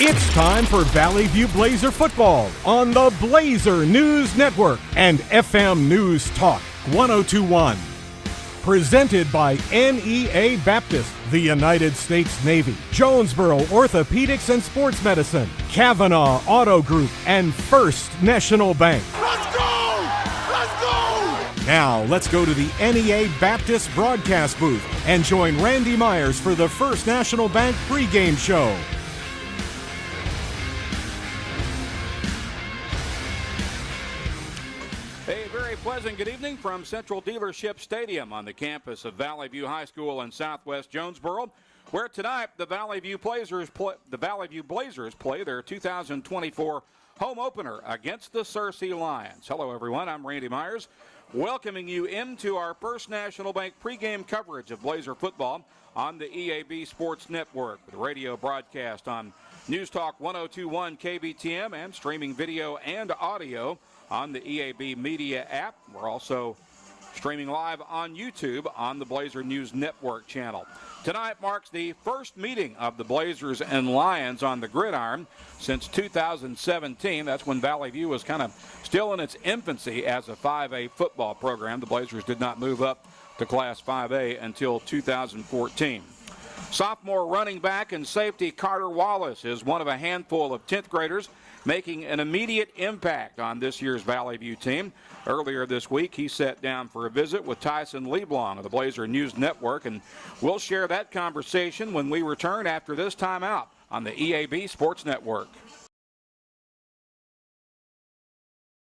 It's time for Valley View Blazer football on the Blazer News Network and FM News Talk 1021. Presented by NEA Baptist, the United States Navy, Jonesboro Orthopedics and Sports Medicine, Kavanaugh Auto Group, and First National Bank. Let's go! Let's go! Now, let's go to the NEA Baptist broadcast booth and join Randy Myers for the First National Bank pregame show. Pleasant good evening from Central Dealership Stadium on the campus of Valley View High School in Southwest Jonesboro, where tonight the Valley View Blazers play their 2024 home opener against the Searcy Lions. Hello, everyone. I'm Randy Myers, welcoming you into our First National Bank pregame coverage of Blazer football on the EAB Sports Network, with radio broadcast on News Talk 1021 KBTM and streaming video and audio on the EAB Media app. We're also streaming live on YouTube on the Blazer News Network channel. Tonight marks the first meeting of the Blazers and Lions on the gridiron since 2017. That's when Valley View was kind of still in its infancy as a 5A football program. The Blazers did not move up to Class 5A until 2014. Sophomore running back and safety Carter Wallace is one of a handful of 10th graders making an immediate impact on this year's Valley View team. Earlier this week, he sat down for a visit with Tyson Leblong of the Blazer News Network, and we'll share that conversation when we return after this timeout on the EAB Sports Network.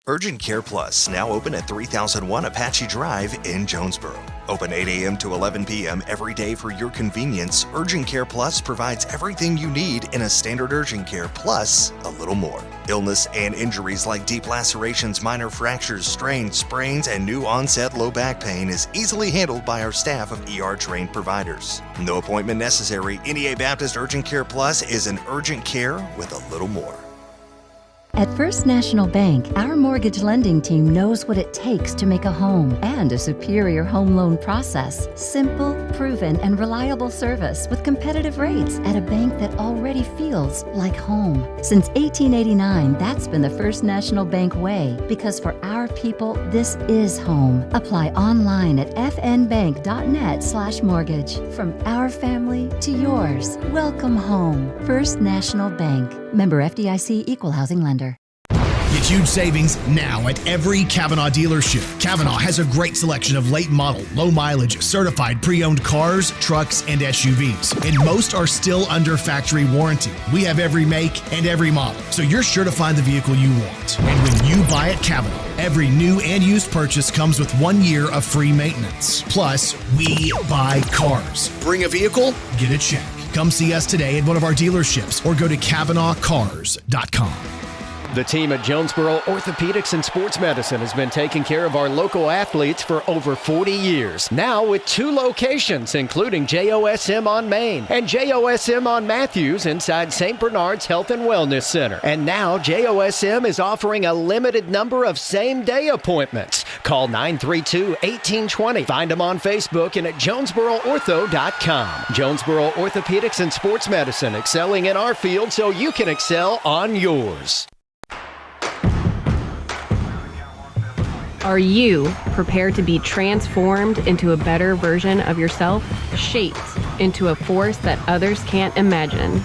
Urgent Care Plus, now open at 3001 Apache Drive in Jonesboro. Open 8 a.m. to 11 p.m. every day for your convenience. Urgent Care Plus provides everything you need in a standard urgent care, plus a little more. Illness and injuries like deep lacerations, minor fractures, strains, sprains, and new onset low back pain is easily handled by our staff of ER-trained providers. No appointment necessary. NEA Baptist Urgent Care Plus is an urgent care with a little more. At First National Bank, our mortgage lending team knows what it takes to make a home and a superior home loan process. Simple, proven, and reliable service with competitive rates at a bank that already feels like home. Since 1889, that's been the First National Bank way, because for our people, this is home. Apply online at fnbank.net/mortgage. From our family to yours, welcome home. First National Bank. Member FDIC, Equal Housing Lender. Get huge savings now at every Kavanaugh dealership. Kavanaugh has a great selection of late model, low mileage, certified pre-owned cars, trucks, and SUVs. And most are still under factory warranty. We have every make and every model, so you're sure to find the vehicle you want. And when you buy at Kavanaugh, every new and used purchase comes with 1 year of free maintenance. Plus, we buy cars. Bring a vehicle, get a check. Come see us today at one of our dealerships or go to KavanaughCars.com. The team at Jonesboro Orthopedics and Sports Medicine has been taking care of our local athletes for over 40 years. Now with 2 locations, including JOSM on Main and JOSM on Matthews inside St. Bernard's Health and Wellness Center. And now JOSM is offering a limited number of same-day appointments. Call 932-1820. Find them on Facebook and at JonesboroOrtho.com. Jonesboro Orthopedics and Sports Medicine, excelling in our field so you can excel on yours. Are you prepared to be transformed into a better version of yourself, shaped into a force that others can't imagine?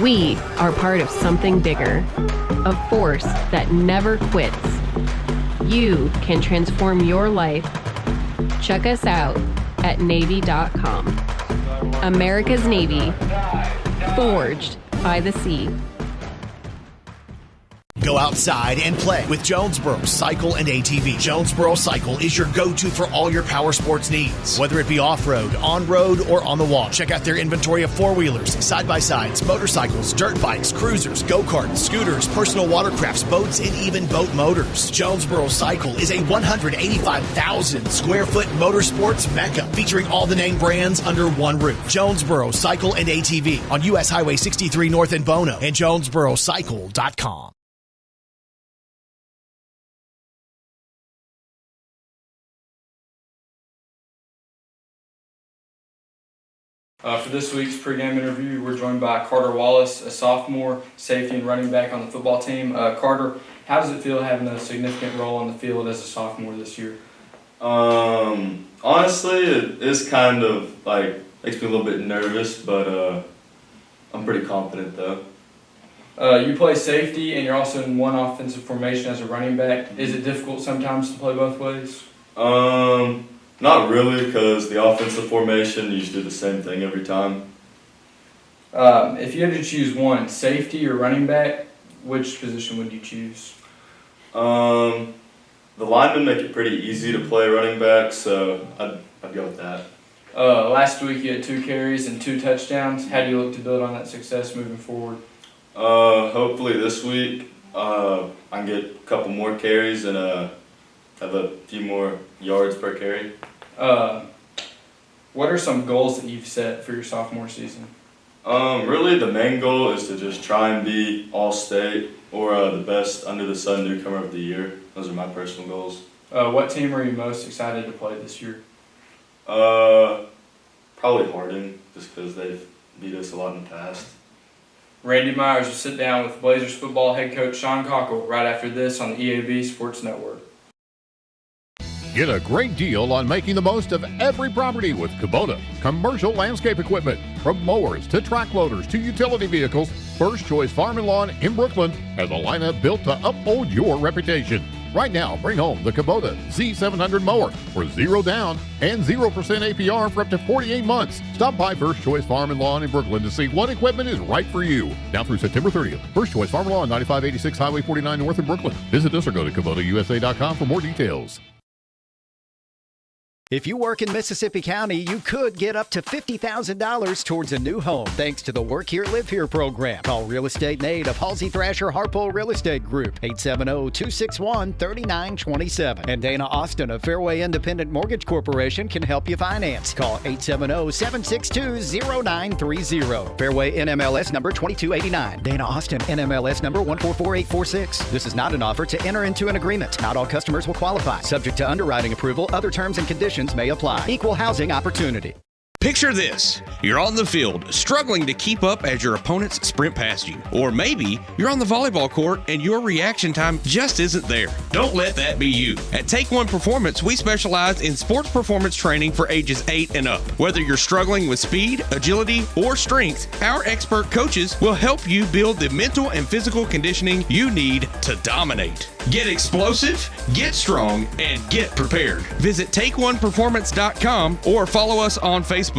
We are part of something bigger, a force that never quits. You can transform your life. Check us out at Navy.com. America's Navy, forged by the sea. Go outside and play with Jonesboro Cycle and ATV. Jonesboro Cycle is your go-to for all your power sports needs, whether it be off-road, on-road, or on the wall. Check out their inventory of four-wheelers, side-by-sides, motorcycles, dirt bikes, cruisers, go-karts, scooters, personal watercrafts, boats, and even boat motors. Jonesboro Cycle is a 185,000 square foot motorsports mecca featuring all the name brands under one roof. Jonesboro Cycle and ATV on U.S. Highway 63 North in Bono and JonesboroCycle.com. For this week's pregame interview, we're joined by Carter Wallace, a sophomore, safety and running back on the football team. Carter, how does it feel having a significant role on the field as a sophomore this year? Honestly, it's kind of makes me a little bit nervous, but I'm pretty confident though. You play safety and you're also in one offensive formation as a running back. Is it difficult sometimes to play both ways? Not really, because the offensive formation, you just do the same thing every time. If you had to choose one, safety or running back, which position would you choose? The linemen make it pretty easy to play running back, so I'd go with that. Last week you had 2 carries and 2 touchdowns. How do you look to build on that success moving forward? Hopefully this week I can get a couple more carries and have a few more yards per carry. What are some goals that you've set for your sophomore season? Really the main goal is to just try and be all-state or the best under the sun newcomer of the year. Those are my personal goals. What team are you most excited to play this year? Probably Harding, just because they've beat us a lot in the past. Randy Myers will sit down with Blazers football head coach Sean Cockle right after this on the EAB Sports Network. Get a great deal on making the most of every property with Kubota commercial landscape equipment. From mowers to track loaders to utility vehicles, First Choice Farm and Lawn in Brooklyn has a lineup built to uphold your reputation. Right now, bring home the Kubota Z700 mower for 0 down and 0% APR for up to 48 months. Stop by First Choice Farm and Lawn in Brooklyn to see what equipment is right for you. Now through September 30th, First Choice Farm and Lawn, 9586 Highway 49 North in Brooklyn. Visit us or go to KubotaUSA.com for more details. If you work in Mississippi County, you could get up to $50,000 towards a new home thanks to the Work Here, Live Here program. Call Real Estate Nate of Halsey Thrasher Harpole Real Estate Group, 870-261-3927. And Dana Austin of Fairway Independent Mortgage Corporation can help you finance. Call 870-762-0930. Fairway NMLS number 2289. Dana Austin NMLS number 144846. This is not an offer to enter into an agreement. Not all customers will qualify. Subject to underwriting approval, other terms and conditions may apply. Equal housing opportunity. Picture this. You're on the field, struggling to keep up as your opponents sprint past you. Or maybe you're on the volleyball court and your reaction time just isn't there. Don't let that be you. At Take One Performance, we specialize in sports performance training for ages 8 and up. Whether you're struggling with speed, agility, or strength, our expert coaches will help you build the mental and physical conditioning you need to dominate. Get explosive, get strong, and get prepared. Visit TakeOnePerformance.com or follow us on Facebook.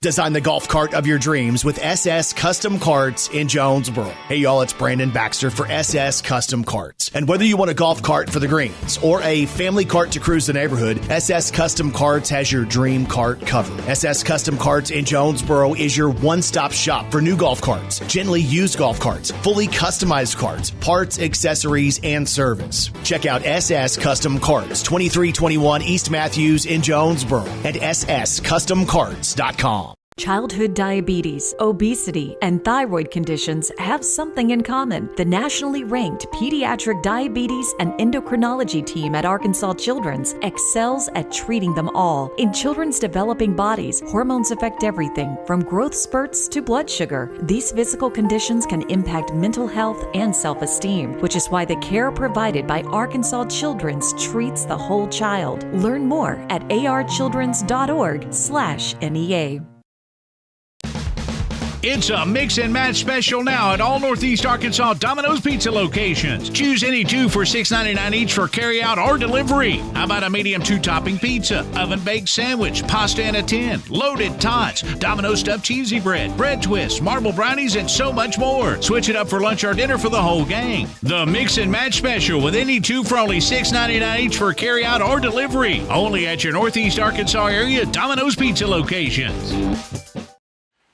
Design the golf cart of your dreams with SS Custom Carts in Jonesboro. Hey y'all, it's Brandon Baxter for SS Custom Carts. And whether you want a golf cart for the greens or a family cart to cruise the neighborhood, SS Custom Carts has your dream cart covered. SS Custom Carts in Jonesboro is your one-stop shop for new golf carts, gently used golf carts, fully customized carts, parts, accessories, and service. Check out SS Custom Carts, 2321 East Matthews in Jonesboro at sscustomcarts.com. Childhood diabetes, obesity, and thyroid conditions have something in common. The nationally ranked Pediatric Diabetes and Endocrinology team at Arkansas Children's excels at treating them all. In children's developing bodies, hormones affect everything from growth spurts to blood sugar. These physical conditions can impact mental health and self-esteem, which is why the care provided by Arkansas Children's treats the whole child. Learn more at archildrens.org/NEA. It's a mix and match special now at all Northeast Arkansas Domino's Pizza locations. Choose any 2 for $6.99 each for carry-out or delivery. How about a medium 2-topping pizza, oven-baked sandwich, pasta in a tin, loaded tots, Domino's stuffed cheesy bread, bread twists, marble brownies, and so much more. Switch it up for lunch or dinner for the whole gang. The mix and match special with any 2 for only $6.99 each for carry-out or delivery. Only at your Northeast Arkansas area Domino's Pizza locations.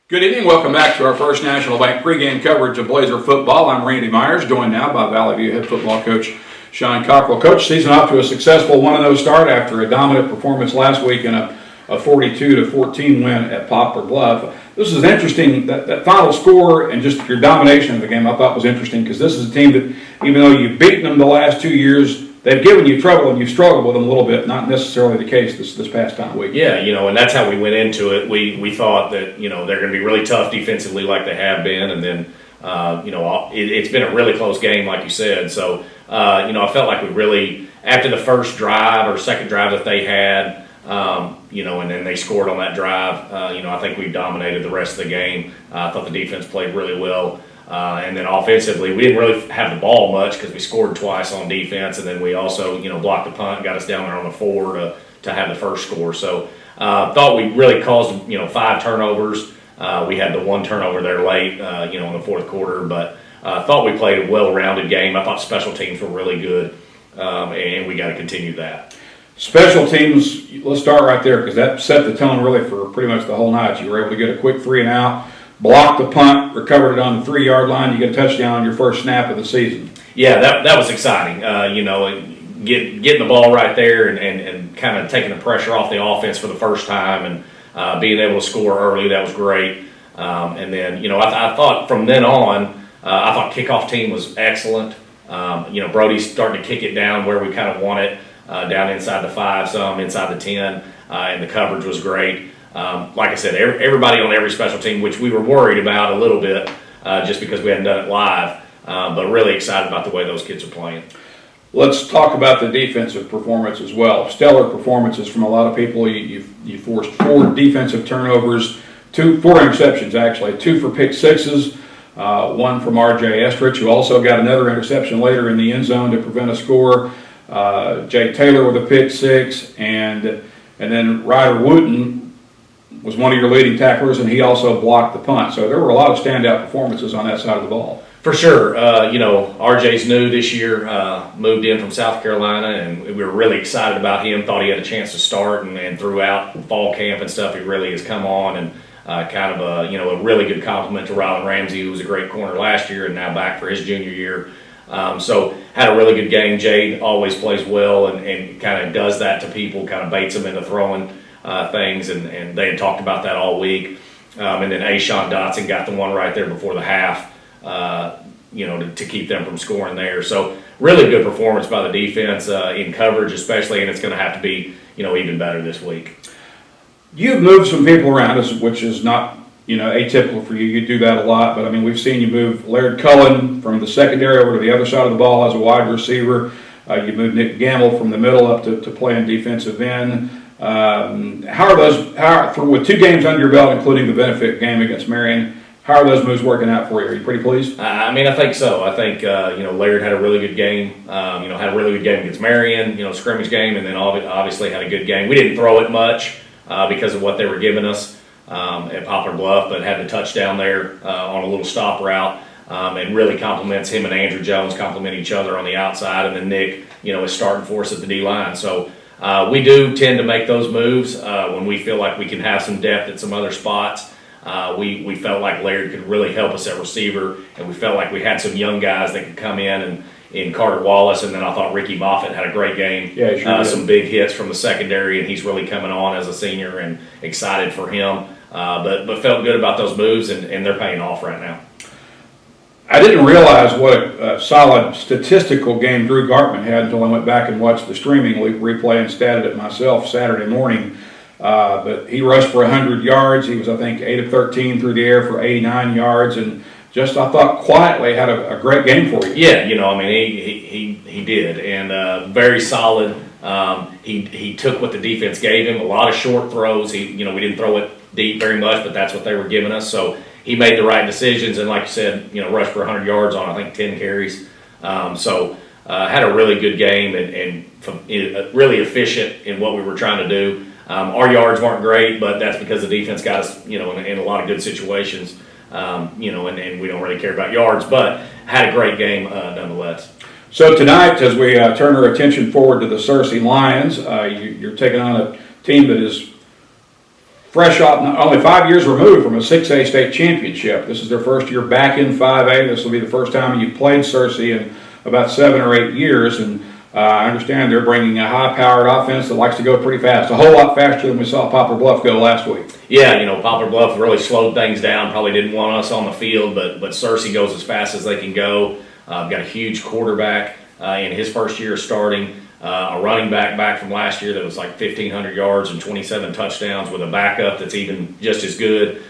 Good evening. Welcome back to our First National Bank pregame coverage of Blazer football. I'm Randy Myers, joined now by Valley View head football coach Sean Cockrell. Coach, season off to a successful 1-0 start after a dominant performance last week in a 42-14 win at Poplar Bluff. This is interesting, that final score and just your domination of the game I thought was interesting because this is a team that, even though you've beaten them the last 2 years, they've given you trouble and you've struggled with them a little bit. Not necessarily the case this past time week. Yeah, and that's how we went into it. We thought that they're going to be really tough defensively, like they have been, and then it's been a really close game, like you said. So I felt like we really, after the first drive or second drive that they had, and then they scored on that drive. I think we dominated the rest of the game. I thought the defense played really well. And then offensively, we didn't really have the ball much because we scored twice on defense, and then we also, blocked the punt and got us down there on the 4 to have the first score. So thought we really caused, 5 turnovers. We had the 1 turnover there late, in the fourth quarter, but thought we played a well-rounded game. I thought special teams were really good, and we got to continue that. Special teams, let's start right there because that set the tone really for pretty much the whole night. You were able to get a quick 3 and out, blocked the punt, recovered it on the 3-yard line. You get a touchdown on your first snap of the season. Yeah, that was exciting. Getting the ball right there and kind of taking the pressure off the offense for the first time and being able to score early, that was great. And then, I thought from then on, I thought kickoff team was excellent. Brody's starting to kick it down where we kind of want it. Down inside the 5, some inside the 10, and the coverage was great. Like I said, everybody on every special team, which we were worried about a little bit just because we hadn't done it live, but really excited about the way those kids are playing. Let's talk about the defensive performance as well. Stellar performances from a lot of people. You forced 4 defensive turnovers, 4 interceptions actually, 2 for pick sixes, 1 from R.J. Estrich, who also got another interception later in the end zone to prevent a score. Jay Taylor with a pick 6, and then Ryder Wooten was one of your leading tacklers, and he also blocked the punt. So there were a lot of standout performances on that side of the ball. For sure. RJ's new this year, moved in from South Carolina, and we were really excited about him. Thought he had a chance to start, and throughout fall camp and stuff, he really has come on and kind of a really good compliment to Rylan Ramsey, who was a great corner last year and now back for his junior year. So had a really good game. Jade always plays well and kind of does that to people, kind of baits them into throwing things, and they had talked about that all week. And then Ashawn Dotson got the one right there before the half, to keep them from scoring there. So really good performance by the defense in coverage especially, and it's going to have to be, even better this week. You've moved some people around, which is not atypical for you. You do that a lot, but we've seen you move Laird Cullen from the secondary over to the other side of the ball as a wide receiver. You moved Nick Gamble from the middle up to playing defensive end. With 2 games under your belt, including the benefit game against Marion, how are those moves working out for you? Are you pretty pleased? I think so. I think Laird had a really good game. Had a really good game against Marion, scrimmage game, and then obviously had a good game. We didn't throw it much because of what they were giving us at Poplar Bluff, but had the touchdown there on a little stop route, and really compliments him and Andrew Jones complement each other on the outside, and then Nick, is starting for us at the D-line. So we do tend to make those moves when we feel like we can have some depth at some other spots. We felt like Laird could really help us at receiver, and we felt like we had some young guys that could come in Carter Wallace, and then I thought Ricky Moffitt had a great game. Yeah, he sure did. Some big hits from the secondary, and he's really coming on as a senior, and excited for him. But felt good about those moves, and they're paying off right now. I didn't realize what a solid statistical game Drew Gartman had until I went back and watched the streaming replay and statted it myself Saturday morning. But he rushed for 100 yards. He was, I think, 8 of 13 through the air for 89 yards, and just, I thought, quietly had a great game for you. Yeah, he did, and very solid. He took what the defense gave him, a lot of short throws. We didn't throw it deep very much, but that's what they were giving us. So he made the right decisions, and like you said, rushed for 100 yards on, I think, 10 carries. Had a really good game and really efficient in what we were trying to do. Our yards weren't great, but that's because the defense got us, in a lot of good situations, and we don't really care about yards, but had a great game nonetheless. So tonight, as we turn our attention forward to the Searcy Lions, you're taking on a team that is fresh off, not only 5 years removed from a 6A state championship. This is their first year back in 5A. This will be the first time you've played Searcy in about 7 or 8 years, and I understand they're bringing a high-powered offense that likes to go pretty fast, a whole lot faster than we saw Poplar Bluff go last week. Yeah, Poplar Bluff really slowed things down, probably didn't want us on the field, but Searcy goes as fast as they can go. Got a huge quarterback in his first year starting. A running back from last year that was like 1,500 yards and 27 touchdowns with a backup that's even just as good.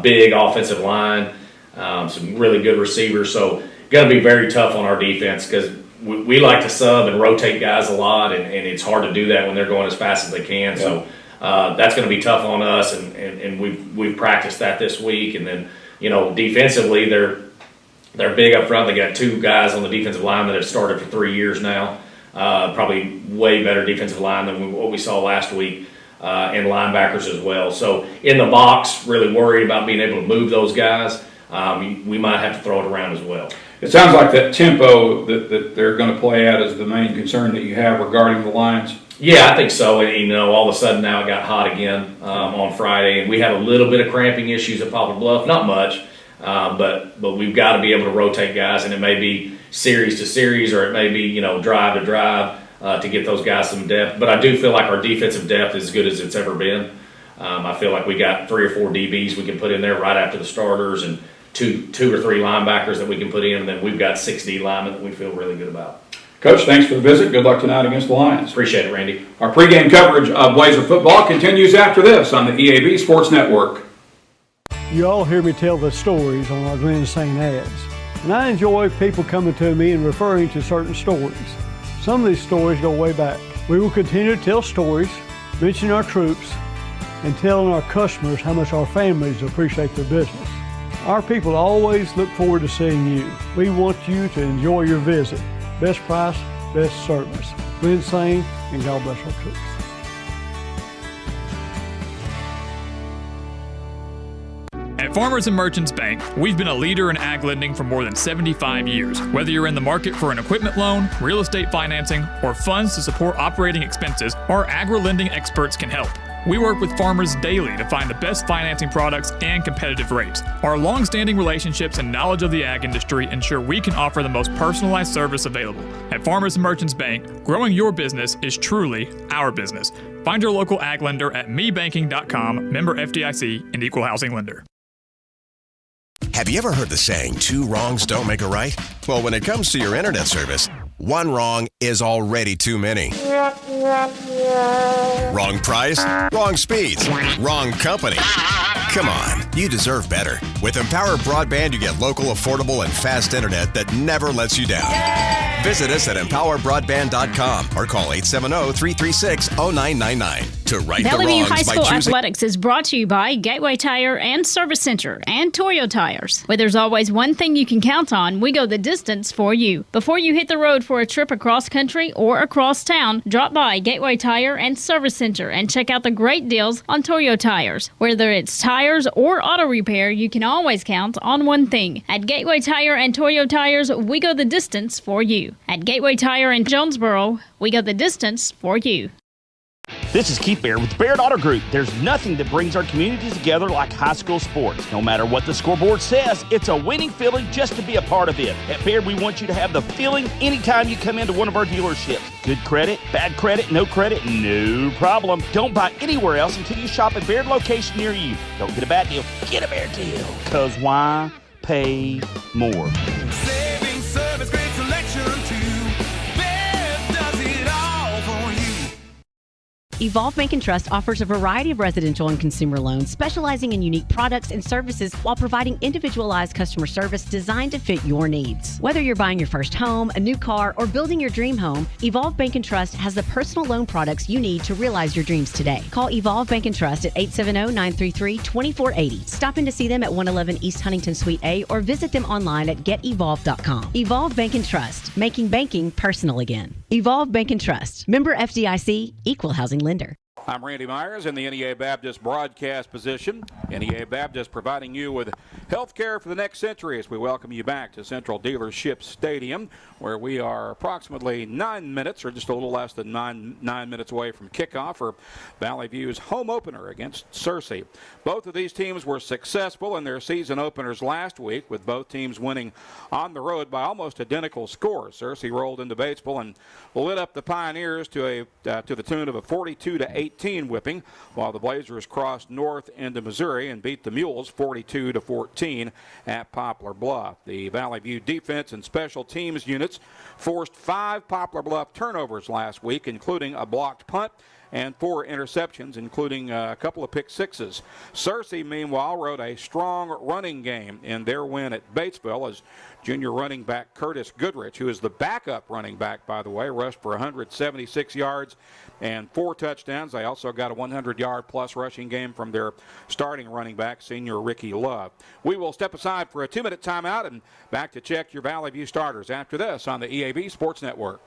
Big offensive line, some really good receivers. So going to be very tough on our defense because we like to sub and rotate guys a lot, and it's hard to do that when they're going as fast as they can. Yeah. So that's going to be tough on us, and we've practiced that this week. And then, defensively, they're big up front. They got 2 guys on the defensive line that have started for 3 years now. Probably way better defensive line than what we saw last week, and linebackers as well. So in the box, really worried about being able to move those guys. We might have to throw it around as well. It sounds like that tempo that they're going to play at is the main concern that you have regarding the Lions. Yeah, I think so. And, all of a sudden now it got hot again on Friday, and we had a little bit of cramping issues at Poplar Bluff, not much, but we've got to be able to rotate guys, and it may be series to series, or it may be drive to drive to get those guys some depth. But I do feel like our defensive depth is as good as it's ever been. I feel like we got 3 or 4 DBs we can put in there right after the starters, and two or 3 linebackers that we can put in, and then we've got 6 D linemen that we feel really good about. Coach, thanks for the visit. Good luck tonight against the Lions. Appreciate it, Randy. Our pregame coverage of Blazer football continues after this on the EAB Sports Network. You all hear me tell the stories on our Glenn St. ads, and I enjoy people coming to me and referring to certain stories. Some of these stories go way back. We will continue to tell stories, mention our troops, and telling our customers how much our families appreciate their business. Our people always look forward to seeing you. We want you to enjoy your visit. Best price, best service. Glenn St. and God bless our troops. At Farmers and Merchants Bank, we've been a leader in ag lending for more than 75 years. Whether you're in the market for an equipment loan, real estate financing, or funds to support operating expenses, our agri-lending experts can help. We work with farmers daily to find the best financing products and competitive rates. Our long-standing relationships and knowledge of the ag industry ensure we can offer the most personalized service available. At Farmers and Merchants Bank, growing your business is truly our business. Find your local ag lender at mebanking.com, member FDIC, and equal housing lender. Have you ever heard the saying, 2 wrongs don't make a right? Well, when it comes to your internet service, 1 wrong is already too many. Wrong price, wrong speeds, wrong company. Come on, you deserve better. With Empower Broadband, you get local, affordable, and fast internet that never lets you down. Yay! Visit us at empowerbroadband.com or call 870-336-0999 to right Valley the View wrongs High by School choosing... Athletics is brought to you by Gateway Tire and Service Center and Toyo Tires. Where there's always one thing you can count on, we go the distance for you. Before you hit the road for a trip across country or across town, drop by Gateway Tire and Service Center and check out the great deals on Toyo Tires. Whether it's tires or auto repair, you can always count on one thing. At Gateway Tire and Toyo Tires, we go the distance for you. At Gateway Tire in Jonesboro, we go the distance for you. This is Keith Baird with Baird Auto Group. There's nothing that brings our communities together like high school sports. No matter what the scoreboard says, it's a winning feeling just to be a part of it. At Baird, we want you to have the feeling anytime you come into one of our dealerships. Good credit, bad credit, no no problem. Don't buy anywhere else until you shop at Baird location near you. Don't get a bad deal, get a Baird deal. Because why pay more? Saving service, great selection too. Bear does it all for you. Evolve Bank & Trust offers a variety of residential and consumer loans specializing in unique products and services while providing individualized customer service designed to fit your needs. Whether you're buying your first home, a new car, or building your dream home, Evolve Bank & Trust has the personal loan products you need to realize your dreams today. Call Evolve Bank & Trust at 870-933-2480. Stop in to see them at 111 East Huntington Suite A or visit them online at getevolve.com. Evolve Bank & Trust, making banking personal again. Evolve Bank & Trust, member FDIC, equal housing lender. I'm Randy Myers in the NEA Baptist broadcast position. NEA Baptist providing you with health care for the next century as we welcome you back to Central Dealership Stadium, where we are approximately 9 minutes, or just a little less than nine minutes away from kickoff for Valley View's home opener against Searcy. Both of these teams were successful in their season openers last week, with both teams winning on the road by almost identical scores. Searcy rolled into Batesville and lit up the Pioneers to the tune of a 42-18 18 whipping, while the Blazers crossed north into Missouri and beat the Mules 42-14 at Poplar Bluff. The Valley View defense and special teams units forced 5 Poplar Bluff turnovers last week, including a blocked punt and 4 interceptions, including a couple of pick sixes. Searcy, meanwhile, rode a strong running game in their win at Batesville as junior running back Curtis Goodrich, who is the backup running back, by the way, rushed for 176 yards and 4 touchdowns. They also got a 100-yard plus rushing game from their starting running back, senior Ricky Love. We will step aside for a 2-minute timeout and back to check your Valley View starters after this on the EAB Sports Network.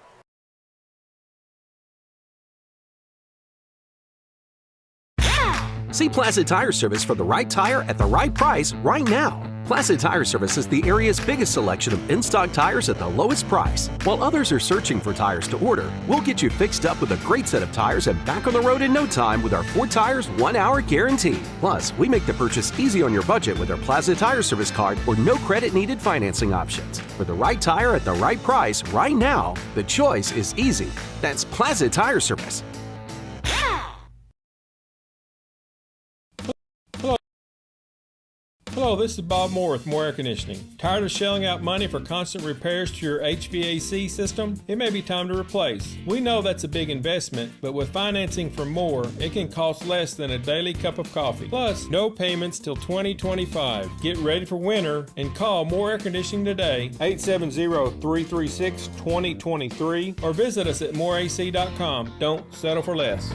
See Plaza Tire Service for the right tire at the right price right now. Plaza Tire Service is the area's biggest selection of in-stock tires at the lowest price. While others are searching for tires to order, we'll get you fixed up with a great set of tires and back on the road in no time with our 4 tires, 1 hour guarantee. Plus, we make the purchase easy on your budget with our Plaza Tire Service card or no credit needed financing options. For the right tire at the right price right now, the choice is easy. That's Plaza Tire Service. Hello, this is Bob Moore with Moore Air Conditioning. Tired of shelling out money for constant repairs to your HVAC system? It may be time to replace. We know that's a big investment, but with financing from Moore, it can cost less than a daily cup of coffee. Plus, no payments till 2025. Get ready for winter and call Moore Air Conditioning today, 870-336-2023, or visit us at mooreac.com. Don't settle for less.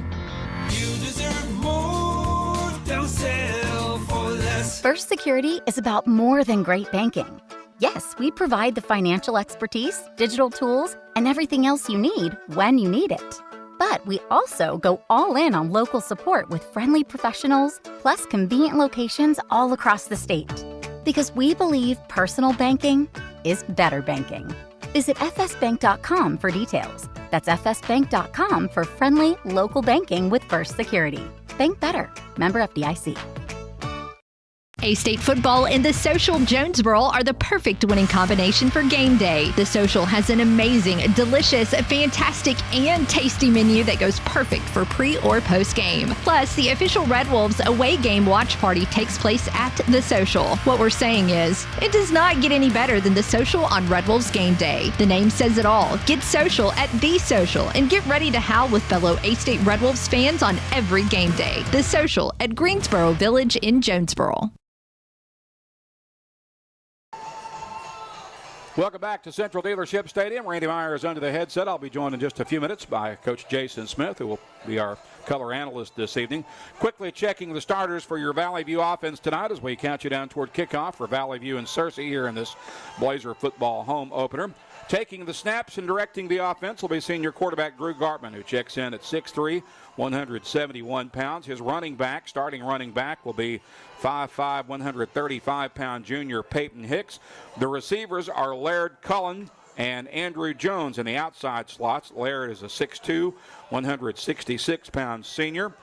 You deserve more. Don't settle for less. First Security is about more than great banking. Yes, we provide the financial expertise, digital tools, and everything else you need when you need it. But we also go all in on local support with friendly professionals, plus convenient locations all across the state. Because we believe personal banking is better banking. Visit fsbank.com for details. That's fsbank.com for friendly, local banking with First Security. Bank better. Member FDIC. A-State football and the Social Jonesboro are the perfect winning combination for game day. The Social has an amazing, delicious, fantastic, and tasty menu that goes perfect for pre or post game. Plus, the official Red Wolves away game watch party takes place at the Social. What we're saying is, it does not get any better than the Social on Red Wolves game day. The name says it all. Get social at the Social and get ready to howl with fellow A-State Red Wolves fans on every game day. The Social at Greensboro Village in Jonesboro. Welcome back to Central Dealership Stadium. Randy Myers under the headset. I'll be joined in just a few minutes by Coach Jason Smith, who will be our color analyst this evening. Quickly checking the starters for your Valley View offense tonight as we count you down toward kickoff for Valley View and Searcy here in this Blazer football home opener. Taking the snaps and directing the offense will be senior quarterback Drew Gartman, who checks in at 6'3", 171 pounds. His starting running back, will be 5'5", 135-pound junior Peyton Hicks. The receivers are Laird Cullen and Andrew Jones in the outside slots. Laird is a 6'2", 166-pound senior.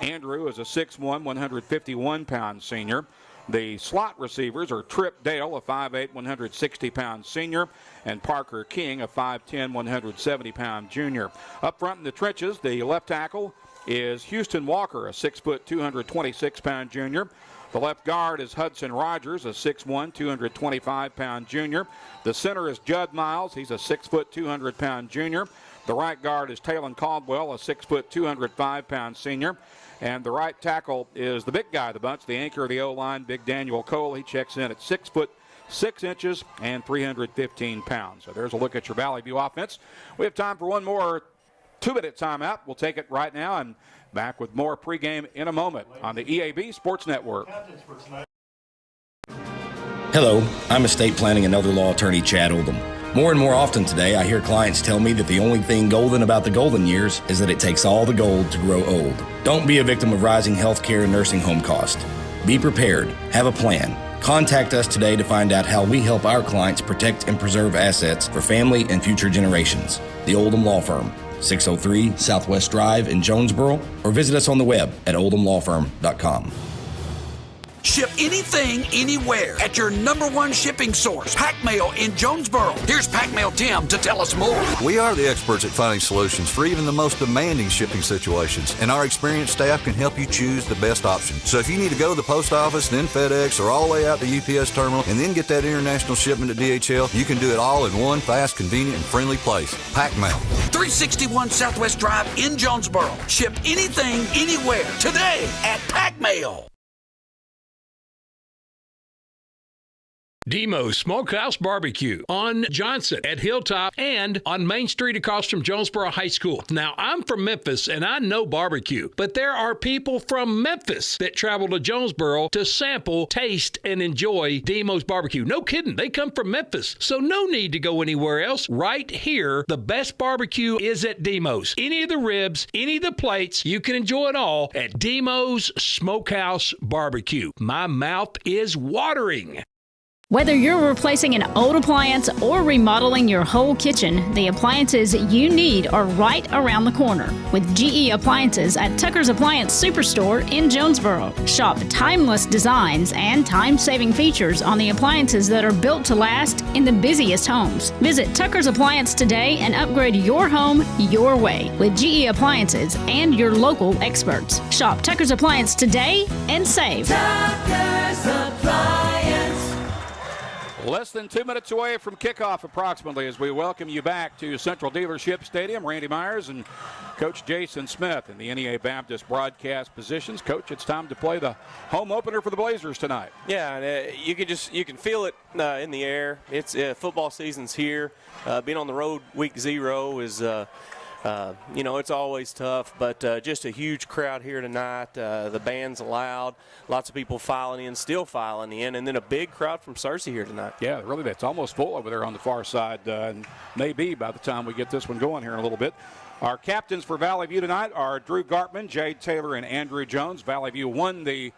Andrew is a 6'1", 151-pound senior. The slot receivers are Trip Dale, a 5'8", 160-pound senior, and Parker King, a 5'10", 170-pound junior. Up front in the trenches, the left tackle is Houston Walker, a 6', 226-pound junior. The left guard is Hudson Rogers, a 6'1", 225-pound junior. The center is Judd Miles. He's a 6', 200-pound junior. The right guard is Talon Caldwell, a 6', 205-pound senior. And the right tackle is the big guy of the bunch, the anchor of the O-line, Big Daniel Cole. He checks in at 6 foot 6 inches and 315 pounds. So there's a look at your Valley View offense. We have time for one more 2-minute timeout. We'll take it right now and back with more pregame in a moment on the EAB Sports Network. Hello, I'm estate planning and elder law attorney Chad Oldham. More and more often today, I hear clients tell me that the only thing golden about the golden years is that it takes all the gold to grow old. Don't be a victim of rising healthcare and nursing home costs. Be prepared. Have a plan. Contact us today to find out how we help our clients protect and preserve assets for family and future generations. The Oldham Law Firm, 603 Southwest Drive in Jonesboro, or visit us on the web at oldhamlawfirm.com. Ship anything, anywhere at your #1 shipping source, Pack Mail in Jonesboro. Here's Pack Mail Tim to tell us more. We are the experts at finding solutions for even the most demanding shipping situations, and our experienced staff can help you choose the best option. So if you need to go to the post office, then FedEx, or all the way out to UPS terminal, and then get that international shipment to DHL, you can do it all in one fast, convenient, and friendly place. Pack Mail. 361 Southwest Drive in Jonesboro. Ship anything, anywhere, today at Pack Mail. Demo's Smokehouse Barbecue on Johnson at Hilltop and on Main Street across from Jonesboro High School. Now, I'm from Memphis and I know barbecue, but there are people from Memphis that travel to Jonesboro to sample, taste, and enjoy Demo's Barbecue. No kidding, they come from Memphis, so no need to go anywhere else. Right here, the best barbecue is at Demo's. Any of the ribs, any of the plates, you can enjoy it all at Demo's Smokehouse Barbecue. My mouth is watering. Whether you're replacing an old appliance or remodeling your whole kitchen, the appliances you need are right around the corner with GE Appliances at Tucker's Appliance Superstore in Jonesboro. Shop timeless designs and time-saving features on the appliances that are built to last in the busiest homes. Visit Tucker's Appliance today and upgrade your home your way with GE Appliances and your local experts. Shop Tucker's Appliance today and save. Tucker's Appliance. Less than 2 minutes away from kickoff approximately as we welcome you back to Central Dealership Stadium. Randy Myers and Coach Jason Smith in the NEA Baptist broadcast positions. Coach, it's time to play the home opener for the Blazers tonight. Yeah, you can feel it in the air. It's football season's here. Being on the road week 0 is it's always tough, but just a huge crowd here tonight. The band's loud, lots of people still filing in, and then a big crowd from Searcy here tonight. Yeah, really, it's almost full over there on the far side, and maybe by the time we get this one going here in a little bit. Our captains for Valley View tonight are Drew Gartman, Jade Taylor, and Andrew Jones. Valley View won the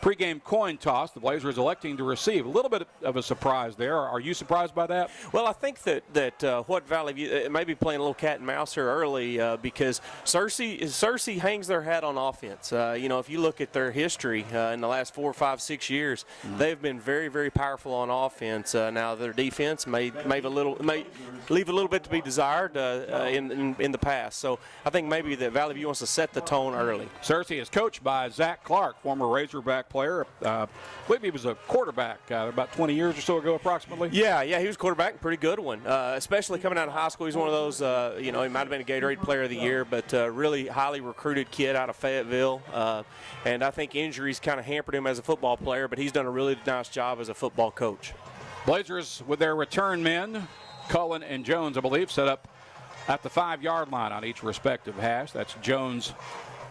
pregame coin toss. The Blazers electing to receive. A little bit of a surprise there. Are you surprised by that? Well, I think that what Valley View may be playing a little cat and mouse here early because Searcy hangs their hat on offense. If you look at their history in the last 4, 5, 6 years, they've been very, very powerful on offense. Now their defense may leave a little bit to be desired in the past. So I think maybe that Valley View wants to set the tone early. Searcy is coached by Zach Clark, former Razorback player. I believe he was a quarterback about 20 years or so ago approximately. Yeah, he was a quarterback, a pretty good one, especially coming out of high school. He's one of those, he might have been a Gatorade player of the year, but really highly recruited kid out of Fayetteville. And I think injuries kind of hampered him as a football player, but he's done a really nice job as a football coach. Blazers with their return men, Cullen and Jones, I believe, set up at the 5-yard line on each respective hash. That's Jones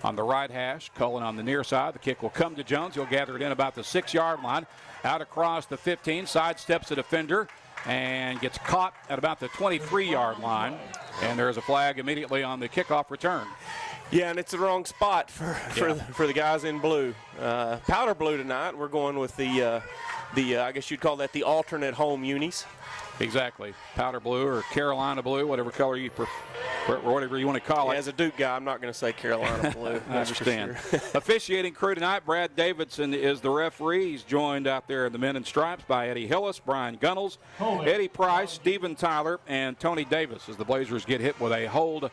on the right hash, Cullen on the near side. The kick will come to Jones. He'll gather it in about the 6-yard line. Out across the 15, sidesteps the defender and gets caught at about the 23-yard line. And there's a flag immediately on the kickoff return. Yeah, and it's the wrong spot for the guys in blue. Powder blue tonight. We're going with the I guess you'd call that the alternate home unis. Exactly. Powder blue or Carolina blue, whatever color you whatever you want to call it. As a Duke guy, I'm not going to say Carolina blue. I understand. Officiating crew tonight, Brad Davidson is the referee. He's joined out there in the men in stripes by Eddie Hillis, Brian Gunnels, Eddie Price, Stephen Tyler, and Tony Davis as the Blazers get hit with a hold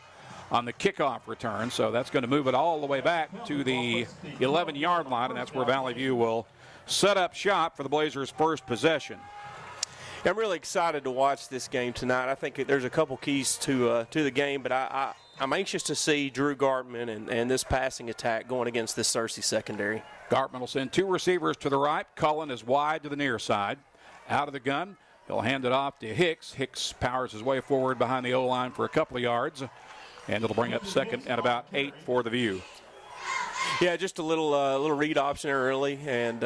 on the kickoff return. So that's going to move it all the way back to the 11-yard line, and that's where Valley View will set up shop for the Blazers' first possession. I'm really excited to watch this game tonight. I think there's a couple keys to the game, but I'm anxious to see Drew Gartman and this passing attack going against this Searcy secondary. Gartman will send 2 receivers to the right. Cullen is wide to the near side. Out of the gun, he'll hand it off to Hicks. Hicks powers his way forward behind the O-line for a couple of yards, and it'll bring up second and about 8 for the View. Yeah, just a little read option early and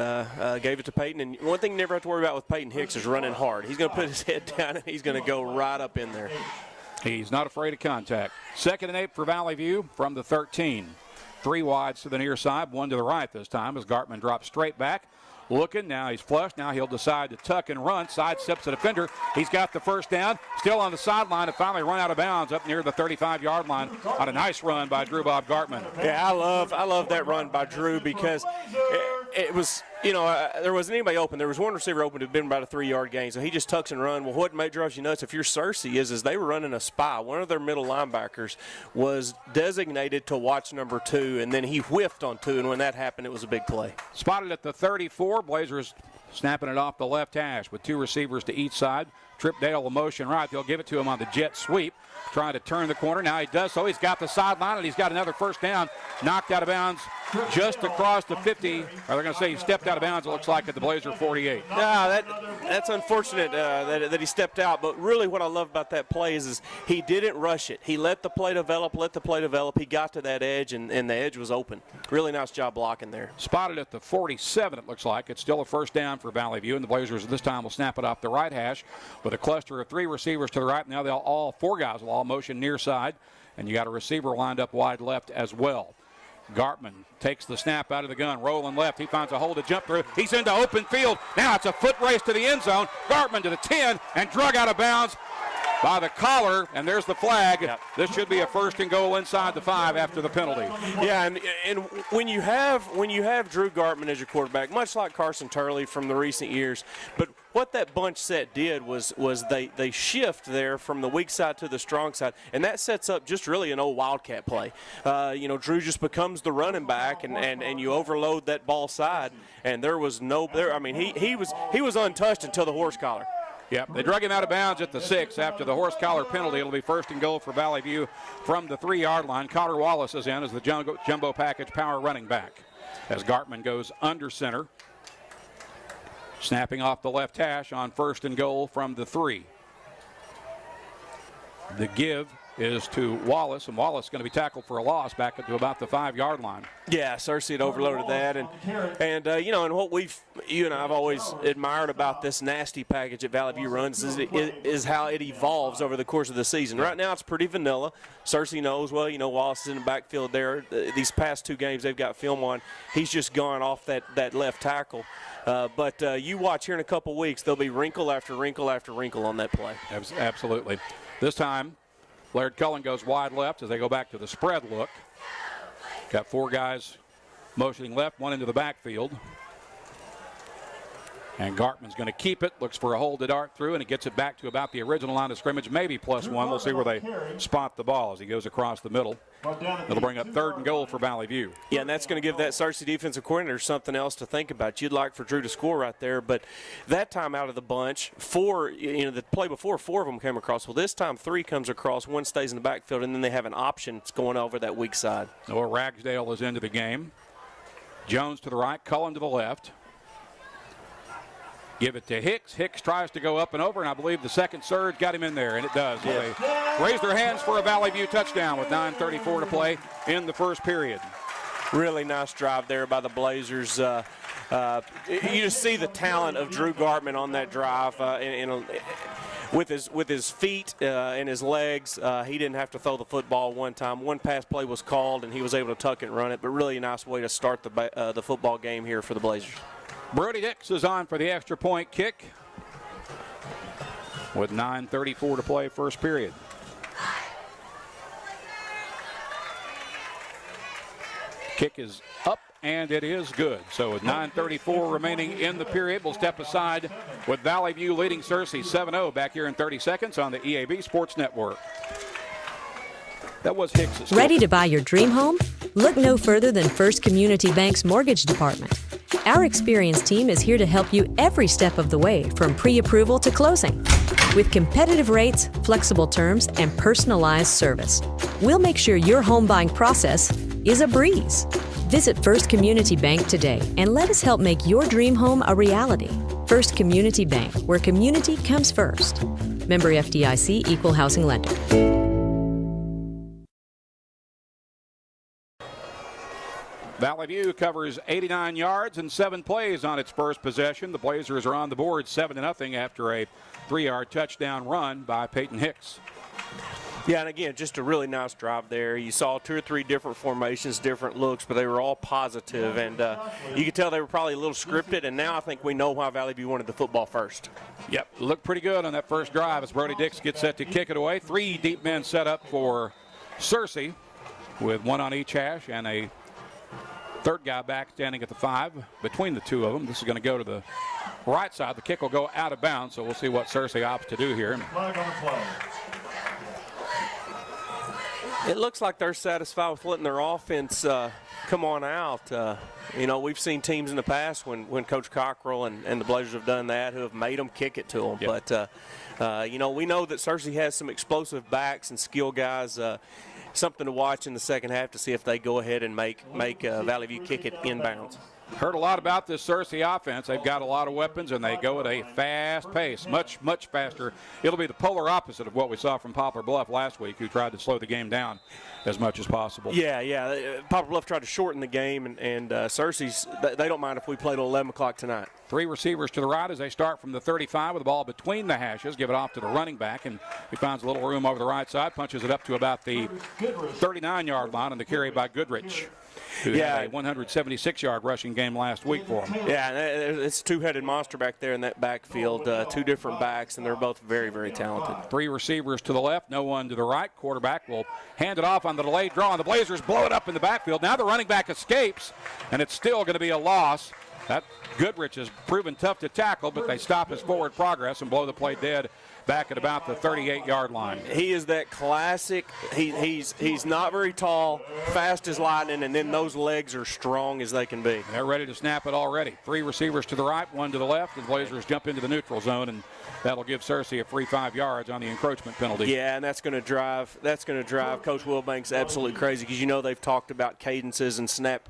gave it to Peyton. And one thing you never have to worry about with Peyton Hicks is running hard. He's going to put his head down and he's going to go right up in there. He's not afraid of contact. 2nd and 8 for Valley View from the 13. 3 wides to the near side, 1 to the right this time as Gartman drops straight back. Looking, now he's flushed. Now he'll decide to tuck and run. Sidesteps the defender. He's got the first down. Still on the sideline and finally run out of bounds up near the 35-yard line on a nice run by Drew Bob Gartman. Yeah, I love that run by Drew because it was, there wasn't anybody open. There was one receiver open who'd been about a 3-yard gain, so he just tucks and run. Well, what drives you nuts if you're Searcy is they were running a spy. One of their middle linebackers was designated to watch number 2, and then he whiffed on 2, and when that happened, it was a big play. Spotted at the 34, Blazers snapping it off the left hash with 2 receivers to each side. Trip Dale a motion right. They'll give it to him on the jet sweep. Trying to turn the corner. Now he does so. He's got the sideline, and he's got another first down. Knocked out of bounds just across the 50. Or they're going to say he stepped out of bounds, it looks like, at the Blazer 48. Yeah, that's unfortunate that he stepped out. But really what I love about that play is he didn't rush it. He let the play develop. He got to that edge, and the edge was open. Really nice job blocking there. Spotted at the 47, it looks like. It's still a first down for Valley View, and the Blazers this time will snap it off the right hash with a cluster of 3 receivers to the right. Now all 4 guys will all motion near side, and you got a receiver lined up wide left as well. Gartman takes the snap out of the gun, rolling left. He finds a hole to jump through. He's into open field. Now it's a foot race to the end zone. Gartman to the 10 and drug out of bounds by the collar, and there's the flag. Yep. This should be a first and goal inside the 5 after the penalty. Yeah, and when you have Drew Gartman as your quarterback, much like Carson Turley from the recent years, but what that bunch set did was they shift there from the weak side to the strong side, and that sets up just really an old Wildcat play. Drew just becomes the running back, and you overload that ball side, and there was he was untouched until the horse collar. Yep, they drug him out of bounds at the 6 after the horse collar penalty. It'll be first and goal for Valley View from the 3-yard line. Connor Wallace is in as the jumbo package power running back as Gartman goes under center. Snapping off the left hash on first and goal from the 3. The give is to Wallace, and Wallace is going to be tackled for a loss back to about the 5-yard line. Yeah, Searcy had overloaded that, and what you and I have always admired about this nasty package that Valley View runs is how it evolves over the course of the season. Right now it's pretty vanilla. Searcy knows, Wallace is in the backfield there. These past 2 games they've got film on. He's just gone off that left tackle. But you watch here in a couple weeks, there'll be wrinkle after wrinkle after wrinkle on that play. Absolutely. This time, Laird Cullen goes wide left as they go back to the spread look. Got 4 guys motioning left, 1 into the backfield. And Gartman's going to keep it, looks for a hole to dart through, and he gets it back to about the original line of scrimmage, maybe +1. We'll see where they spot the ball as he goes across the middle. It'll bring up third and goal for Valley View. Yeah, and that's going to give that Searcy defensive coordinator something else to think about. You'd like for Drew to score right there, but that time out of the bunch, the play before 4 of them came across. Well, this time 3 comes across, 1 stays in the backfield, and then they have an option that's going over that weak side. Noah Ragsdale is into the game. Jones to the right, Cullen to the left. Give it to Hicks. Hicks tries to go up and over, and I believe the second surge got him in there, and it does. Yeah. They raise their hands for a Valley View touchdown with 9:34 to play in the first period. Really nice drive there by the Blazers. You just see the talent of Drew Gartman on that drive. With his feet and his legs, he didn't have to throw the football one time. 1 pass play was called, and he was able to tuck it and run it, but really a nice way to start the football game here for the Blazers. Brody Dix is on for the extra point kick with 9:34 to play first period. Kick is up, and it is good. So with 9:34 remaining in the period, we'll step aside with Valley View leading Searcy 7-0 back here in 30 seconds on the EAB Sports Network. That was Hicks. Ready to buy your dream home? Look no further than First Community Bank's mortgage department. Our experienced team is here to help you every step of the way, from pre-approval to closing. With competitive rates, flexible terms, and personalized service, we'll make sure your home buying process is a breeze. Visit First Community Bank today and let us help make your dream home a reality. First Community Bank, where community comes first. Member FDIC, Equal Housing Lender. Valley View covers 89 yards and 7 plays on its first possession. The Blazers are on the board 7-0 after a 3-yard touchdown run by Peyton Hicks. Yeah, and again, just a really nice drive there. You saw 2 or 3 different formations, different looks, but they were all positive, and you could tell they were probably a little scripted, and now I think we know why Valley View wanted the football first. Yep, looked pretty good on that first drive as Brody Dix gets set to kick it away. 3 deep men set up for Searcy with 1 on each hash and a Third guy back standing at the 5 between the two of them. This is going to go to the right side. The kick will go out of bounds, so we'll see what Searcy opts to do here. Flag on the play. It looks like they're satisfied with letting their offense come on out. You know, we've seen teams in the past when Coach Cockrell and the Blazers have done that who have made them kick it to them. Yep. But, you know, we know that Searcy has some explosive backs and skill guys. Something to watch in the second half to see if they go ahead and make Valley View kick it inbounds. Heard a lot about this Searcy offense. They've got a lot of weapons, and they go at a fast pace, much faster. It'll be the polar opposite of what we saw from Poplar Bluff last week, who tried to slow the game down as much as possible. Yeah. Poplar Bluff tried to shorten the game, and Searcy's, they don't mind if we play till 11 o'clock tonight. 3 receivers to the right as they start from the 35 with the ball between the hashes. Give it off to the running back, and he finds a little room over the right side, punches it up to about the 39-yard line, and the carry by Goodrich, who had a 176-yard rushing game last week for him. Yeah, it's a two-headed monster back there in that backfield. Two different backs, and they're both very, very talented. 3 receivers to the left, no one to the right. Quarterback will hand it off on the delayed draw, and the Blazers blow it up in the backfield. Now the running back escapes, and it's still going to be a loss. That Goodrich has proven tough to tackle, but they stop his forward progress and blow the play dead back at about the 38-yard line. He is that classic. He's not very tall, fast as lightning, and then those legs are strong as they can be. They're ready to snap it already. 3 receivers to the right, 1 to the left, and the Blazers jump into the neutral zone, and that'll give Searcy a free 5 yards on the encroachment penalty. Yeah, and that's going to drive Coach Wilbanks absolutely crazy, because you know they've talked about cadences and snap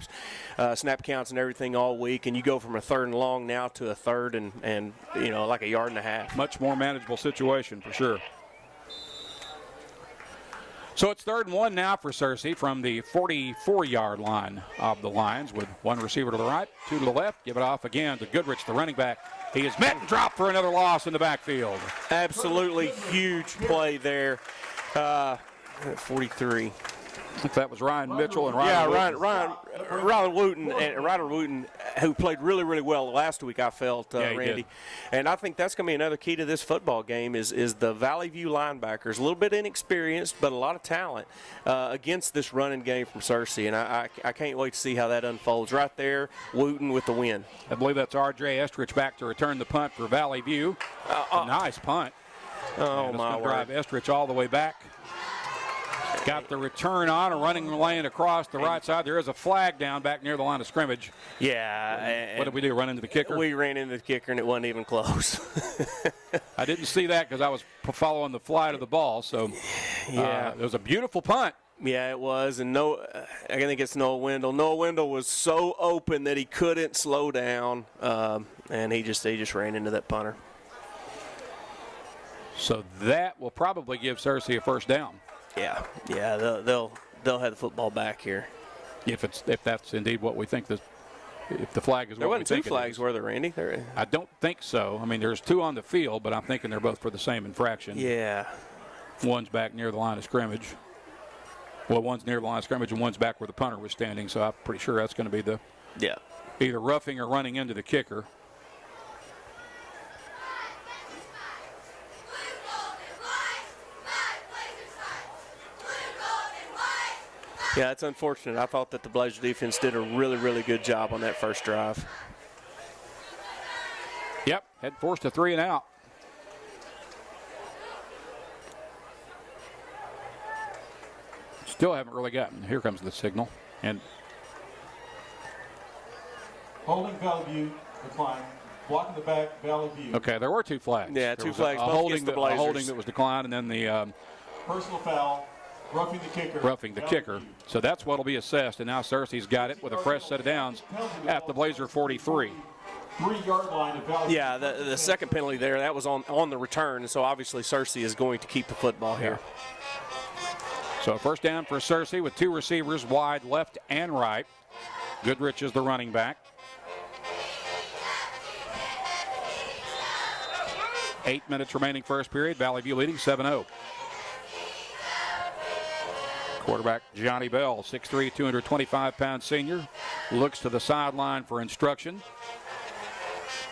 counts and everything all week, and you go from a 3rd and long now to a 3rd and you know, like a yard and a half. Much more manageable situation for sure. So it's 3rd and 1 now for Searcy from the 44-yard line of the Lions, with 1 receiver to the right, 2 to the left. Give it off again to Goodrich, the running back. He is met and dropped for another loss in the backfield. Absolutely huge play there. 43. I think that was Ryan Mitchell and Ryan Wooten. Ryder Wooten, who played really, really well last week, I felt, Randy. And I think that's going to be another key to this football game is the Valley View linebackers, a little bit inexperienced, but a lot of talent against this running game from Searcy. And I can't wait to see how that unfolds. Right there, Wooten with the win. I believe that's R.J. Estrich back to return the punt for Valley View. Nice punt. Oh, my word. Drive Estrich all the way back. Got the return on, a running lane across the right side. There is a flag down back near the line of scrimmage. Yeah. What did we do, run into the kicker? We ran into the kicker, and it wasn't even close. I didn't see that because I was following the flight of the ball. So, yeah, it was a beautiful punt. Yeah, it was. And I think it's Noah Wendell. Noah Wendell was so open that he couldn't slow down, and he just ran into that punter. So that will probably give Searcy a first down. Yeah, they'll have the football back here. If that's indeed what we think, if the flag is there what we think. There wasn't 2 flags, were there, Randy? I don't think so. I mean, there's 2 on the field, but I'm thinking they're both for the same infraction. Yeah. One's back near the line of scrimmage. Well, one's near the line of scrimmage and one's back where the punter was standing, so I'm pretty sure that's going to be either roughing or running into the kicker. Yeah, it's unfortunate. I thought that the Blazer defense did a really, really good job on that first drive. Yep, had forced a 3 and out. Still haven't really gotten. Here comes the signal. And holding Valley View, decline. Blocking the back, Valley View. Okay, there were 2 flags. Yeah, there 2 flags. Both against the Blazers. A holding that was declined, and then the personal foul. Roughing the kicker. So that's what will be assessed. And now Searcy's got it with a fresh set of downs at the Blazer 43. 3-yard line of Valley. Yeah, the second penalty there, that was on the return. So obviously Searcy is going to keep the football here. So first down for Searcy with 2 receivers wide left and right. Goodrich is the running back. 8 minutes remaining first period. Valley View leading 7-0. Quarterback Johnny Bell, 6'3", 225-pound senior, looks to the sideline for instruction.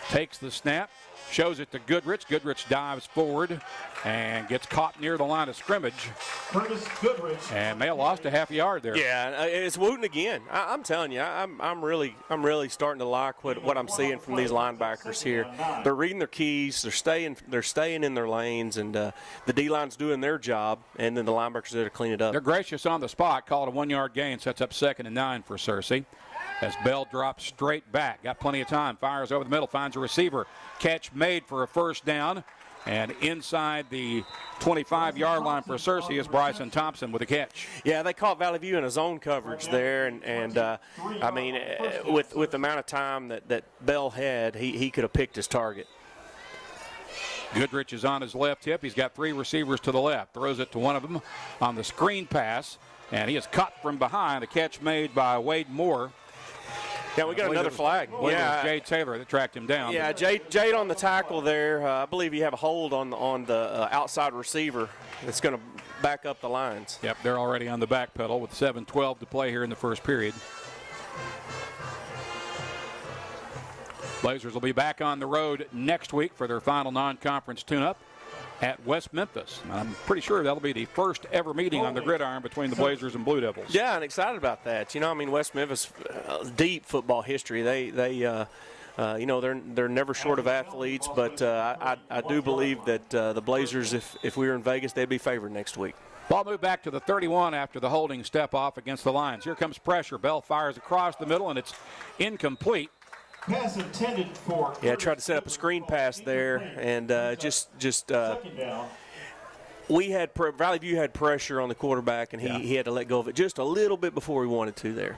Takes the snap, shows it to Goodrich. Goodrich dives forward and gets caught near the line of scrimmage. Curtis Goodrich. And may have lost a half a yard there. Yeah, it's Wooten again. I'm telling you, I'm really starting to like what I'm seeing from these linebackers here. They're reading their keys. They're staying in their lanes, and the D-line's doing their job, and then the linebackers there to clean it up. They're gracious on the spot. Called a 1-yard gain. Sets up 2nd and 9 for Searcy. As Bell drops straight back. Got plenty of time. Fires over the middle. Finds a receiver. Catch made for a first down. And inside the 25-yard line for Searcy is Bryson Thompson with a catch. Yeah, they caught Valley View in a zone coverage there. And I mean, with the amount of time that Bell had, he could have picked his target. Goodrich is on his left hip. He's got 3 receivers to the left. Throws it to one of them on the screen pass. And he is cut from behind. A catch made by Wade Moore. Yeah, we got another flag. Yeah, Jay Taylor that tracked him down. Yeah, Jade on the tackle there. I believe you have a hold on the outside receiver that's going to back up the lines. Yep, they're already on the back pedal with 7:12 to play here in the first period. Blazers will be back on the road next week for their final non-conference tune-up at West Memphis. I'm pretty sure that'll be the first ever meeting on the gridiron between the Blazers and Blue Devils. Yeah, and excited about that. You know, I mean, West Memphis, deep football history. They you know, they're never short of athletes, but I do believe that the Blazers, if we were in Vegas, they'd be favored next week. Ball moved back to the 31 after the holding step off against the Lions. Here comes pressure. Bell fires across the middle, and it's incomplete. Pass intended for. Yeah, tried to set up a screen pass there, and Valley View had pressure on the quarterback, and he had to let go of it just a little bit before he wanted to there.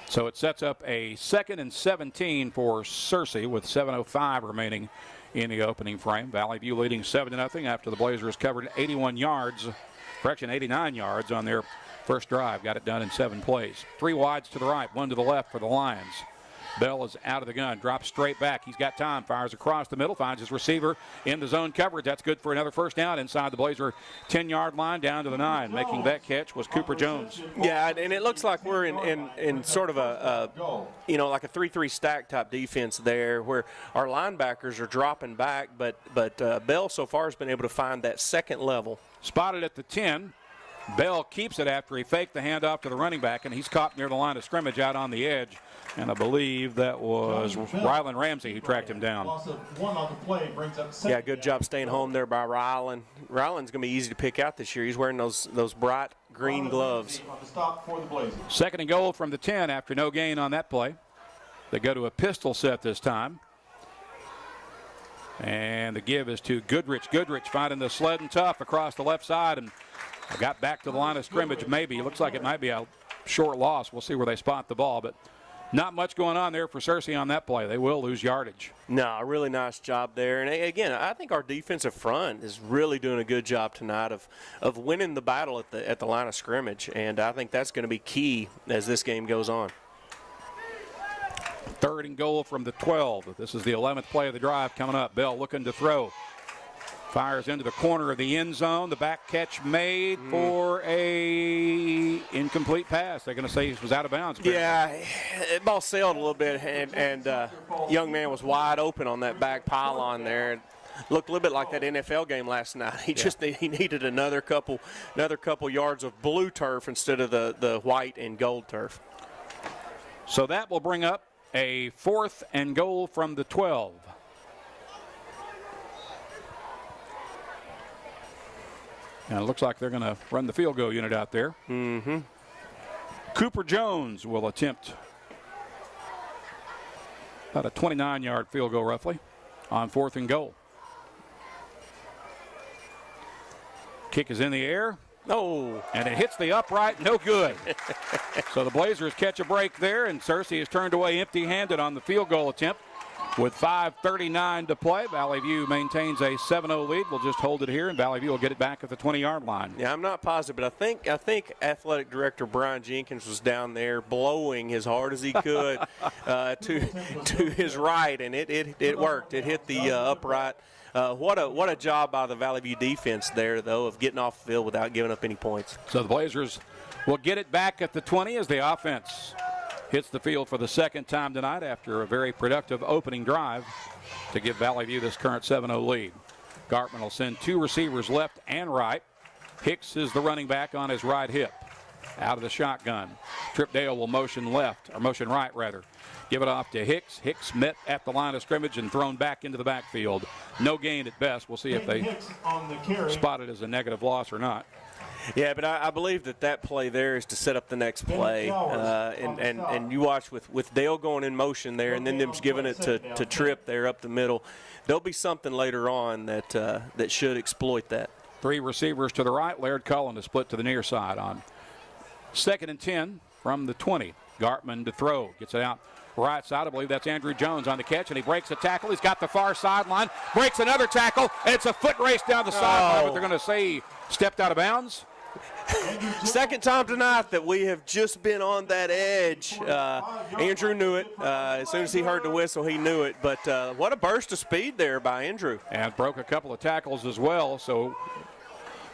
So it sets up a 2nd and 17 for Searcy with 7:05 remaining in the opening frame. Valley View leading 7-0 after the Blazers covered 89 yards on their first drive. Got it done in 7 plays. 3 wides to the right, 1 to the left for the Lions. Bell is out of the gun, drops straight back. He's got time, fires across the middle, finds his receiver in the zone coverage. That's good for another first down inside the Blazer 10-yard line down to the 9. Making that catch was Cooper Jones. Yeah, and it looks like we're in sort of a like a 3-3 stack type defense there, where our linebackers are dropping back, but Bell so far has been able to find that second level. Spotted at the 10. Bell keeps it after he faked the handoff to the running back, and he's caught near the line of scrimmage out on the edge. And I believe that was Rylan Ramsey who tracked him down. Yeah, good job staying home there by Rylan. Rylan's going to be easy to pick out this year. He's wearing those bright green gloves. 2nd and goal from the 10 after no gain on that play. They go to a pistol set this time. And the give is to Goodrich. Goodrich finding the sled and tough across the left side and got back to the line of scrimmage maybe. It looks like it might be a short loss. We'll see where they spot the ball, but not much going on there for Searcy on that play. They will lose yardage. No, a really nice job there. And again, I think our defensive front is really doing a good job tonight of winning the battle at the line of scrimmage, and I think that's going to be key as this game goes on. 3rd and goal from the 12. This is the 11th play of the drive coming up. Bell looking to throw. Fires into the corner of the end zone. The back catch made for a incomplete pass. They're going to say he was out of bounds. Yeah, the ball sailed a little bit, and young man was wide open on that back pylon there. It looked a little bit like that NFL game last night. He needed another couple yards of blue turf instead of the white and gold turf. So that will bring up a 4th and goal from the 12. And it looks like they're going to run the field goal unit out there. Mm-hmm. Cooper Jones will attempt about a 29-yard field goal roughly on 4th and goal. Kick is in the air. Oh. And it hits the upright, no good. So the Blazers catch a break there, and Searcy is turned away empty-handed on the field goal attempt. With 5:39 to play, Valley View maintains a 7-0 lead. We'll just hold it here, and Valley View will get it back at the 20-yard line. Yeah, I'm not positive, but I think Athletic Director Brian Jenkins was down there blowing as hard as he could to his right, and it worked. It hit the upright. What a job by the Valley View defense there, though, of getting off the field without giving up any points. So the Blazers will get it back at the 20 as the offense hits the field for the second time tonight after a very productive opening drive to give Valley View this current 7-0 lead. Gartman will send 2 receivers left and right. Hicks is the running back on his right hip. Out of the shotgun. Tripdale will motion left, or motion right rather. Give it off to Hicks. Hicks met at the line of scrimmage and thrown back into the backfield. No gain at best. We'll see if they spot it as a negative loss or not. Yeah, but I believe that play there is to set up the next play. And you watch with Dale going in motion there and then them giving it to Tripp there up the middle. There'll be something later on that should exploit that. 3 receivers to the right. Laird Cullen to split to the near side on 2nd and 10 from the 20. Gartman to throw. Gets it out right side. I believe that's Andrew Jones on the catch, and he breaks a tackle. He's got the far sideline. Breaks another tackle, and it's a foot race down the sideline, but they're going to say he stepped out of bounds. Second time tonight that we have just been on that edge. Andrew knew it. As soon as he heard the whistle, he knew it. But what a burst of speed there by Andrew. And broke a couple of tackles as well. So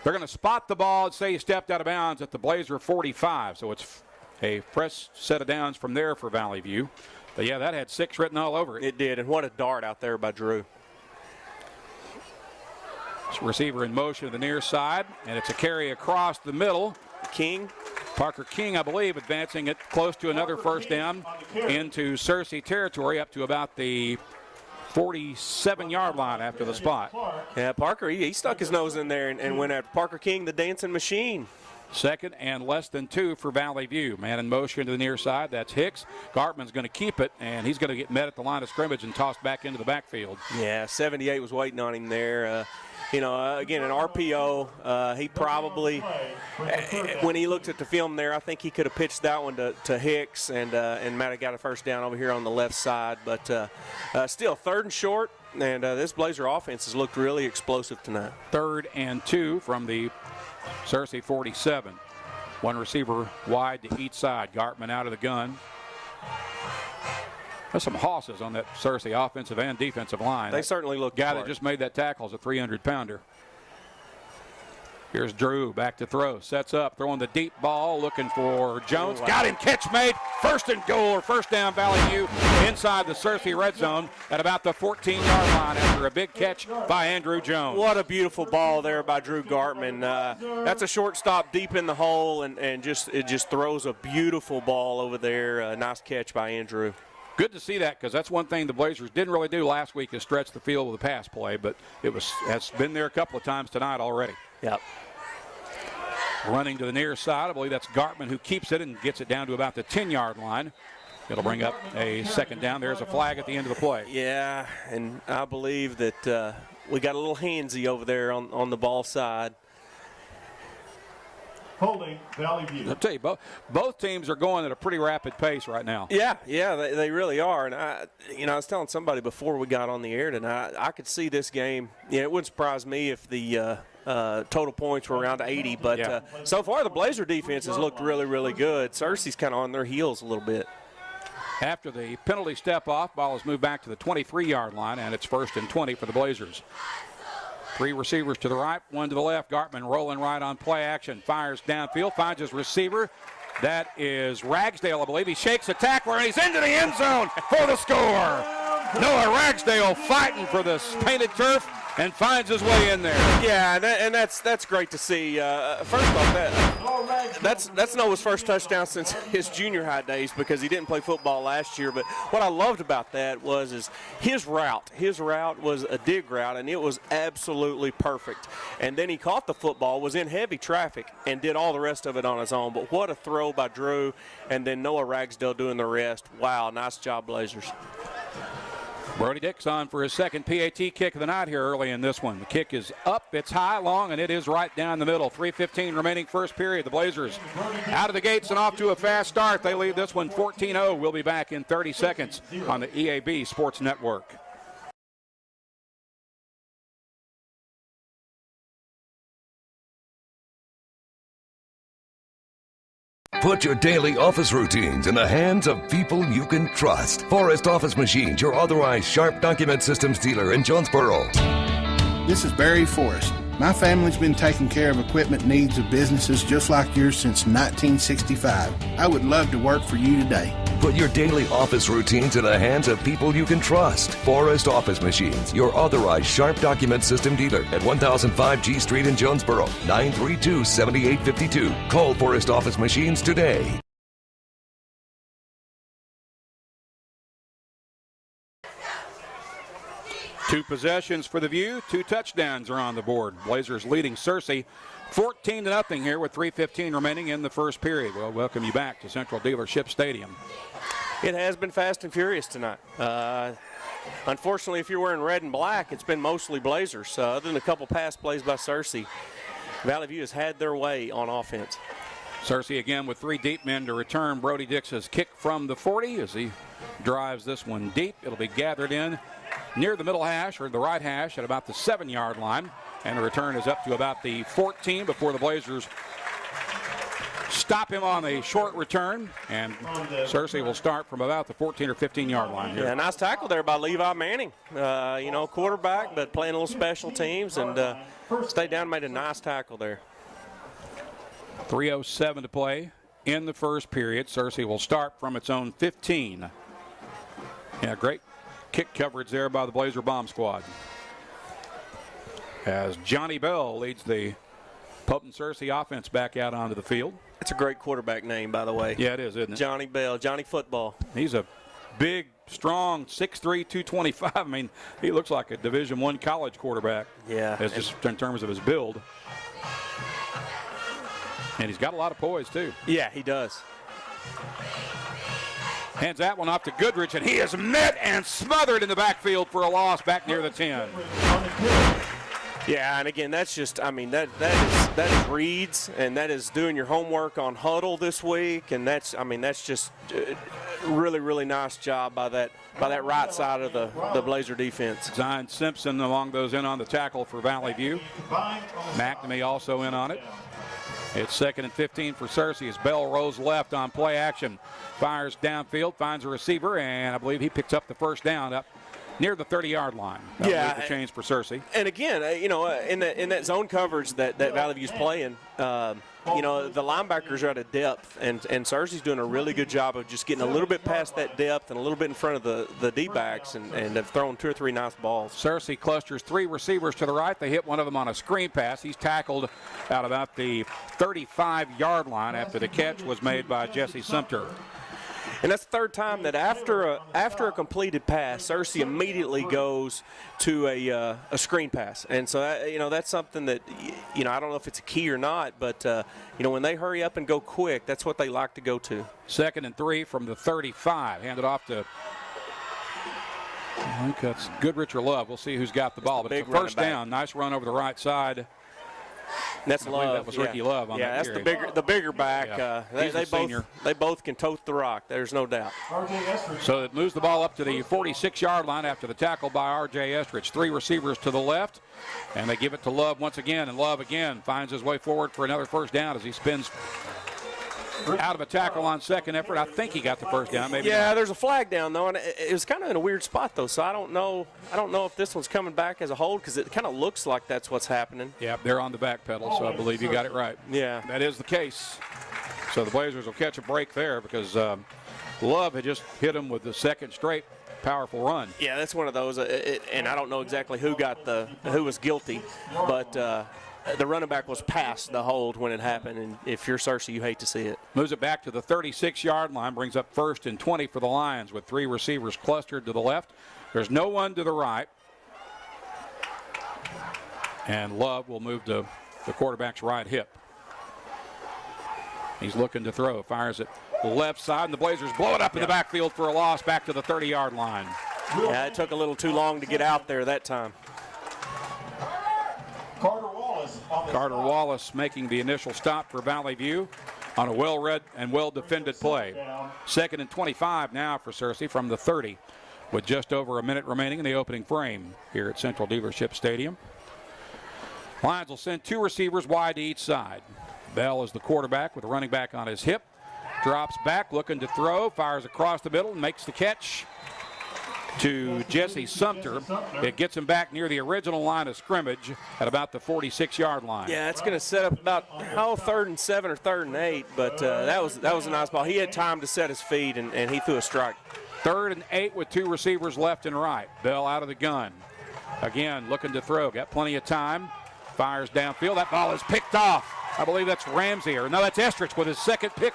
they're going to spot the ball and say he stepped out of bounds at the Blazer 45. So it's a fresh set of downs from there for Valley View. But, yeah, that had 6 written all over it. It did. And what a dart out there by Drew. Receiver in motion to the near side, and it's a carry across the middle. Parker King, I believe, advancing it close to another first down into Searcy territory up to about the 47-yard line after the spot. Yeah, Parker, he stuck his nose in there and went after Parker King, the dancing machine. 2nd and less than 2 for Valley View. Man in motion to the near side. That's Hicks. Gartman's going to keep it, and he's going to get met at the line of scrimmage and tossed back into the backfield. Yeah, 78 was waiting on him there. Again, an RPO, he probably, when he looked at the film there, I think he could have pitched that one to Hicks and might have got a first down over here on the left side. But still, 3rd and short, and this Blazer offense has looked really explosive tonight. 3rd and 2 from the Searcy 47. 1 receiver wide to each side. Gartman out of the gun. There's some hosses on that Searcy offensive and defensive line. They certainly look guy that just made that tackle is a 300-pounder. Here's Drew back to throw. Sets up, throwing the deep ball, looking for Jones. Oh, wow. Got him, catch made. 1st and goal, or first down Valley View inside the Searcy red zone at about the 14-yard line after a big catch by Andrew Jones. What a beautiful ball there by Drew Gartman. That's a shortstop deep in the hole, and it just throws a beautiful ball over there. Nice catch by Andrew. Good to see that, because that's one thing the Blazers didn't really do last week, is stretch the field with a pass play, but has been there a couple of times tonight already. Yep. Running to the near side, I believe that's Gartman who keeps it and gets it down to about the 10-yard line. It'll bring up a 2nd down. There's a flag at the end of the play. Yeah, and I believe that we got a little handsy over there on the ball side. Holding Valley View. I'll tell you, both teams are going at a pretty rapid pace right now. Yeah, they really are. And I was telling somebody before we got on the air tonight, I could see this game. It wouldn't surprise me if the total points were around 80. But so far, the Blazer defense has looked really, really good. Searcy's kind of on their heels a little bit. After the penalty step off, ball is moved back to the 23-yard line, and it's 1st and 20 for the Blazers. 3 receivers to the right, 1 to the left. Gartman rolling right on play action. Fires downfield, finds his receiver. That is Ragsdale, I believe. He shakes a tackler, and he's into the end zone for the score. Noah Ragsdale fighting for this painted turf and finds his way in there. Yeah, and that's great to see. First off, that's Noah's first touchdown since his junior high days, because he didn't play football last year. But what I loved about that was his route. His route was a dig route, and it was absolutely perfect. And then he caught the football, was in heavy traffic, and did all the rest of it on his own. But what a throw by Drew, and then Noah Ragsdale doing the rest. Wow, nice job, Blazers. Brody Dix on for his 2nd PAT kick of the night here early in this one. The kick is up, it's high, long, and it is right down the middle. 3:15 remaining first period. The Blazers out of the gates and off to a fast start. They lead this one 14-0. We'll be back in 30 seconds on the EAB Sports Network. Put your daily office routines in the hands of people you can trust. Forrest Office Machines, your authorized Sharp document systems dealer in Jonesboro. This is Barry Forrest. My family's been taking care of equipment needs of businesses just like yours since 1965. I would love to work for you today. Put your daily office routines in the hands of people you can trust. Forrest Office Machines, your authorized Sharp document system dealer at 1005 G Street in Jonesboro, 932-7852. Call Forrest Office Machines today. Two possessions for the View. 2 touchdowns are on the board. Blazers leading Searcy 14-0 here with 3:15 remaining in the first period. We'll welcome you back to Central Dealership Stadium. It has been fast and furious tonight. Unfortunately, if you're wearing red and black, it's been mostly Blazers. Other than a couple pass plays by Searcy, Valley View has had their way on offense. Searcy again with 3 deep men to return Brody Dix's kick from the 40 as he drives this one deep. It'll be gathered in near the middle hash or the right hash at about the 7-yard line. And the return is up to about the 14 before the Blazers stop him on a short return. And Searcy will start from about the 14 or 15-yard line here. Yeah, nice tackle there by Levi Manning. Quarterback, but playing a little special teams and stayed down and made a nice tackle there. 3:07 to play in the first period. Searcy will start from its own 15. Yeah, great kick coverage there by the Blazer bomb squad. As Johnny Bell leads the Pope and Searcy offense back out onto the field. It's a great quarterback name, by the way. Yeah, it is, isn't it? Johnny Bell, Johnny Football. He's a big, strong, 6'3", 225. I mean, he looks like a Division I college quarterback. Yeah. As just in terms of his build. And he's got a lot of poise, too. Yeah, he does. Hands that one off to Goodrich, and he is met and smothered in the backfield for a loss back near the 10. Yeah, and again, that's just, I mean, that is reads, and that is doing your homework on huddle this week, and that's just really, really nice job by that right side of the Blazer defense. Zion Simpson along those in on the tackle for Valley View. McNamee also in on it. It's 2nd and 15 for Searcy as Bell rolls left on play action. Fires downfield, finds a receiver, and I believe he picks up the first down up near the 30-yard line. That'll be the change for Searcy. And again, in that zone coverage that Valley View's playing, the linebackers are at a depth, and Searcy's doing a really good job of just getting a little bit past that depth and a little bit in front of the D-backs and have thrown 2 or 3 nice balls. Searcy clusters 3 receivers to the right. They hit one of them on a screen pass. He's tackled out about the 35-yard line after the catch was made by Jesse Sumter. And that's the third time that after a completed pass, Searcy immediately goes to a screen pass. And so, that's something that, I don't know if it's a key or not, but, when they hurry up and go quick, that's what they like to go to. 2nd and 3 from the 35. Handed off to, I think that's Goodrich or Love. We'll see who's got the ball. But it's a first down. Nice run over the right side. That's Love. That was Ricky Love on that that's the bigger back. Yeah. They both can tote the rock. There's no doubt. So it moves the ball up to the 46-yard line after the tackle by R.J. Estridge. 3 receivers to the left, and they give it to Love once again, and Love again finds his way forward for another first down as he spins out of a tackle on second effort. I think he got the first down. Maybe. Yeah, there's a flag down though, and it was kind of in a weird spot though. So I don't know if this one's coming back as a hold because it kind of looks like that's what's happening. Yeah, they're on the back pedal, so I believe you got it right. Yeah, that is the case. So the Blazers will catch a break there because Love had just hit him with the second straight powerful run. Yeah, that's one of those, and I don't know exactly who was guilty, but. The running back was past the hold when it happened, and if you're Searcy, you hate to see it. Moves it back to the 36-yard line, brings up 1st and 20 for the Lions with 3 receivers clustered to the left. There's no one to the right. And Love will move to the quarterback's right hip. He's looking to throw, fires it left side, and the Blazers blow it up in the backfield for a loss back to the 30-yard line. Yeah, it took a little too long to get out there that time. Carter Wallace making the initial stop for Valley View on a well-read and well-defended play. 2nd and 25 now for Searcy from the 30 with just over a minute remaining in the opening frame here at Central Dealership Stadium. Lions will send 2 receivers wide to each side. Bell is the quarterback with a running back on his hip. Drops back, looking to throw, fires across the middle, and makes the catch. to Jesse Sumter. It gets him back near the original line of scrimmage at about the 46-yard line. Yeah, it's going to set up about 3rd and 7 or 3rd and 8, but that was a nice ball. He had time to set his feet, and he threw a strike. 3rd and 8 with 2 receivers left and right. Bell out of the gun. Again, looking to throw. Got plenty of time. Fires downfield. That ball is picked off. I believe that's Ramsey. Or no, that's Estrich with his second pick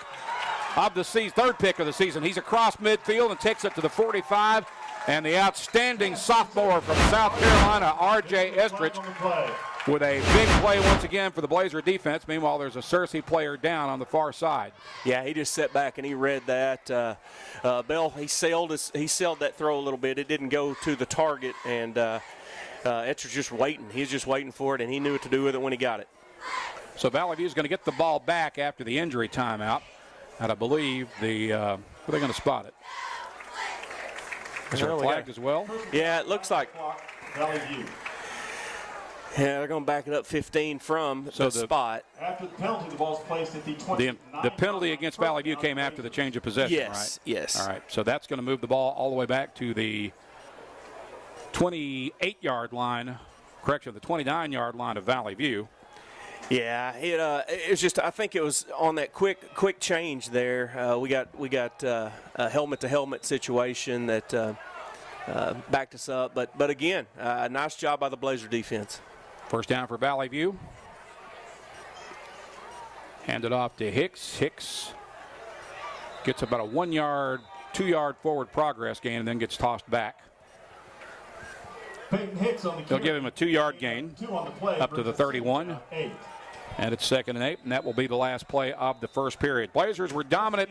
of the season, 3rd pick of the season. He's across midfield and takes it to the 45. And the outstanding sophomore from South Carolina, R.J. Estrich, with a big play once again for the Blazer defense. Meanwhile, there's a Searcy player down on the far side. Yeah, he just sat back and he read that. Bell, he sailed that throw a little bit. It didn't go to the target, and Estrich just waiting. He was just waiting for it, and he knew what to do with it when he got it. So Valley View is going to get the ball back after the injury timeout. And I believe where they're going to spot it. Is there a flag as well? Yeah, it looks like. Valley View. Yeah, they're going to back it up 15 from the spot. After the penalty, the ball's placed at the 20. The penalty against Valley View came after the change of possession, right? Yes, yes. All right, so that's going to move the ball all the way back to the 28-yard line. Correction, the 29-yard line of Valley View. Yeah, it was just, I think it was on that quick change there. We got a helmet-to-helmet situation that backed us up. But again, nice job by the Blazer defense. First down for Valley View. Handed off to Hicks. Hicks gets about a 1 yard, 2 yard forward progress gain and then gets tossed back. Peyton Hicks on the They'll give him a 2 yard gain up to the 31. And it's 2nd and 8, and that will be the last play of the first period. Blazers were dominant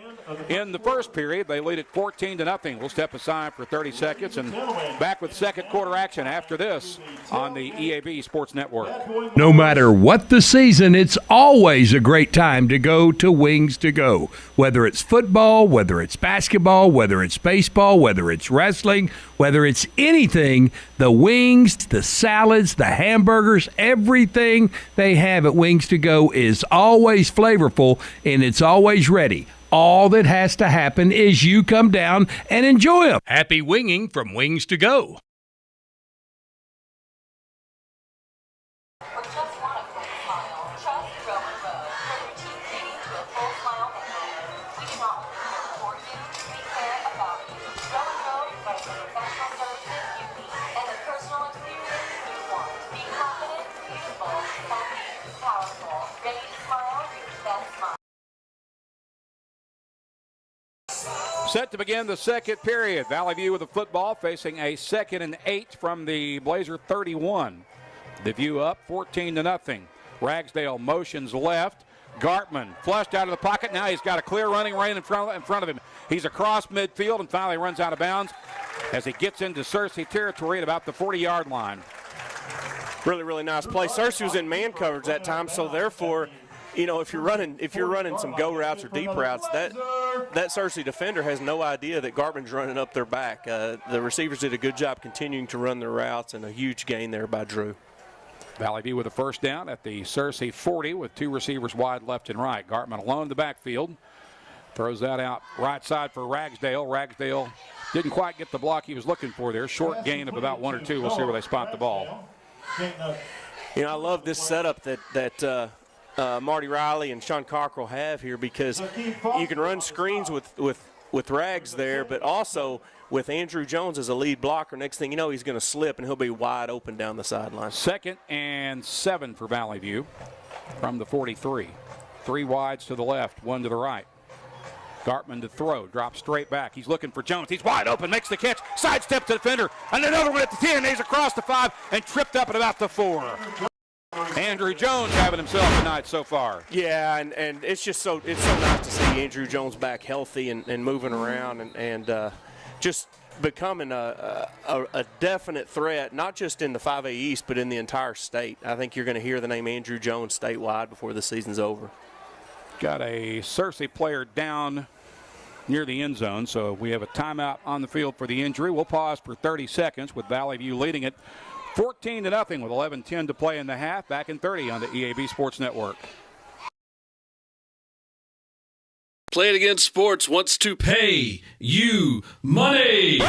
in the first period. They lead it 14-0. We'll step aside for 30 seconds and back with second quarter action after this on the EAB Sports Network. No matter what the season, it's always a great time to go to Wings to Go. Whether it's football, whether it's basketball, whether it's baseball, whether it's wrestling, whether it's anything, the wings, the salads, the hamburgers, everything they have at Wings to Go is always flavorful and it's always ready. All that has to happen is you come down and enjoy them. Happy winging from Wings to Go. Set to begin the second period. Valley View with the football facing a 2nd and 8 from the Blazer 31. The View up 14-0. Ragsdale motions left. Gartman flushed out of the pocket. Now he's got a clear running lane in front of him. He's across midfield and finally runs out of bounds as he gets into Searcy territory at about the 40-yard line. Really, really nice play. Searcy was in man coverage that time, so therefore, you know, if you're running some go routes or deep routes, that Searcy defender has no idea that Gartman's running up their back. The receivers did a good job continuing to run their routes, and a huge gain there by Drew. Valley View with a first down at the Searcy 40 with 2 receivers wide left and right. Gartman alone in the backfield. Throws that out right side for Ragsdale. Ragsdale didn't quite get the block he was looking for there. Short gain of about 1 or 2. We'll see where they spot the ball. You know, I love this setup that Marty Riley and Sean Cockrell have here, because you can run screens with Rags there, but also with Andrew Jones as a lead blocker. Next thing you know, he's going to slip and he'll be wide open down the sideline. 2nd and 7 for Valley View from the 43. 3 wides to the left, 1 to the right. Gartman to throw, drops straight back. He's looking for Jones. He's wide open, makes the catch, sidesteps the defender, and another one at the 10. He's across the 5 and tripped up at about the 4. Andrew Jones having himself a night so far. Yeah, and it's so nice to see Andrew Jones back healthy and moving around and just becoming a definite threat, not just in the 5A East, but in the entire state. I think you're going to hear the name Andrew Jones statewide before the season's over. Got a Searcy player down near the end zone, so we have a timeout on the field for the injury. We'll pause for 30 seconds with Valley View leading it 14-0 with 11:10 to play in the half. Back in 30 on the EAB Sports Network. Play It Again Sports wants to pay you money.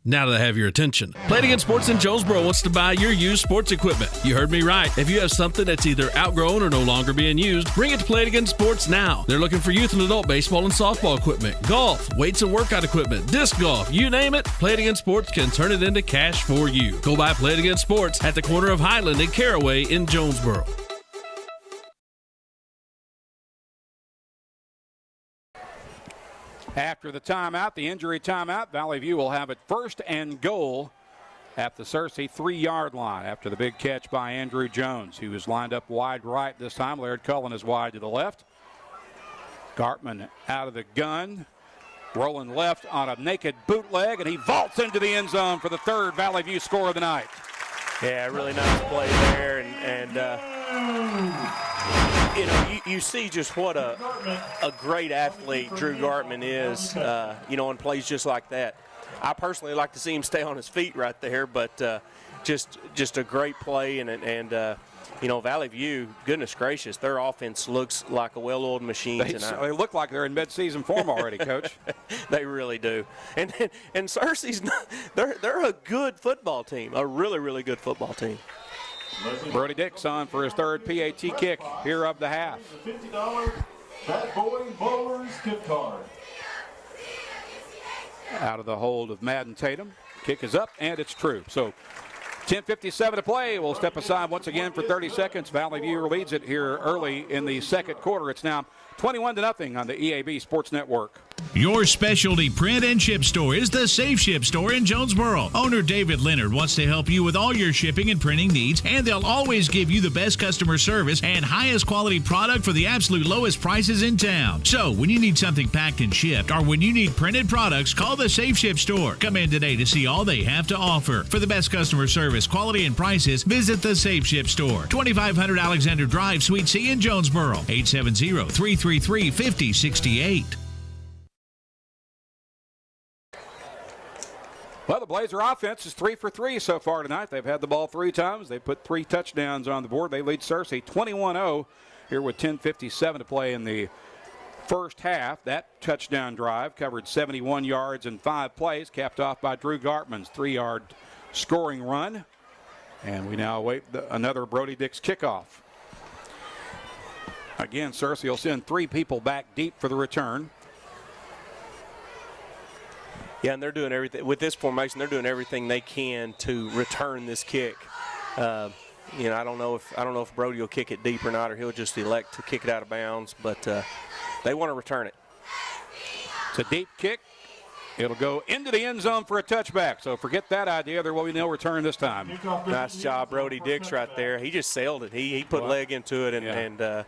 Now that I have your attention, Play It Again Sports in Jonesboro wants to buy your used sports equipment. You heard me right. If you have something that's either outgrown or no longer being used, bring it to Play It Again Sports now. They're looking for youth and adult baseball and softball equipment, golf, weights and workout equipment, disc golf, you name it, Play It Again Sports can turn it into cash for you. Go by Play It Again Sports at the corner of Highland and Caraway in Jonesboro. After the timeout, the injury timeout, Valley View will have it 1st and goal at the Searcy 3-yard line after the big catch by Andrew Jones, who was lined up wide right this time. Laird Cullen is wide to the left. Gartman out of the gun, rolling left on a naked bootleg, and he vaults into the end zone for the 3rd Valley View score of the night. Yeah, really nice play there, and you know, you see just what a great athlete Drew Gartman is, you know, and plays just like that. I personally like to see him stay on his feet right there, but just a great play, and you know, Valley View, goodness gracious, their offense looks like a well-oiled machine tonight. They look like they're in mid-season form already, Coach. They really do. And Searcy's, they're a good football team, a really, really good football team. Brody Dix on for his 3rd PAT kick here of the half. $50 Bad Boy Bowlers gift card. Out of the hold of Madden Tatum. Kick is up, and it's true. So 10:57 to play. We'll step aside once again for 30 seconds. Valley View leads it here early in the 2nd quarter. It's now 21-0 on the EAB Sports Network. Your specialty print and ship store is the Safe Ship Store in Jonesboro. Owner David Leonard wants to help you with all your shipping and printing needs, and they'll always give you the best customer service and highest quality product for the absolute lowest prices in town. So when you need something packed and shipped, or when you need printed products, call the Safe Ship Store. Come in today to see all they have to offer. For the best customer service, quality, and prices, visit the Safe Ship Store, 2500 Alexander Drive, Suite C in Jonesboro, 870-333-5068. Well, the Blazer offense is 3 for 3 so far tonight. They've had the ball 3 times. They put 3 touchdowns on the board. They lead Searcy 21-0 here with 10:57 to play in the first half. That touchdown drive covered 71 yards in 5 plays, capped off by Drew Gartman's 3-yard scoring run. And we now await another Brody Dix kickoff. Again, Searcy will send 3 people back deep for the return. Yeah, and they're doing everything with this formation. They're doing everything they can to return this kick. You know, I don't know if Brody will kick it deep or not, or he'll just elect to kick it out of bounds. But they want to return it. It's a deep kick. It'll go into the end zone for a touchback. So forget that idea. There will be no return this time. Nice job, Brody Dix, right there. He just sailed it. He put leg into it and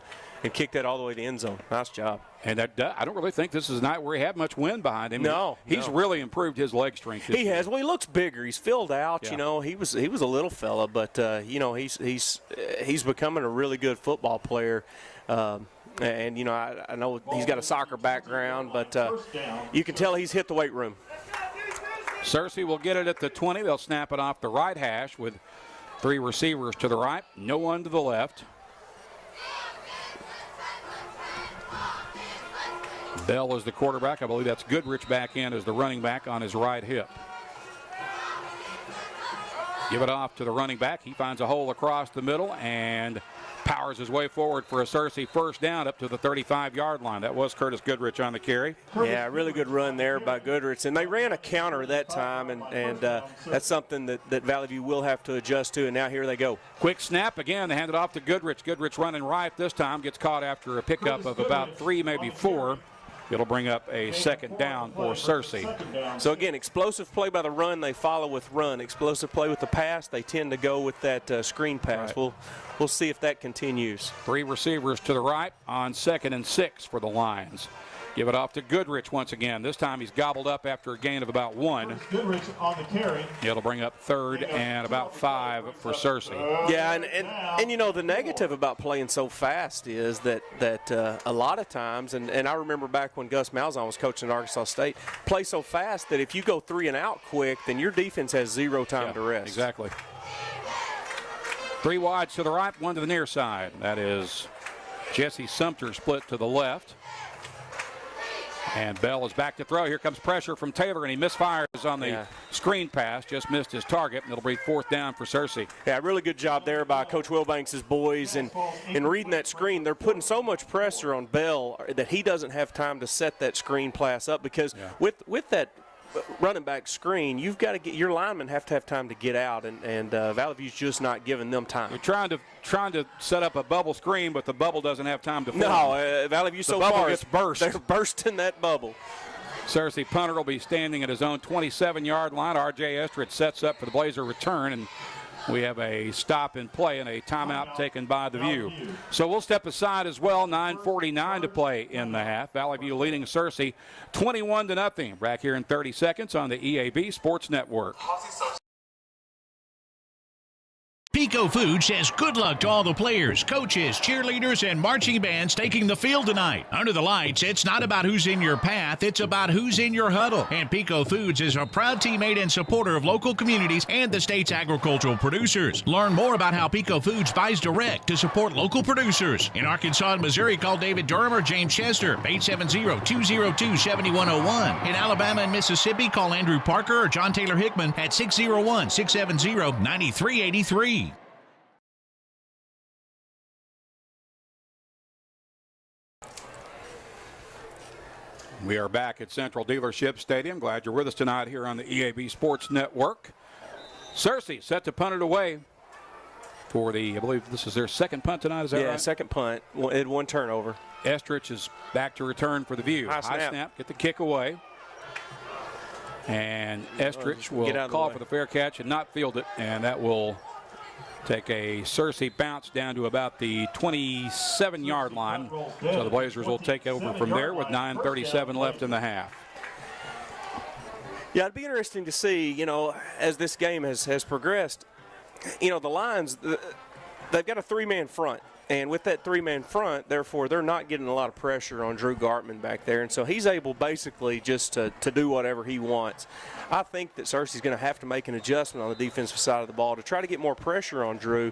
kicked that all the way to the end zone. Nice job. And I don't really think this is a night where he had much wind behind him. No, he's really improved his leg strength. He has. Well, he looks bigger. He's filled out. Yeah. You know, he was a little fella, but you know, he's becoming a really good football player. And you know, I know he's got a soccer background, but you can tell he's hit the weight room. Searcy will get it at the 20. They'll snap it off the right hash with 3 receivers to the right, no one to the left. Bell is the quarterback. I believe that's Goodrich back in as the running back on his right hip. Give it off to the running back. He finds a hole across the middle and powers his way forward for a Searcy first down up to the 35-yard line. That was Curtis Goodrich on the carry. Yeah, really good run there by Goodrich. And they ran a counter that time, and that's something that Valley View will have to adjust to, and now here they go. Quick snap again. They hand it off to Goodrich. Goodrich running right this time. Gets caught after a pickup of about 3, maybe 4. It'll bring up a second down for Searcy. So, again, explosive play by the run, they follow with run. Explosive play with the pass, they tend to go with that screen pass. Right. We'll see if that continues. 3 receivers to the right on 2nd and 6 for the Lions. Give it off to Goodrich once again. This time he's gobbled up after a gain of about 1. Goodrich on the carry. It'll bring up 3rd and about 5 for Searcy. Yeah, and you know, the negative about playing so fast is that a lot of times, and I remember back when Gus Malzahn was coaching at Arkansas State, play so fast that if you go 3 and out quick, then your defense has 0 time to rest. Exactly. 3 wides to the right, 1 to the near side. That is Jesse Sumter split to the left. And Bell is back to throw. Here comes pressure from Taylor, and he misfires on the screen pass, just missed his target, and it'll be 4th down for Searcy. Yeah, really good job there by Coach Wilbanks' boys. And in reading that screen, they're putting so much pressure on Bell that he doesn't have time to set that screen pass up, because with that running back screen, you've got to get your linemen have to have time to get out, and Valley View's just not giving them time. You're trying to set up a bubble screen, but the bubble doesn't have time to form. No, Valley View so far gets burst. They're bursting that bubble. Searcy punter will be standing at his own 27-yard line. R.J. Estridge sets up for the Blazer return, and we have a stop in play and a timeout taken by the View. So we'll step aside as well. 9:49 to play in the half. Valley View leading Searcy 21-0. Back here in 30 seconds on the EAB Sports Network. Pico Food says good luck to all the players, coaches, cheerleaders, and marching bands taking the field tonight. Under the lights, it's not about who's in your path, it's about who's in your huddle. And Pico Foods is a proud teammate and supporter of local communities and the state's agricultural producers. Learn more about how Pico Foods buys direct to support local producers. In Arkansas and Missouri, call David Durham or James Chester, 870-202-7101. In Alabama and Mississippi, call Andrew Parker or John Taylor Hickman at 601-670-9383. We are back at Central Dealership Stadium. Glad you're with us tonight here on the EAB Sports Network. Searcy set to punt it away for the, I believe this is their second punt tonight, is that right? Yeah, second punt. It had one turnover. Estridge is back to return for the View. High snap. Get the kick away. And Estridge will call for the fair catch and not field it, and that will take a Searcy bounce down to about the 27-yard line. So the Blazers will take over from there with 9:37 left in the half. Yeah, it'd be interesting to see, you know, as this game has progressed, you know, the Lions, they've got a three-man front. And with that three-man front, therefore, they're not getting a lot of pressure on Drew Gartman back there. And so he's able basically just to do whatever he wants. I think that Searcy's going to have to make an adjustment on the defensive side of the ball to try to get more pressure on Drew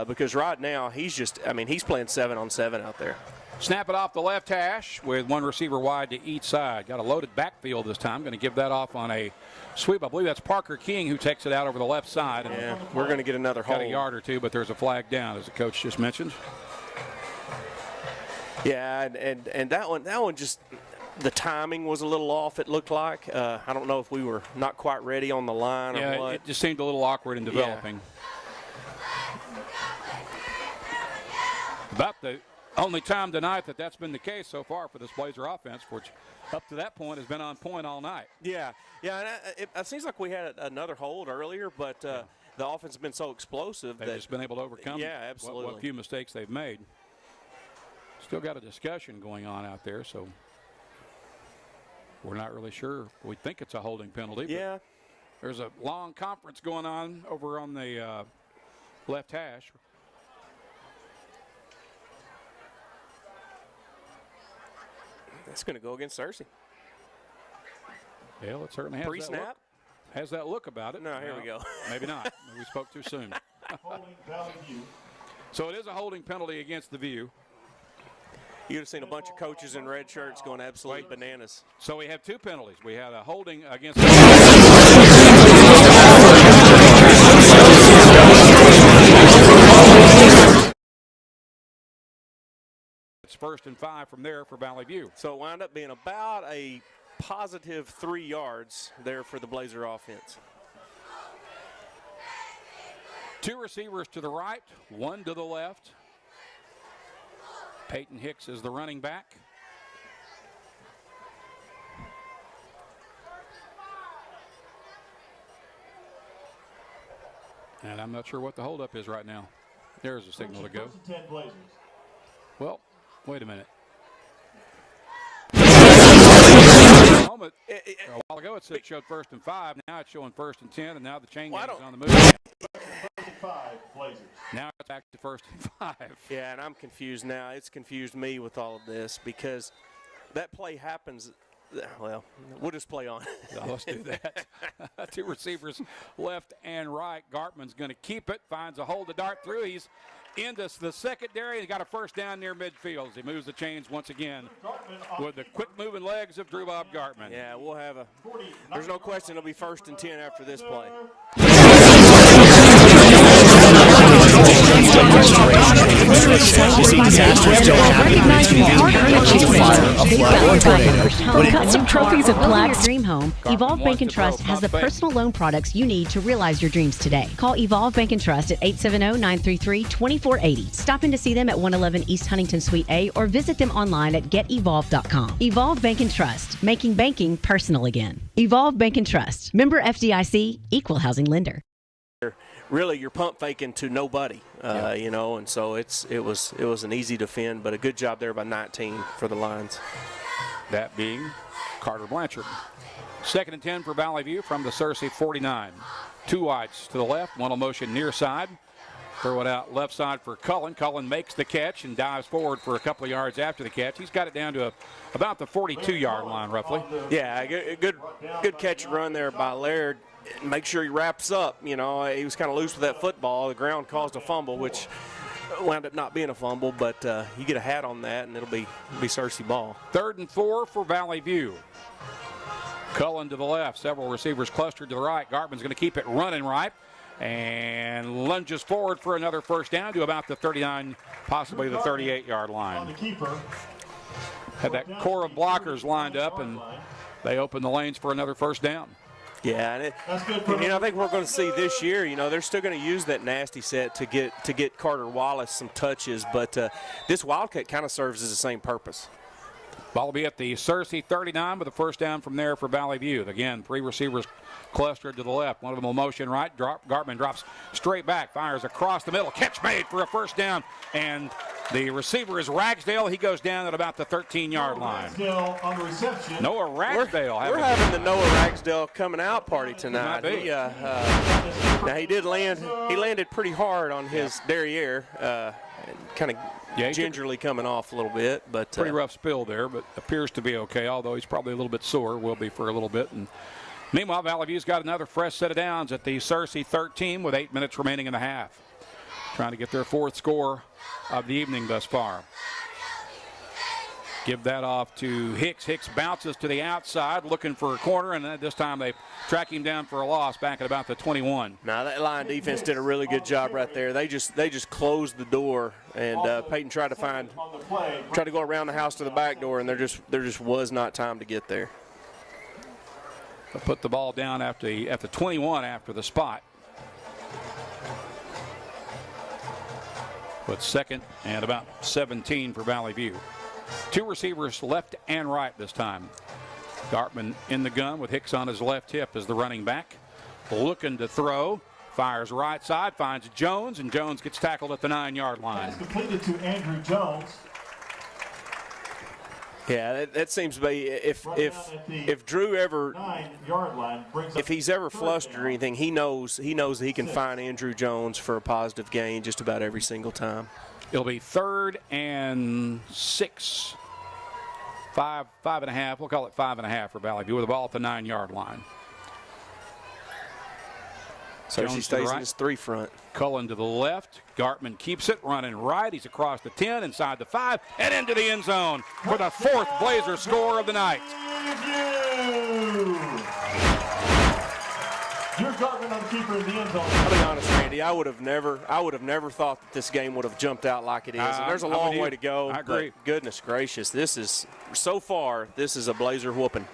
because right now he's just, I mean, he's playing 7-on-7 out there. Snap it off the left hash with one receiver wide to each side. Got a loaded backfield this time. Going to give that off on a sweep. I believe that's Parker King who takes it out over the left side. Yeah, we're going to get another hold. Got a yard or two, but there's a flag down, as the coach just mentioned. Yeah, and that one just, the timing was a little off, it looked like. I don't know if we were not quite ready on the line or what. It just seemed a little awkward in developing. Yeah. About the only time tonight that's been the case so far for this Blazer offense, which up to that point has been on point all night. Yeah, and it seems like we had another hold earlier, but the offense has been so explosive. They've just been able to overcome absolutely. what few mistakes they've made. Still got a discussion going on out there, so we're not really sure. We think it's a holding penalty. Yeah. There's a long conference going on over on the left hash. That's going to go against Searcy. Yeah, it certainly has Pre-snap? that look. Has that look about it. No, here we go. Maybe not. Maybe we spoke too soon. So it is a holding penalty against the View. You'd have seen a bunch of coaches in red shirts going absolutely bananas. So we have two penalties. We had a holding against It's 1st and 5 from there for Valley View. So it wound up being about a positive 3 yards there for the Blazer offense. 2 receivers to the right, 1 to the left. Peyton Hicks is the running back. And I'm not sure what the holdup is right now. There's a signal to go. Well, wait a minute. A while ago it said showed 1st and 5. Now it's showing 1st and 10, and now the chain game is on the move. Now it's back to 1st and 5. Yeah, and I'm confused now. It's confused me with all of this because that play happens well, we'll just play on. Let's do that. 2 receivers left and right. Gartman's going to keep it, finds a hole to dart through. He's into the secondary. He got a first down near midfield. He moves the chains once again with the quick moving legs of Drew Bob Gartman. Yeah, we'll have there's no question it'll be 1st and 10 after this play. Got some trophies of black dream home. Evolve Bank and Trust has the personal loan products you need to realize your dreams today. Call Evolve Bank and Trust at 870-933-2480. Stop in to see them at 111 East Huntington Suite A or visit them online at getevolve.com. Evolve Bank and Trust, making banking personal again. Evolve Bank and Trust, member FDIC, equal housing lender. Really, you're pump faking to nobody, you know, and so it was an easy defend, but a good job there by 19 for the Lions. That being Carter Blanchard. 2nd and 10 for Valley View from the Searcy 49. 2 wides to the left, one will motion near side. Throw it out left side for Cullen. Cullen makes the catch and dives forward for a couple of yards after the catch. He's got it down to about the 42-yard line, roughly. Yeah, good catch and run there by Laird. Make sure he wraps up. You know, he was kind of loose with that football. The ground caused a fumble, which wound up not being a fumble, but you get a hat on that, and it'll be Searcy ball. 3rd and 4 for Valley View. Cullen to the left. Several receivers clustered to the right. Gartman's going to keep it running right and lunges forward for another first down to about the 39, possibly the 38-yard line. Had that core of blockers lined up, and they open the lanes for another first down. Yeah, and I think we're going to see this year, you know, they're still going to use that nasty set to get Carter Wallace some touches, but this Wildcat kind of serves as the same purpose. Ball will be at the Searcy 39 with a first down from there for Valley View. Again, 3 receivers clustered to the left. One of them will motion right. Gartman drops straight back, fires across the middle. Catch made for a first down, and the receiver is Ragsdale. He goes down at about the 13-yard line. Ragsdale on the reception. Noah Ragsdale. We're having the Noah Ragsdale coming out party tonight. Now he did land. He landed pretty hard on his derriere, kind of gingerly coming off a little bit, but pretty rough spill there, but appears to be okay. Although he's probably a little bit sore, will be for a little bit. And meanwhile, Valley View's got another fresh set of downs at the Searcy 13 with 8 minutes remaining in the half. Trying to get their 4th score of the evening thus far. Give that off to Hicks. Hicks bounces to the outside looking for a corner, and then this time they track him down for a loss back at about the 21. Now that line defense did a really good job right there. They just closed the door, and Peyton tried to go around the house to the back door, and there just was not time to get there. They'll put the ball down at the 21 after the spot. But 2nd and about 17 for Valley View. 2 receivers left and right this time. Gartman in the gun with Hicks on his left hip as the running back. Looking to throw. Fires right side, finds Jones, and Jones gets tackled at the 9-yard line. It's completed to Andrew Jones. Yeah, that seems to be if Drew ever, if he's ever flustered or anything, he knows that he can find Andrew Jones for a positive gain just about every single time. It'll be 3rd and 6, 5.5. We'll call it 5.5 for Valley View with the ball at the 9-yard line. So she stays in his 3 front. Cullen to the left. Gartman keeps it, running right. He's across the 10, inside the 5, and into the end zone for the 4th Blazer score of the night. Drew Gartman on the keeper in the end zone. I'll be honest, Randy. I would have never thought that this game would have jumped out like it is. And there's a long way to go. I agree. Goodness gracious, this is a Blazer whooping.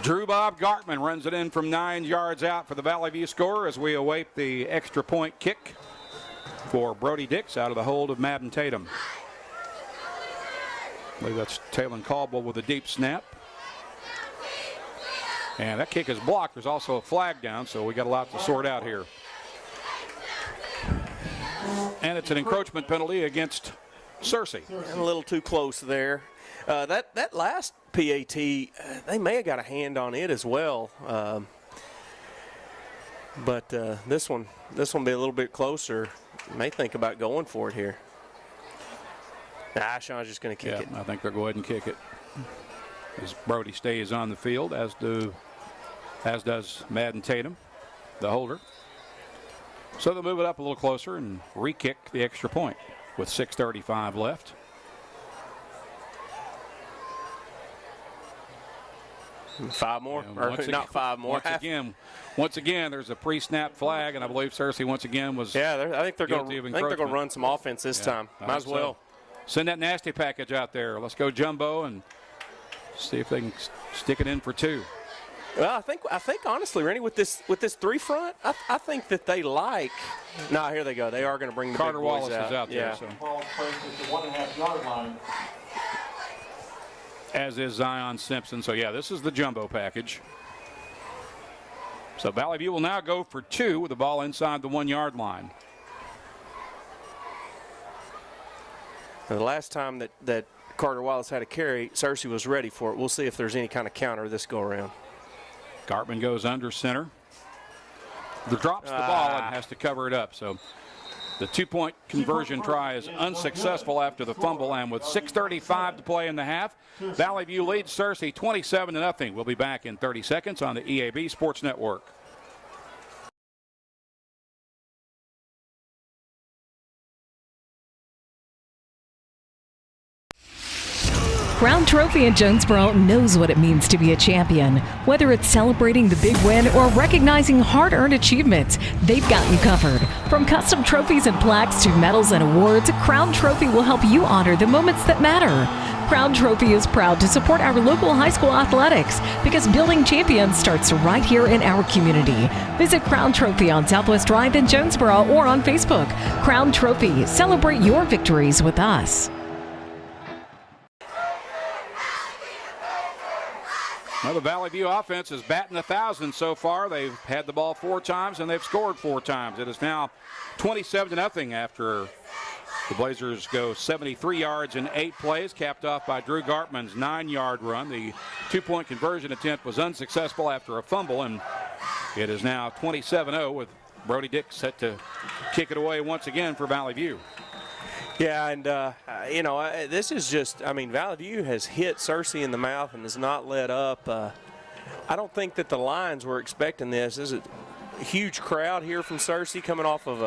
Drew Bob Gartman runs it in from 9 yards out for the Valley View score as we await the extra point kick for Brody Dix out of the hold of Madden Tatum. I believe that's Talon Caldwell with a deep snap. And that kick is blocked. There's also a flag down, so we got a lot to sort out here. And it's an encroachment penalty against Searcy. A little too close there. That last PAT, they may have got a hand on it as well. But this one be a little bit closer. May think about going for it here. Nah, Sean's just going to kick it. I think they'll go ahead and kick it. As Brody stays on the field, as does Madden Tatum, the holder. So they'll move it up a little closer and re-kick the extra point with 6:35 left. Five more, or not five more. Once again, there's a pre-snap flag, and I believe Searcy once again was. Yeah, I think they're going to run some offense this time. Might as well. Send that nasty package out there. Let's go jumbo and see if they can stick it in for two. Well, I think honestly, Rennie, with this three front, I think that they like. No, here they go. They are going to bring the Carter big boys Wallace is out there. So. Ball placed at the 1.5 yard line. As is Zion Simpson. So yeah, this is the jumbo package. So Valley View will now go for two with the ball inside the 1 yard line. The last time that Carter Wallace had a carry, Searcy was ready for it. We'll see if there's any kind of counter this go around. Gartman goes under center. Drops the ball and has to cover it up. So the 2-point conversion try is unsuccessful after the fumble, and with 6:35 to play in the half, Valley View leads Searcy 27-0. We'll be back in 30 seconds on the EAB Sports Network. Crown Trophy in Jonesboro knows what it means to be a champion. Whether it's celebrating the big win or recognizing hard-earned achievements, they've got you covered. From custom trophies and plaques to medals and awards, Crown Trophy will help you honor the moments that matter. Crown Trophy is proud to support our local high school athletics because building champions starts right here in our community. Visit Crown Trophy on Southwest Drive in Jonesboro or on Facebook. Crown Trophy, celebrate your victories with us. Well, the Valley View offense is batting 1,000 so far. They've had the ball 4 times and they've scored 4 times. It is now 27-0 after the Blazers go 73 yards in 8 plays, capped off by Drew Gartman's 9-yard run. The 2-point conversion attempt was unsuccessful after a fumble, and it is now 27-0 with Brody Dick set to kick it away once again for Valley View. Yeah, and, this is just, Valley View has hit Searcy in the mouth and has not let up. I don't think that the Lions were expecting this. This is a huge crowd here from Searcy coming off of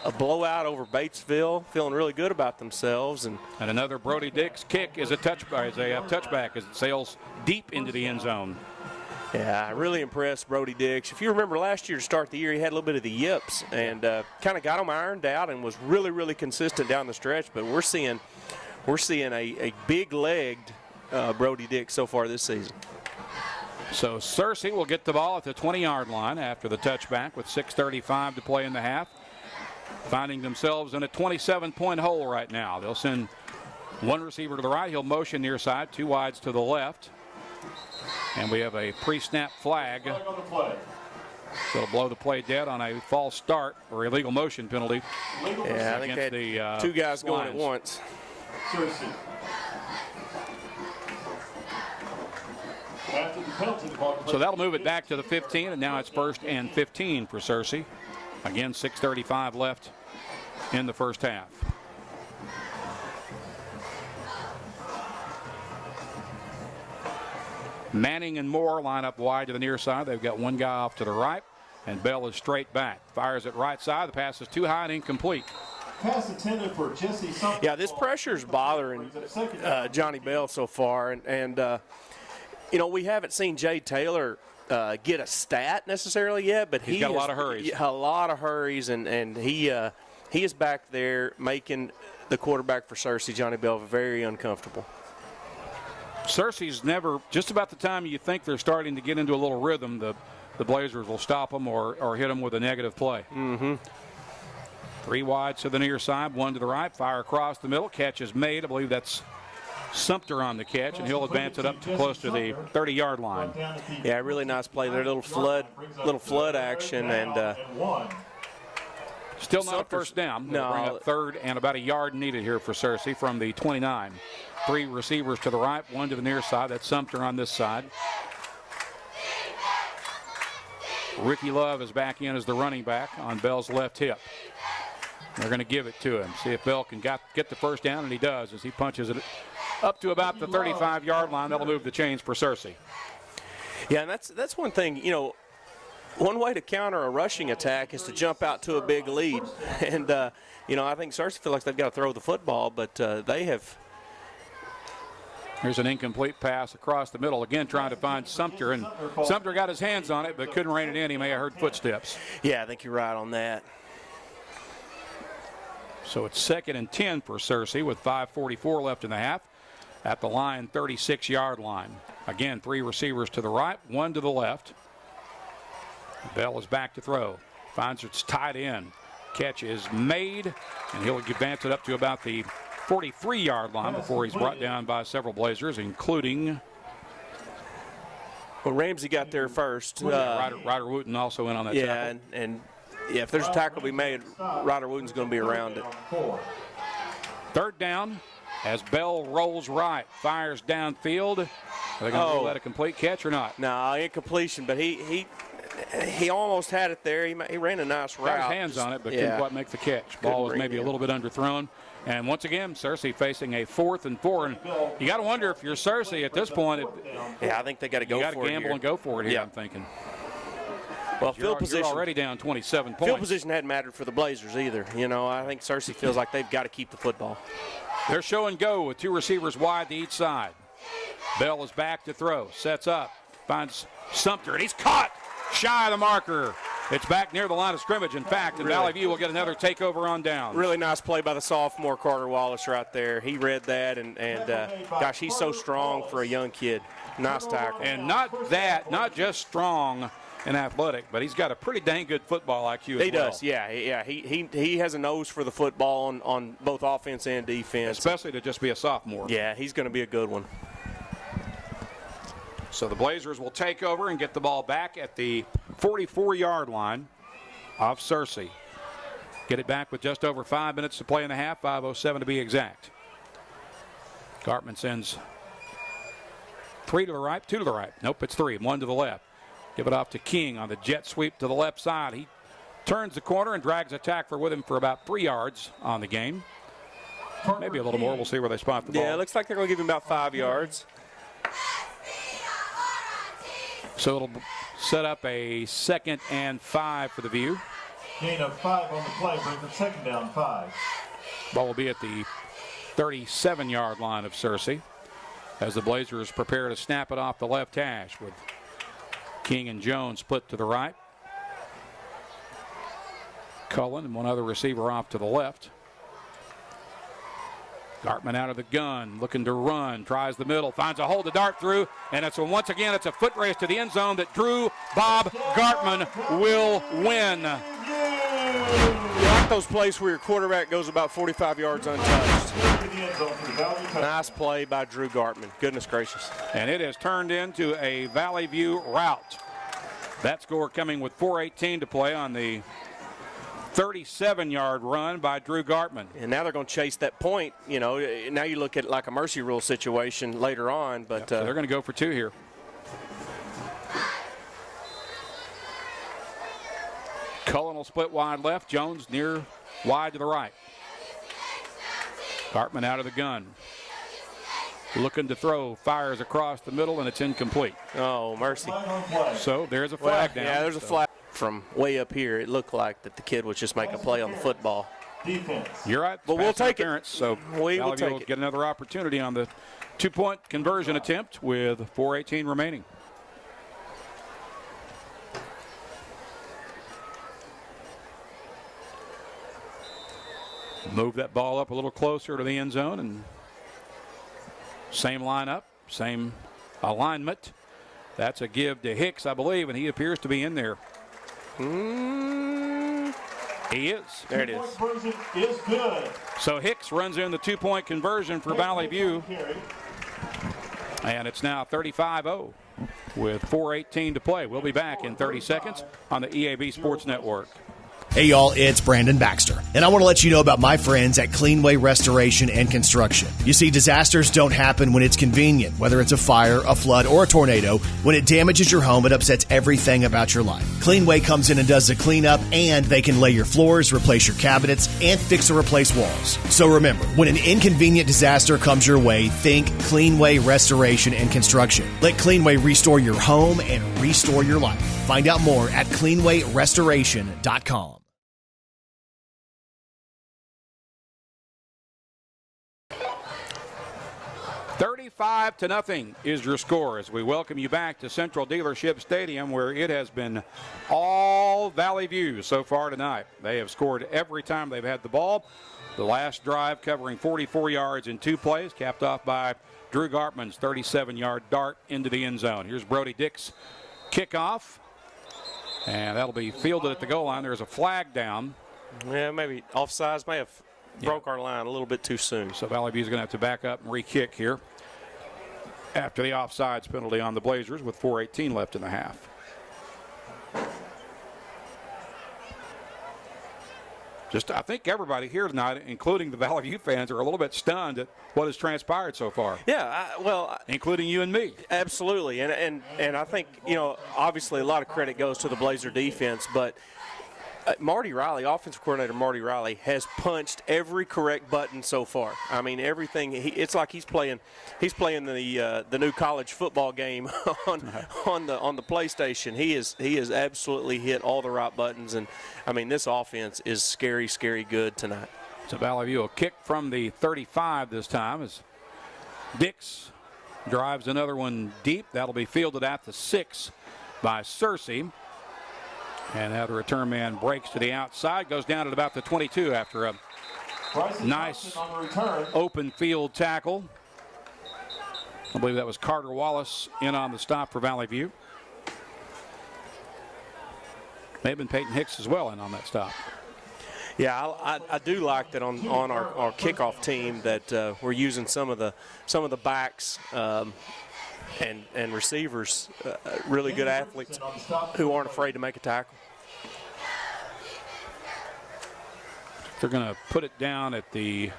a blowout over Batesville, feeling really good about themselves. And another Brody Dick's kick is a touchback as it sails deep into the end zone. Yeah, really impressed Brody Dix. If you remember last year to start the year, he had a little bit of the yips and kind of got them ironed out and was really, really consistent down the stretch. But we're seeing a big-legged Brody Dix so far this season. So Searcy will get the ball at the 20-yard line after the touchback with 6:35 to play in the half, finding themselves in a 27-point hole right now. They'll send one receiver to the right. He'll motion near side, 2 wides to the left. And we have a pre-snap flag. So it'll blow the play dead on a false start or illegal motion penalty. Yeah, I think they had 2 guys going at once. So that'll move it back to the 15, and now it's 1st and 15 for Searcy. Again, 6:35 left in the first half. Manning and Moore line up wide to the near side. They've got one guy off to the right, and Bell is straight back. Fires it right side. The pass is too high and incomplete. Pass intended for Jesse Sumter. Yeah, this pressure's bothering Johnny Bell so far, and we haven't seen Jay Taylor get a stat necessarily yet, but he's got a lot of hurries. A lot of hurries, and he is back there making the quarterback for Searcy, Johnny Bell, very uncomfortable. Searcy's never, just about the time you think they're starting to get into a little rhythm, the Blazers will stop them or hit them with a negative play. Mm-hmm. 3 wide to the near side, 1 to the right, fire across the middle. Catch is made. I believe that's Sumter on the catch, and he'll advance it up to close to the 30-yard line. Yeah, really nice play there. Little flood action, and still not a first down. No. Bring up 3rd and about a yard needed here for Searcy from the 29. 3 receivers to the right, 1 to the near side. That's Sumter on this side. Ricky Love is back in as the running back on Bell's left hip. They're going to give it to him. See if Bell can get the first down, and he does as he punches it up to about the 35-yard line. That'll move the chains for Searcy. Yeah, and that's one thing, one way to counter a rushing attack is to jump out to a big lead. And, I think Searcy feels like they've got to throw the football, but they have. Here's an incomplete pass across the middle. Again, trying to find Sumter, and Sumter got his hands on it but couldn't rein it in. He may have heard footsteps. Yeah, I think you're right on that. So it's 2nd and 10 for Searcy with 5:44 left in the half at the line, 36-yard line. Again, 3 receivers to the right, 1 to the left. Bell is back to throw. Finds it's tied in. Catch is made, and he'll advance it up to about the 43-yard line before he's brought down by several Blazers, including. Well, Ramsey got there first. Ryder Wooten also in on that tackle. Yeah, and if there's a tackle to be made, Ryder Wooten's going to be around it. 3rd down as Bell rolls right, fires downfield. Are they going to rule that a complete catch or not? No, incompletion, but he almost had it there. He ran a nice route. Got his hands on it, but couldn't quite make the catch. Ball was maybe a little bit underthrown. And once again, Searcy facing a 4th and 4. And you got to wonder if you're Searcy at this point. I think they got to go for it. You got to gamble and go for it here, I'm thinking. Well, field position. You're already down 27 points. Field position hadn't mattered for the Blazers either. I think Searcy feels like they've got to keep the football. They're show and go with 2 receivers wide to each side. Bell is back to throw. Sets up. Finds Sumter, and he's caught shy of the marker. It's back near the line of scrimmage, in fact, and Valley View will get another takeover on down. Really nice play by the sophomore Carter Wallace right there. He read that, and gosh, he's so strong for a young kid. Nice tackle. And not just strong and athletic, but he's got a pretty dang good football IQ as well. He does, yeah. He has a nose for the football on both offense and defense. Especially to just be a sophomore. Yeah, he's going to be a good one. So the Blazers will take over and get the ball back at the 44-yard line of Searcy. Get it back with just over 5 minutes to play in the half, 5:07 to be exact. Gartman sends 3 to the right, 2 to the right. Nope, it's 3, 1 to the left. Give it off to King on the jet sweep to the left side. He turns the corner and drags a tackler with him for about 3 yards on the game. Maybe a little more. We'll see where they spot the ball. Yeah, it looks like they're going to give him about 5 yards. So it'll set up a 2nd and 5 for the View. Gain of 5 on the play, brings it 2nd down 5. Ball will be at the 37-yard line of Searcy as the Blazers prepare to snap it off the left hash with King and Jones split to the right. Cullen and one other receiver off to the left. Gartman out of the gun, looking to run, tries the middle, finds a hole to dart through, and once again it's a foot race to the end zone that Drew Bob Gartman will win. You like those plays where your quarterback goes about 45 yards untouched. Nice play by Drew Gartman. Goodness gracious. And it has turned into a Valley View rout. That score coming with 4:18 to play on the 37-yard run by Drew Gartman. And now they're going to chase that point. Now you look at like a mercy rule situation later on. But so they're going to go for 2 here. Cullen will split wide left. Jones near wide to the right. Gartman out of the gun. Looking to throw, fires across the middle, and it's incomplete. Oh, mercy. So there's a flag down. Yeah, there's a flag. From way up here, it looked like that the kid was just making a play on the football. Defense. You're right. But we'll take it. So we will take will it. Get another opportunity on the 2-point conversion attempt with 4:18 remaining. Move that ball up a little closer to the end zone, and same lineup, same alignment. That's a give to Hicks, I believe, and he appears to be in there. He is. There it is. Conversion is good. So Hicks runs in the 2-point conversion for Valley View. And it's now 35-0 with 4:18 to play. We'll be back in 30 seconds on the EAB Sports Network. Hey y'all, it's Brandon Baxter, and I want to let you know about my friends at Cleanway Restoration and Construction. You see, disasters don't happen when it's convenient, whether it's a fire, a flood, or a tornado. When it damages your home, it upsets everything about your life. Cleanway comes in and does the cleanup, and they can lay your floors, replace your cabinets, and fix or replace walls. So remember, when an inconvenient disaster comes your way, think Cleanway Restoration and Construction. Let Cleanway restore your home and restore your life. Find out more at cleanwayrestoration.com. 35-0 is your score as we welcome you back to Central Dealership Stadium, where it has been all Valley View so far tonight. They have scored every time they've had the ball. The last drive covering 44 yards in 2 plays, capped off by Drew Gartman's 37-yard dart into the end zone. Here's Brody Dick's kickoff, and that'll be fielded at the goal line. There's a flag down. Yeah, maybe offsides, may have broke our line a little bit too soon. So Valley View's going to have to back up and re-kick here after the offsides penalty on the Blazers with 4:18 left in the half. I think everybody here tonight, including the Valley View fans, are a little bit stunned at what has transpired so far. Yeah, including you and me. Absolutely, and I think, obviously a lot of credit goes to the Blazer defense, but Marty Riley, offensive coordinator Marty Riley, has punched every correct button so far. I mean, everything. It's like he's playing the new college football game on the PlayStation. He has absolutely hit all the right buttons, and I mean, this offense is scary, scary good tonight. So Valley View will kick from the 35 this time as Dix drives another one deep. That'll be fielded at the 6 by Searcy. And now the return man breaks to the outside, goes down at about the 22 after a nice open field tackle. I believe that was Carter Wallace in on the stop for Valley View. May have been Peyton Hicks as well in on that stop. Yeah, I do like that on our kickoff team that we're using some of the backs and receivers, really good athletes who aren't afraid to make a tackle. They're going to put it down at the.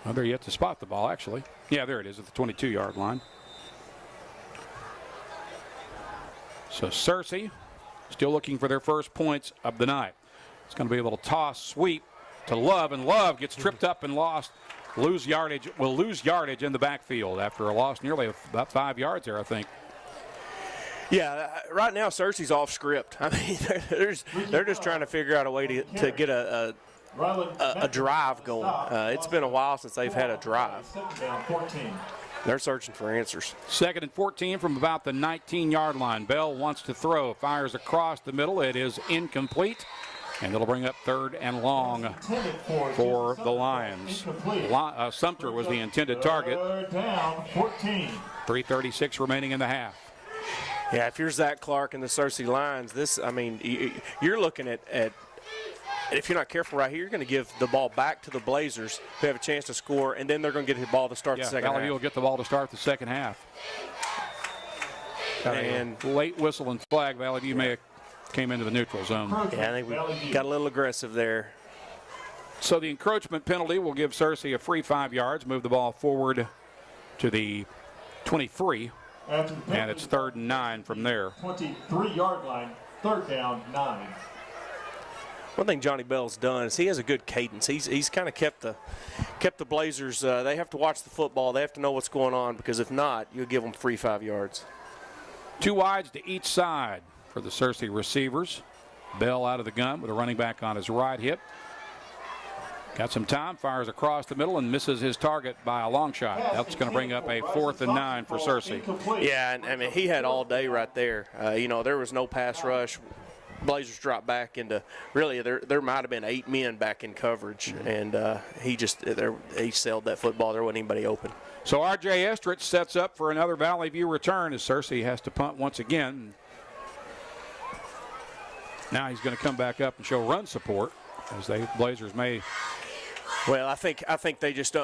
Well, they're yet to spot the ball, actually. Yeah, there it is at the 22-yard line. So Searcy still looking for their first points of the night. It's going to be a little toss sweep to Love, and Love gets tripped up and lost. Will lose yardage in the backfield after a loss nearly about 5 yards there, I think. Yeah, right now Searcy's off script. I mean, they're just trying to figure out a way to get a drive going. It's been a while since they've had a drive. They're searching for answers. 2nd and 14 from about the 19-yard line. Bell wants to throw, fires across the middle. It is incomplete. And it'll bring up 3rd and long for the Lions. Sumter was the intended target. 3:36 remaining in the half. Yeah, if you're Zach Clark and the Searcy Lions, you're looking at if you're not careful right here, you're going to give the ball back to the Blazers who have a chance to score, and then they're going to get the ball to start the second half. Valley View will get the ball to start the second half. And late whistle and flag. Valley View may have came into the neutral zone. Yeah, I think we got a little aggressive there. So the encroachment penalty will give Searcy a free 5 yards, move the ball forward to the 23, and it's 3rd and 9 from there. 23-yard line, 3rd down, 9. One thing Johnny Bell's done is he has a good cadence. He's kind of kept the Blazers. They have to watch the football. They have to know what's going on, because if not, you'll give them free 5 yards. 2 wides to each side for the Searcy receivers. Bell out of the gun with a running back on his right hip. Got some time, fires across the middle and misses his target by a long shot. That's going to bring up a 4th and 9 for Searcy. Yeah, and I mean, he had all day right there. There was no pass rush. Blazers dropped back into, really, there might have been 8 men back in coverage, and he sailed that football. There wasn't anybody open. So R.J. Estridge sets up for another Valley View return as Searcy has to punt once again. Now he's going to come back up and show run support as Blazers may. Well, I think they just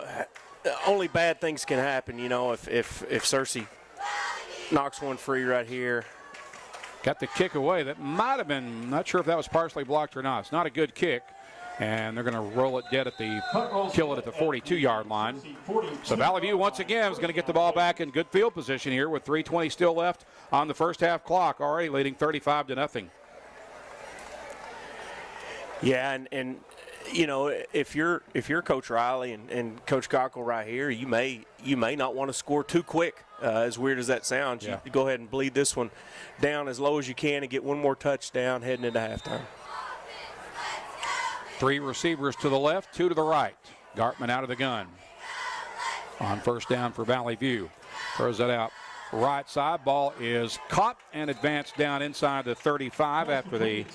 only bad things can happen, if Searcy knocks one free right here. Got the kick away. That might have been, not sure if that was partially blocked or not. It's not a good kick. And they're going to roll it dead kill it at the 42-yard line. So Valley View once again is going to get the ball back in good field position here with 3:20 still left on the first half clock, already leading 35-0. Yeah, and you know, if you're Coach Riley and Coach Cockle right here, you may not want to score too quick. As weird as that sounds, you go ahead and bleed this one down as low as you can and get one more touchdown heading into halftime. 3 receivers to the left, 2 to the right. Gartman out of the gun. On first down for Valley View. Throws it out right side. Ball is caught and advanced down inside the 35 after the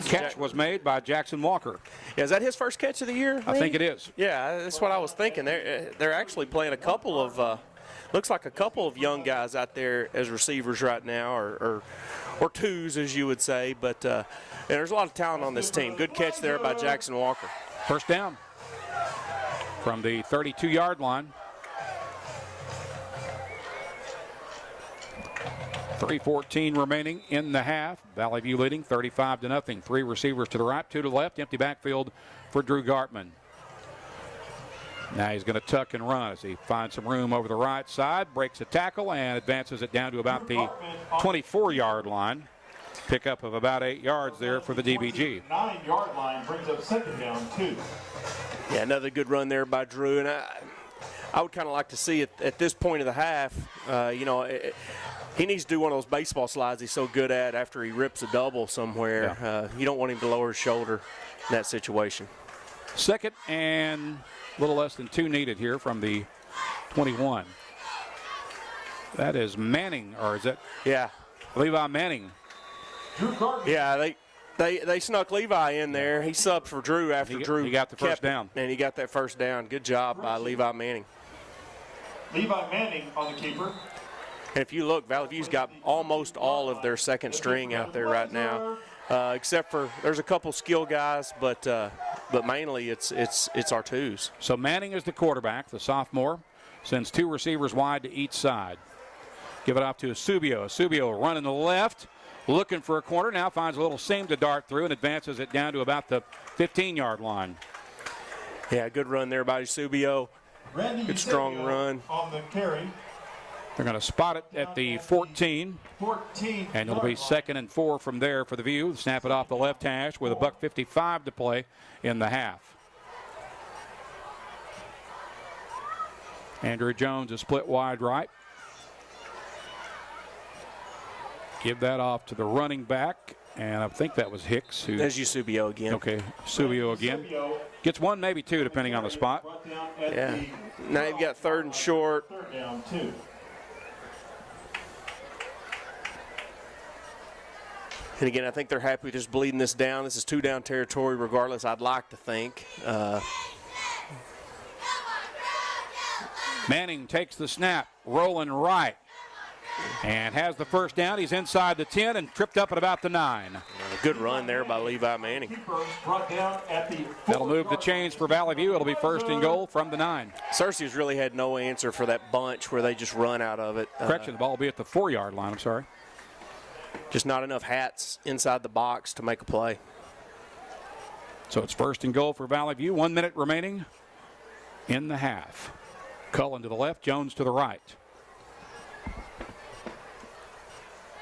catch was made by Jackson Walker. Yeah, is that his first catch of the year? I think it is. Yeah, that's what I was thinking. They're actually playing a couple of looks like a couple of young guys out there as receivers right now, or twos, as you would say. But there's a lot of talent on this team. Good catch there by Jackson Walker. First down from the 32-yard line. 3:14 remaining in the half. Valley View leading 35-0. 3 receivers to the right, 2 to the left. Empty backfield for Drew Gartman. Now he's going to tuck and run as he finds some room over the right side, breaks a tackle, and advances it down to about the 24-yard line. Pickup of about 8 yards there for the DBG. 9-yard line brings up second down 2. Yeah, another good run there by Drew. And I would kind of like to see it at this point of the half. He needs to do one of those baseball slides he's so good at after he rips a double somewhere. Yeah. You don't want him to lower his shoulder in that situation. Second and a little less than 2 needed here from the 21. That is Manning, or is that? Yeah. Levi Manning. Yeah, they snuck Levi in there. He subbed for Drew after Drew. He got the first down. And he got that first down. Good job by Levi Manning. Levi Manning on the keeper. And if you look, Valley View's got almost all of their second string out there right now, except for there's a couple skill guys, but mainly it's our twos. So Manning is the quarterback, the sophomore, sends 2 receivers wide to each side. Give it off to Asubio. Asubio running the left, looking for a corner. Now finds a little seam to dart through and advances it down to about the 15-yard line. Yeah, good run there by Asubio. Good strong run. On the carry. They're going to spot it at the 14. And it'll be 2nd and 4 from there for the View. Snap it off the left hash with $1:55 to play in the half. Andrew Jones is split wide right. Give that off to the running back. And I think that was Hicks. There's Eusebio again. Okay, Eusebio again. Gets 1, maybe 2, depending on the spot. Yeah. Now you've got 3rd and short. 3rd down 2. And again, I think they're happy with just bleeding this down. This is 2-down territory regardless, I'd like to think. Manning takes the snap, rolling right, and has the first down. He's inside the 10 and tripped up at about the 9. Good run there by Levi Manning. That'll move the chains for Valley View. It'll be 1st and goal from the 9. Searcy's really had no answer for that bunch where they just run out of it. Correction, the ball will be at the 4-yard line, I'm sorry. Just not enough hats inside the box to make a play. So it's 1st and goal for Valley View. 1 minute remaining in the half. Cullen to the left, Jones to the right.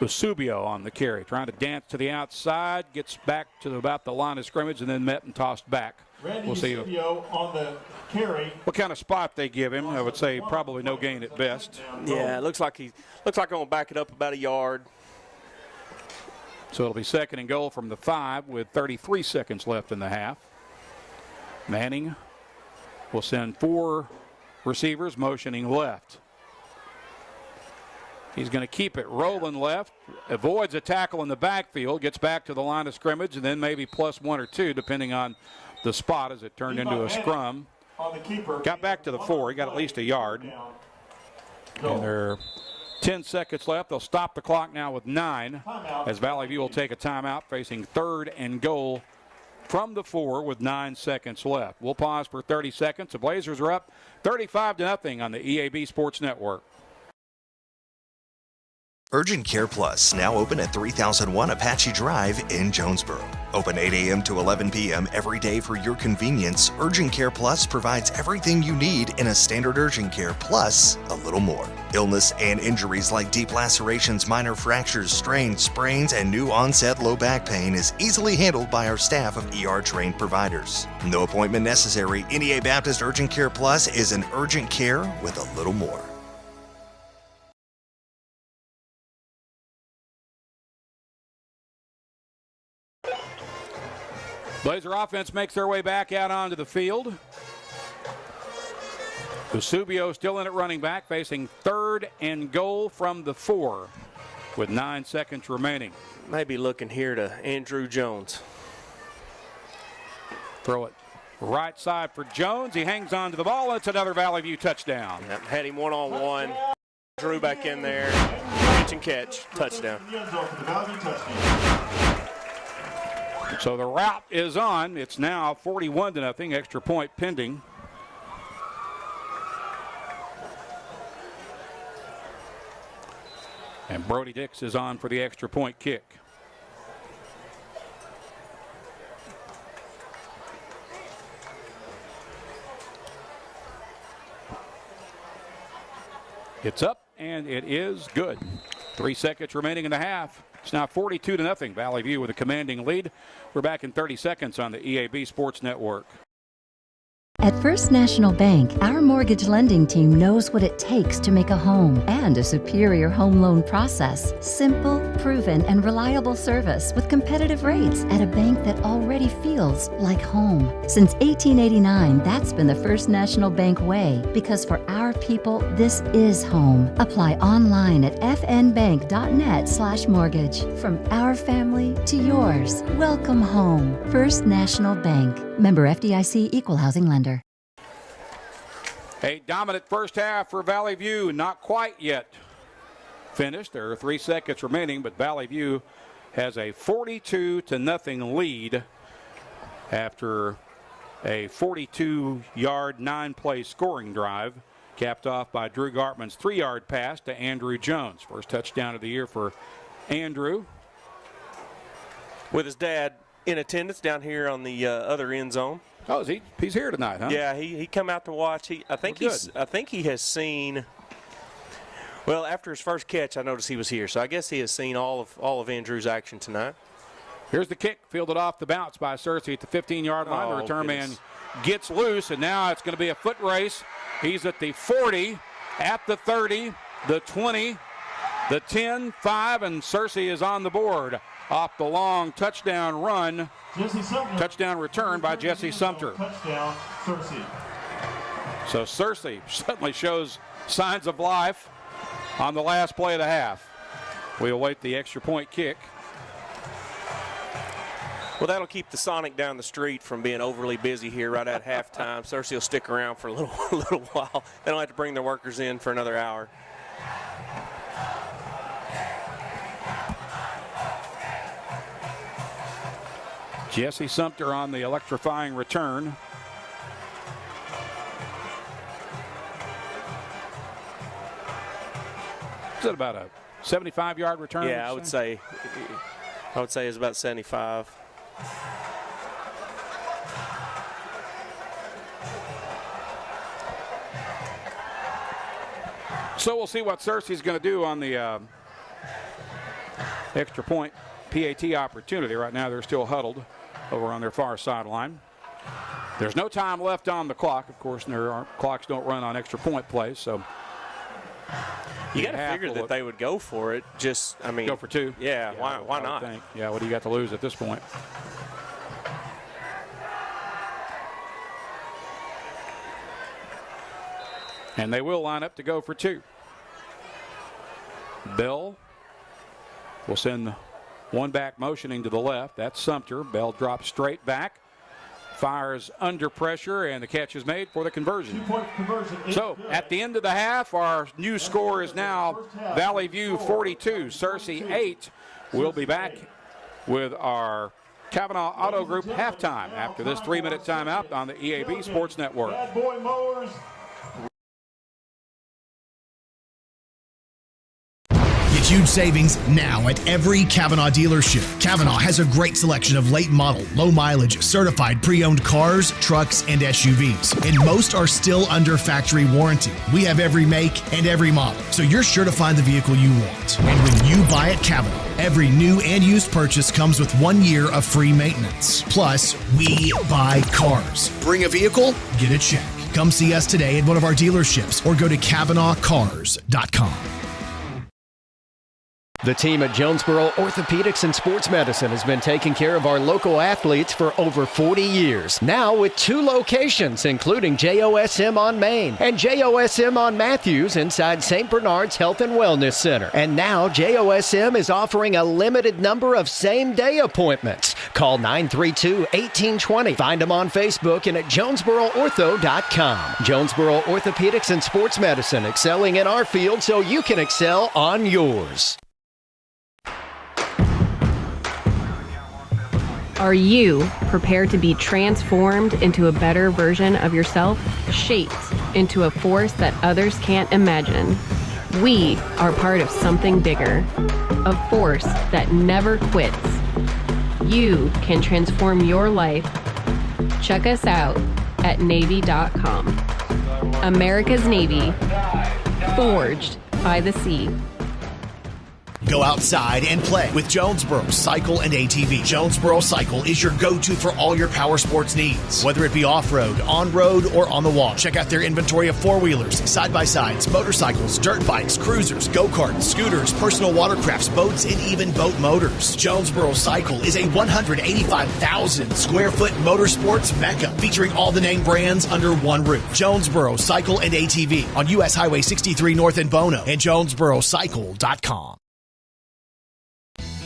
Eusebio on the carry, trying to dance to the outside, gets back to about the line of scrimmage and then met and tossed back. We'll see on the carry. What kind of spot they give him. I would say probably no gain at best. Yeah, it looks like I'm going to back it up about a yard. So it'll be 2nd and goal from the 5 with 33 seconds left in the half. Manning will send 4 receivers motioning left. He's going to keep it rolling left, avoids a tackle in the backfield, gets back to the line of scrimmage, and then maybe plus 1 or 2 depending on the spot as it turned into a scrum. Got back to the 4. He got at least a yard. And there are 10 seconds left. They'll stop the clock now with 9 as Valley View will take a timeout facing 3rd and goal from the 4 with 9 seconds left. We'll pause for 30 seconds. The Blazers are up 35-0 on the EAB Sports Network. Urgent Care Plus, now open at 3001 Apache Drive in Jonesboro. Open 8 a.m. to 11 p.m. every day for your convenience. Urgent Care Plus provides everything you need in a standard urgent care, plus a little more. Illness and injuries like deep lacerations, minor fractures, strains, sprains, and new onset low back pain is easily handled by our staff of ER-trained providers. No appointment necessary. NEA Baptist Urgent Care Plus is an urgent care with a little more. Blazer offense makes their way back out onto the field. Vesubio still in at running back, facing 3rd and goal from the 4 with 9 seconds remaining. Maybe looking here to Andrew Jones. Throw it right side for Jones. He hangs on to the ball. It's another Valley View touchdown. Yep, had him one-on-one. Drew back in there. Catch and catch. Touchdown. So the route is on. It's now 41-0. Extra point pending. And Brody Dix is on for the extra point kick. It's up, and it is good. 3 seconds remaining in the half. It's now 42-0. Valley View with a commanding lead. We're back in 30 seconds on the EAB Sports Network. At First National Bank, our mortgage lending team knows what it takes to make a home and a superior home loan process. Simple, proven, and reliable service with competitive rates at a bank that already feels like home. Since 1889, that's been the First National Bank way, because for our people, this is home. Apply online at fnbank.net/mortgage. From our family to yours, welcome home. First National Bank. Member FDIC, Equal Housing Lender. A dominant first half for Valley View, not quite yet finished. There are 3 seconds remaining, but Valley View has a 42-0 lead after a 42-yard, 9-play scoring drive, capped off by Drew Gartman's 3-yard pass to Andrew Jones. First touchdown of the year for Andrew. With his dad in attendance down here on the other end zone. Oh, he's here tonight, huh? Yeah, he come out to watch. I think he has seen. Well, after his first catch, I noticed he was here, so I guess he has seen all of Andrew's action tonight. Here's the kick, fielded off the bounce by Searcy at the 15-yard line. The return man gets loose, and now it's going to be a foot race. He's at the 40, at the 30, the 20, the 10, 5, and Searcy is on the board off the long touchdown run. Touchdown return by Jesse Sumter. Touchdown, Searcy. So Searcy suddenly shows signs of life on the last play of the half. We await the extra point kick. Well, that'll keep the Sonic down the street from being overly busy here right at halftime. Searcy will stick around for a little while. They don't have to bring their workers in for another hour. Jesse Sumter on the electrifying return. Is it about a 75-yard return? Yeah, I would say it's about 75. So we'll see what Searcy's going to do on the extra point PAT opportunity. Right now they're still huddled over on their far sideline. There's no time left on the clock. Of course, clocks don't run on extra point plays, so you got to figure that they would go for it. Go for 2. Yeah, why not? Yeah, what do you got to lose at this point? And they will line up to go for 2. Bell will send one back motioning to the left. That's Sumter. Bell drops straight back. Fires under pressure, and the catch is made for the conversion. 2-point conversion. So at the end of the half, our new score is now Valley View 42, Searcy 8. We'll be back with our Kavanaugh Auto Group halftime after this 3-minute timeout on the EAB Sports Network. Bad boy mowers. Huge savings now at every Kavanaugh dealership. Kavanaugh has a great selection of late model, low mileage, certified pre-owned cars, trucks, and SUVs. And most are still under factory warranty. We have every make and every model, so you're sure to find the vehicle you want. And when you buy at Kavanaugh, every new and used purchase comes with 1 year of free maintenance. Plus, we buy cars. Bring a vehicle, get a check. Come see us today at one of our dealerships or go to CavanaughCars.com. The team at Jonesboro Orthopedics and Sports Medicine has been taking care of our local athletes for over 40 years. Now with 2 locations, including JOSM on Main and JOSM on Matthews inside St. Bernard's Health and Wellness Center. And now JOSM is offering a limited number of same-day appointments. Call 932-1820. Find them on Facebook and at JonesboroOrtho.com. Jonesboro Orthopedics and Sports Medicine, excelling in our field so you can excel on yours. Are you prepared to be transformed into a better version of yourself, shaped into a force that others can't imagine? We are part of something bigger, a force that never quits. You can transform your life. Check us out at Navy.com. America's Navy, forged by the sea. Go outside and play with Jonesboro Cycle and ATV. Jonesboro Cycle is your go-to for all your power sports needs, whether it be off-road, on-road, or on the wall. Check out their inventory of four-wheelers, side-by-sides, motorcycles, dirt bikes, cruisers, go-karts, scooters, personal watercrafts, boats, and even boat motors. Jonesboro Cycle is a 185,000 square foot motorsports mecca featuring all the name brands under one roof. Jonesboro Cycle and ATV on U.S. Highway 63 North in Bono and JonesboroCycle.com.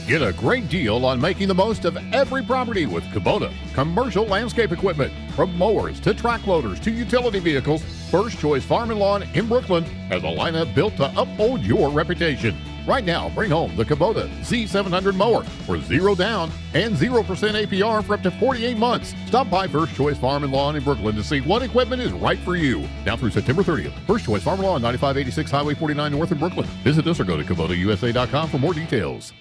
Get a great deal on making the most of every property with Kubota commercial landscape equipment. From mowers to track loaders to utility vehicles, First Choice Farm and Lawn in Brooklyn has a lineup built to uphold your reputation. Right now, bring home the Kubota Z700 mower for 0 down and 0% APR for up to 48 months. Stop by First Choice Farm and Lawn in Brooklyn to see what equipment is right for you. Now through September 30th, First Choice Farm and Lawn, 9586 Highway 49 North in Brooklyn. Visit us or go to KubotaUSA.com for more details.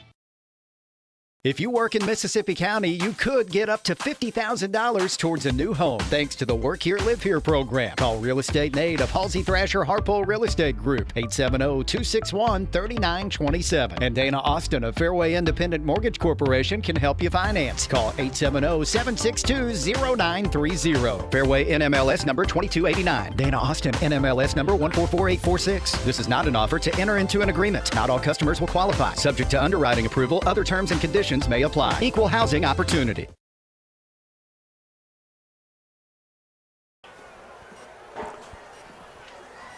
If you work in Mississippi County, you could get up to $50,000 towards a new home thanks to the Work Here, Live Here program. Call Real Estate Nate of Halsey Thrasher Harpole Real Estate Group, 870-261-3927. And Dana Austin of Fairway Independent Mortgage Corporation can help you finance. Call 870-762-0930. Fairway NMLS number 2289. Dana Austin NMLS number 144846. This is not an offer to enter into an agreement. Not all customers will qualify. Subject to underwriting approval, other terms and conditions may apply. Equal housing opportunity.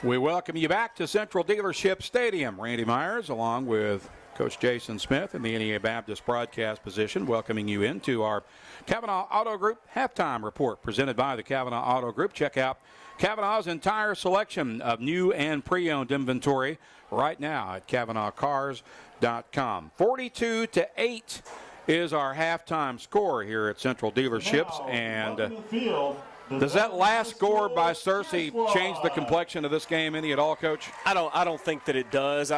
We welcome you back to Central Dealership Stadium. Randy Myers, along with Coach Jason Smith in the NEA Baptist broadcast position, welcoming you into our Kavanaugh Auto Group halftime report presented by the Kavanaugh Auto Group. Check out Kavanaugh's entire selection of new and pre-owned inventory right now at CavanaughCars.com. 42-8 is our halftime score here at Central Dealerships. And does that last score by Searcy change the complexion of this game any at all, Coach? I don't think that it does.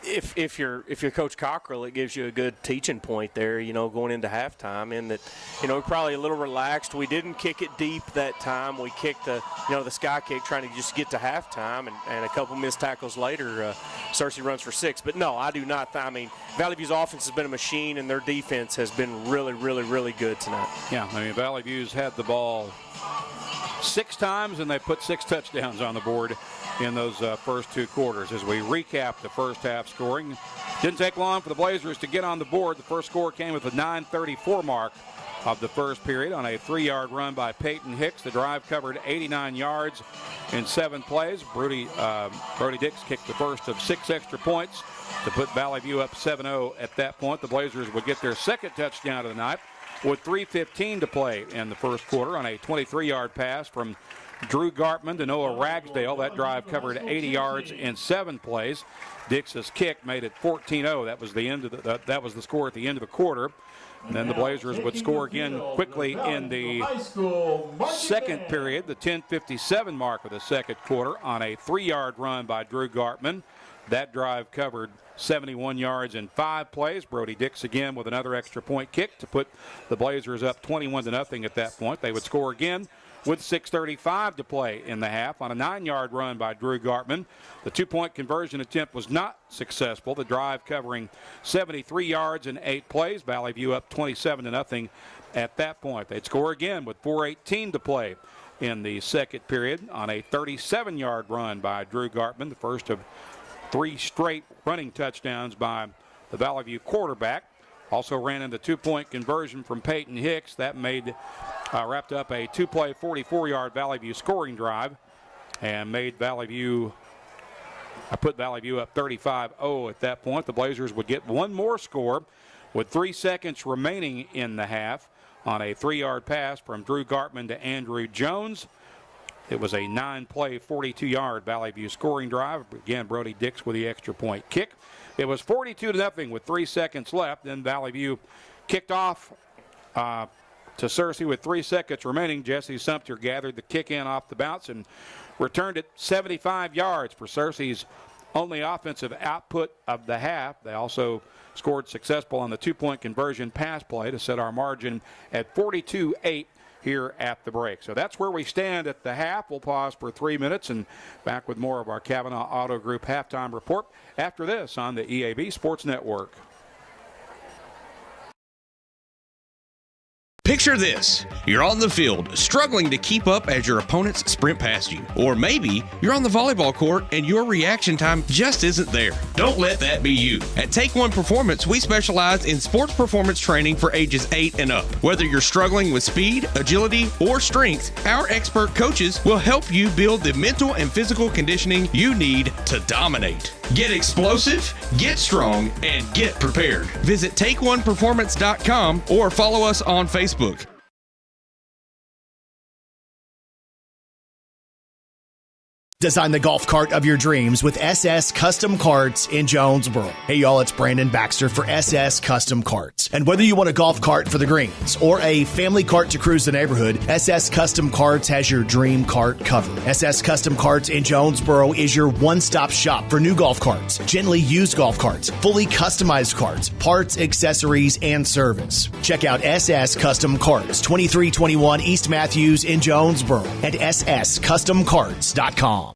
If you're Coach Cockrell, it gives you a good teaching point there, going into halftime, in that, we're probably a little relaxed. We didn't kick it deep that time. We kicked the sky kick trying to just get to halftime, and a couple missed tackles later, Searcy runs for 6. But no, I do not. Valley View's offense has been a machine, and their defense has been really, really, really good tonight. Yeah, Valley View's had the ball 6 times, and they put 6 touchdowns on the board in those first 2 quarters. As we recap the first half scoring, didn't take long for the Blazers to get on the board. The first score came at the 9:34 mark of the first period on a 3-yard run by Peyton Hicks. The drive covered 89 yards in 7 plays. Brody Dix kicked the first of 6 extra points to put Valley View up 7-0 at that point. The Blazers would get their second touchdown of the night with 3:15 to play in the first quarter on a 23-yard pass from Drew Gartman to Noah Ragsdale. That drive covered 80 yards in 7 plays. Dix's kick made it 14-0. That was the end of that was the score at the end of the quarter. And then the Blazers would score again quickly in the second period, the 10:57 mark of the second quarter, on a 3-yard run by Drew Gartman. That drive covered 71 yards in 5 plays. Brody Dix again with another extra point kick to put the Blazers up 21-0 at that point. They would score again with 6:35 to play in the half on a 9-yard run by Drew Gartman. The 2-point conversion attempt was not successful. The drive covering 73 yards in 8 plays. Valley View up 27-0 at that point. They'd score again with 4:18 to play in the second period on a 37-yard run by Drew Gartman, the first of 3 straight running touchdowns by the Valley View quarterback. Also ran in the 2-point conversion from Peyton Hicks. That wrapped up a 2-play 44-yard Valley View scoring drive and made put Valley View up 35-0 at that point. The Blazers would get one more score with 3 seconds remaining in the half on a 3-yard pass from Drew Gartman to Andrew Jones. It was a 9-play, 42-yard Valley View scoring drive. Again, Brody Dix with the extra point kick. It was 42-0 with 3 seconds left. Then Valley View kicked off to Searcy with 3 seconds remaining. Jesse Sumter gathered the kick in off the bounce and returned it 75 yards for Searcy's only offensive output of the half. They also scored successful on the 2-point conversion pass play to set our margin at 42-8 here at the break. So that's where we stand at the half. We'll pause for 3 minutes and back with more of our Kavanaugh Auto Group halftime report after this on the EAB Sports Network. Picture this. You're on the field, struggling to keep up as your opponents sprint past you. Or maybe you're on the volleyball court and your reaction time just isn't there. Don't let that be you. At Take One Performance, we specialize in sports performance training for ages 8 and up. Whether you're struggling with speed, agility, or strength, our expert coaches will help you build the mental and physical conditioning you need to dominate. Get explosive, get strong, and get prepared. Visit TakeOnePerformance.com or follow us on Facebook. Design the golf cart of your dreams with SS Custom Carts in Jonesboro. Hey y'all, it's Brandon Baxter for SS Custom Carts. And whether you want a golf cart for the greens or a family cart to cruise the neighborhood, SS Custom Carts has your dream cart covered. SS Custom Carts in Jonesboro is your one-stop shop for new golf carts, gently used golf carts, fully customized carts, parts, accessories, and service. Check out SS Custom Carts, 2321 East Matthews in Jonesboro at sscustomcarts.com.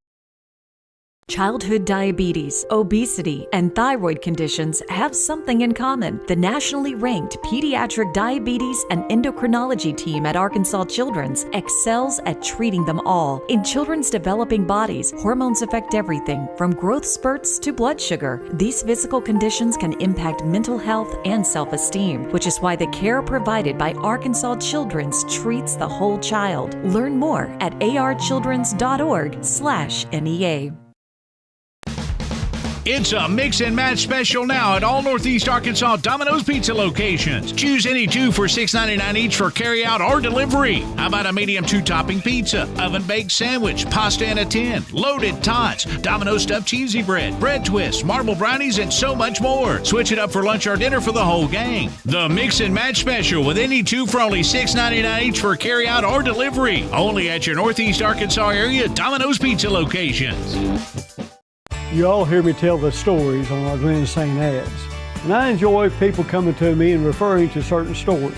Childhood diabetes, obesity, and thyroid conditions have something in common. The nationally ranked Pediatric Diabetes and Endocrinology team at Arkansas Children's excels at treating them all. In children's developing bodies, hormones affect everything from growth spurts to blood sugar. These physical conditions can impact mental health and self-esteem, which is why the care provided by Arkansas Children's treats the whole child. Learn more at archildrens.org/NEA. It's a mix and match special now at all Northeast Arkansas Domino's Pizza locations. Choose any 2 for $6.99 each for carry-out or delivery. How about a medium 2-topping pizza, oven-baked sandwich, pasta in a tin, loaded tots, Domino's stuffed cheesy bread, bread twists, marble brownies, and so much more. Switch it up for lunch or dinner for the whole gang. The mix and match special with any 2 for only $6.99 each for carry-out or delivery. Only at your Northeast Arkansas area Domino's Pizza locations. You all hear me tell the stories on our Glen St. ads, and I enjoy people coming to me and referring to certain stories.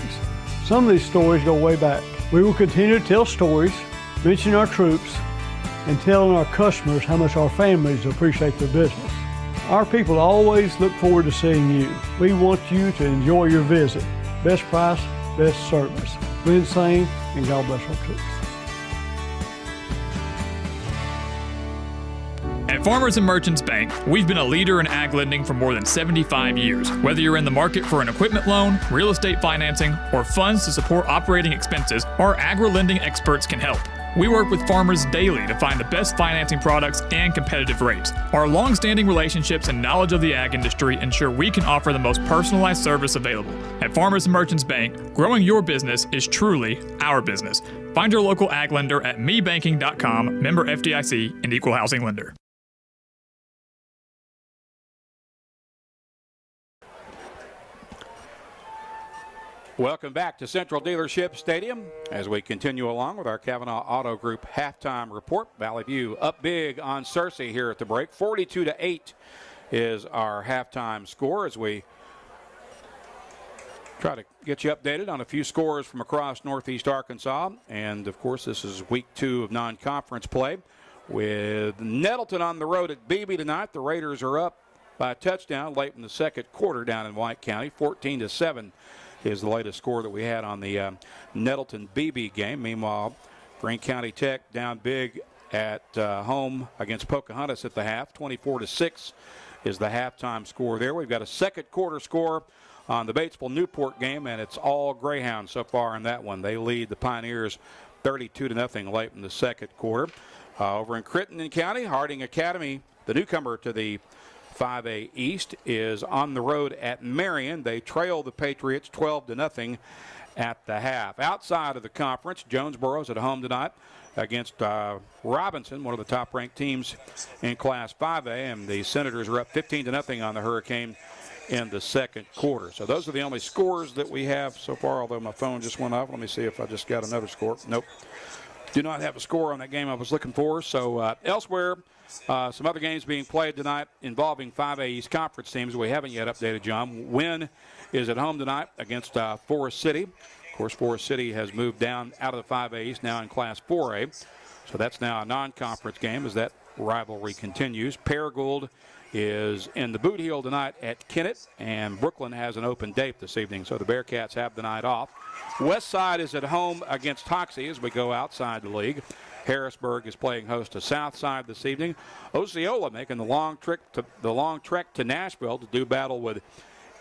Some of these stories go way back. We will continue to tell stories, mention our troops, and telling our customers how much our families appreciate their business. Our people always look forward to seeing you. We want you to enjoy your visit. Best price, best service. Glen St. and God bless our troops. At Farmers and Merchants Bank, we've been a leader in ag lending for more than 75 years. Whether you're in the market for an equipment loan, real estate financing, or funds to support operating expenses, our agri-lending experts can help. We work with farmers daily to find the best financing products and competitive rates. Our long-standing relationships and knowledge of the ag industry ensure we can offer the most personalized service available. At Farmers and Merchants Bank, growing your business is truly our business. Find your local ag lender at mebanking.com, member FDIC, and equal housing lender. Welcome back to Central Dealership Stadium as we continue along with our Kavanaugh Auto Group halftime report. Valley View up big on Searcy here at the break. 42-8 is our halftime score as we try to get you updated on a few scores from across Northeast Arkansas. And, of course, this is week 2 of non-conference play. With Nettleton on the road at Beebe tonight, the Raiders are up by a touchdown late in the second quarter down in White County. 14-7 is the latest score that we had on the Nettleton-Beebe game. Meanwhile, Greene County Tech down big at home against Pocahontas at the half. 24-6 is the halftime score there. We've got a second quarter score on the Batesville-Newport game, and it's all Greyhounds so far in that one. They lead the Pioneers 32-0 late in the second quarter. Over in Crittenden County, Harding Academy, the newcomer to the 5A East, is on the road at Marion. They trail the Patriots 12-0 at the half. Outside of the conference, Jonesboro's at home tonight against Robinson, one of the top-ranked teams in Class 5A, and the Senators are up 15-0 on the Hurricane in the second quarter. So those are the only scores that we have so far, although my phone just went off. Let me see if I just got another score. Nope. Do not have a score on that game I was looking for. So elsewhere, some other games being played tonight involving 5A East Conference teams we haven't yet updated, John. Wynn is at home tonight against Forest City. Of course, Forest City has moved down out of the 5A East, now in Class 4A. So that's now a non-conference game as that rivalry continues. Paragould is in the Boot Heel tonight at Kennett, and Brooklyn has an open date this evening, so the Bearcats have the night off. Westside is at home against Hoxie as we go outside the league. Harrisburg is playing host to Southside this evening. Osceola making the long trek to Nashville to do battle with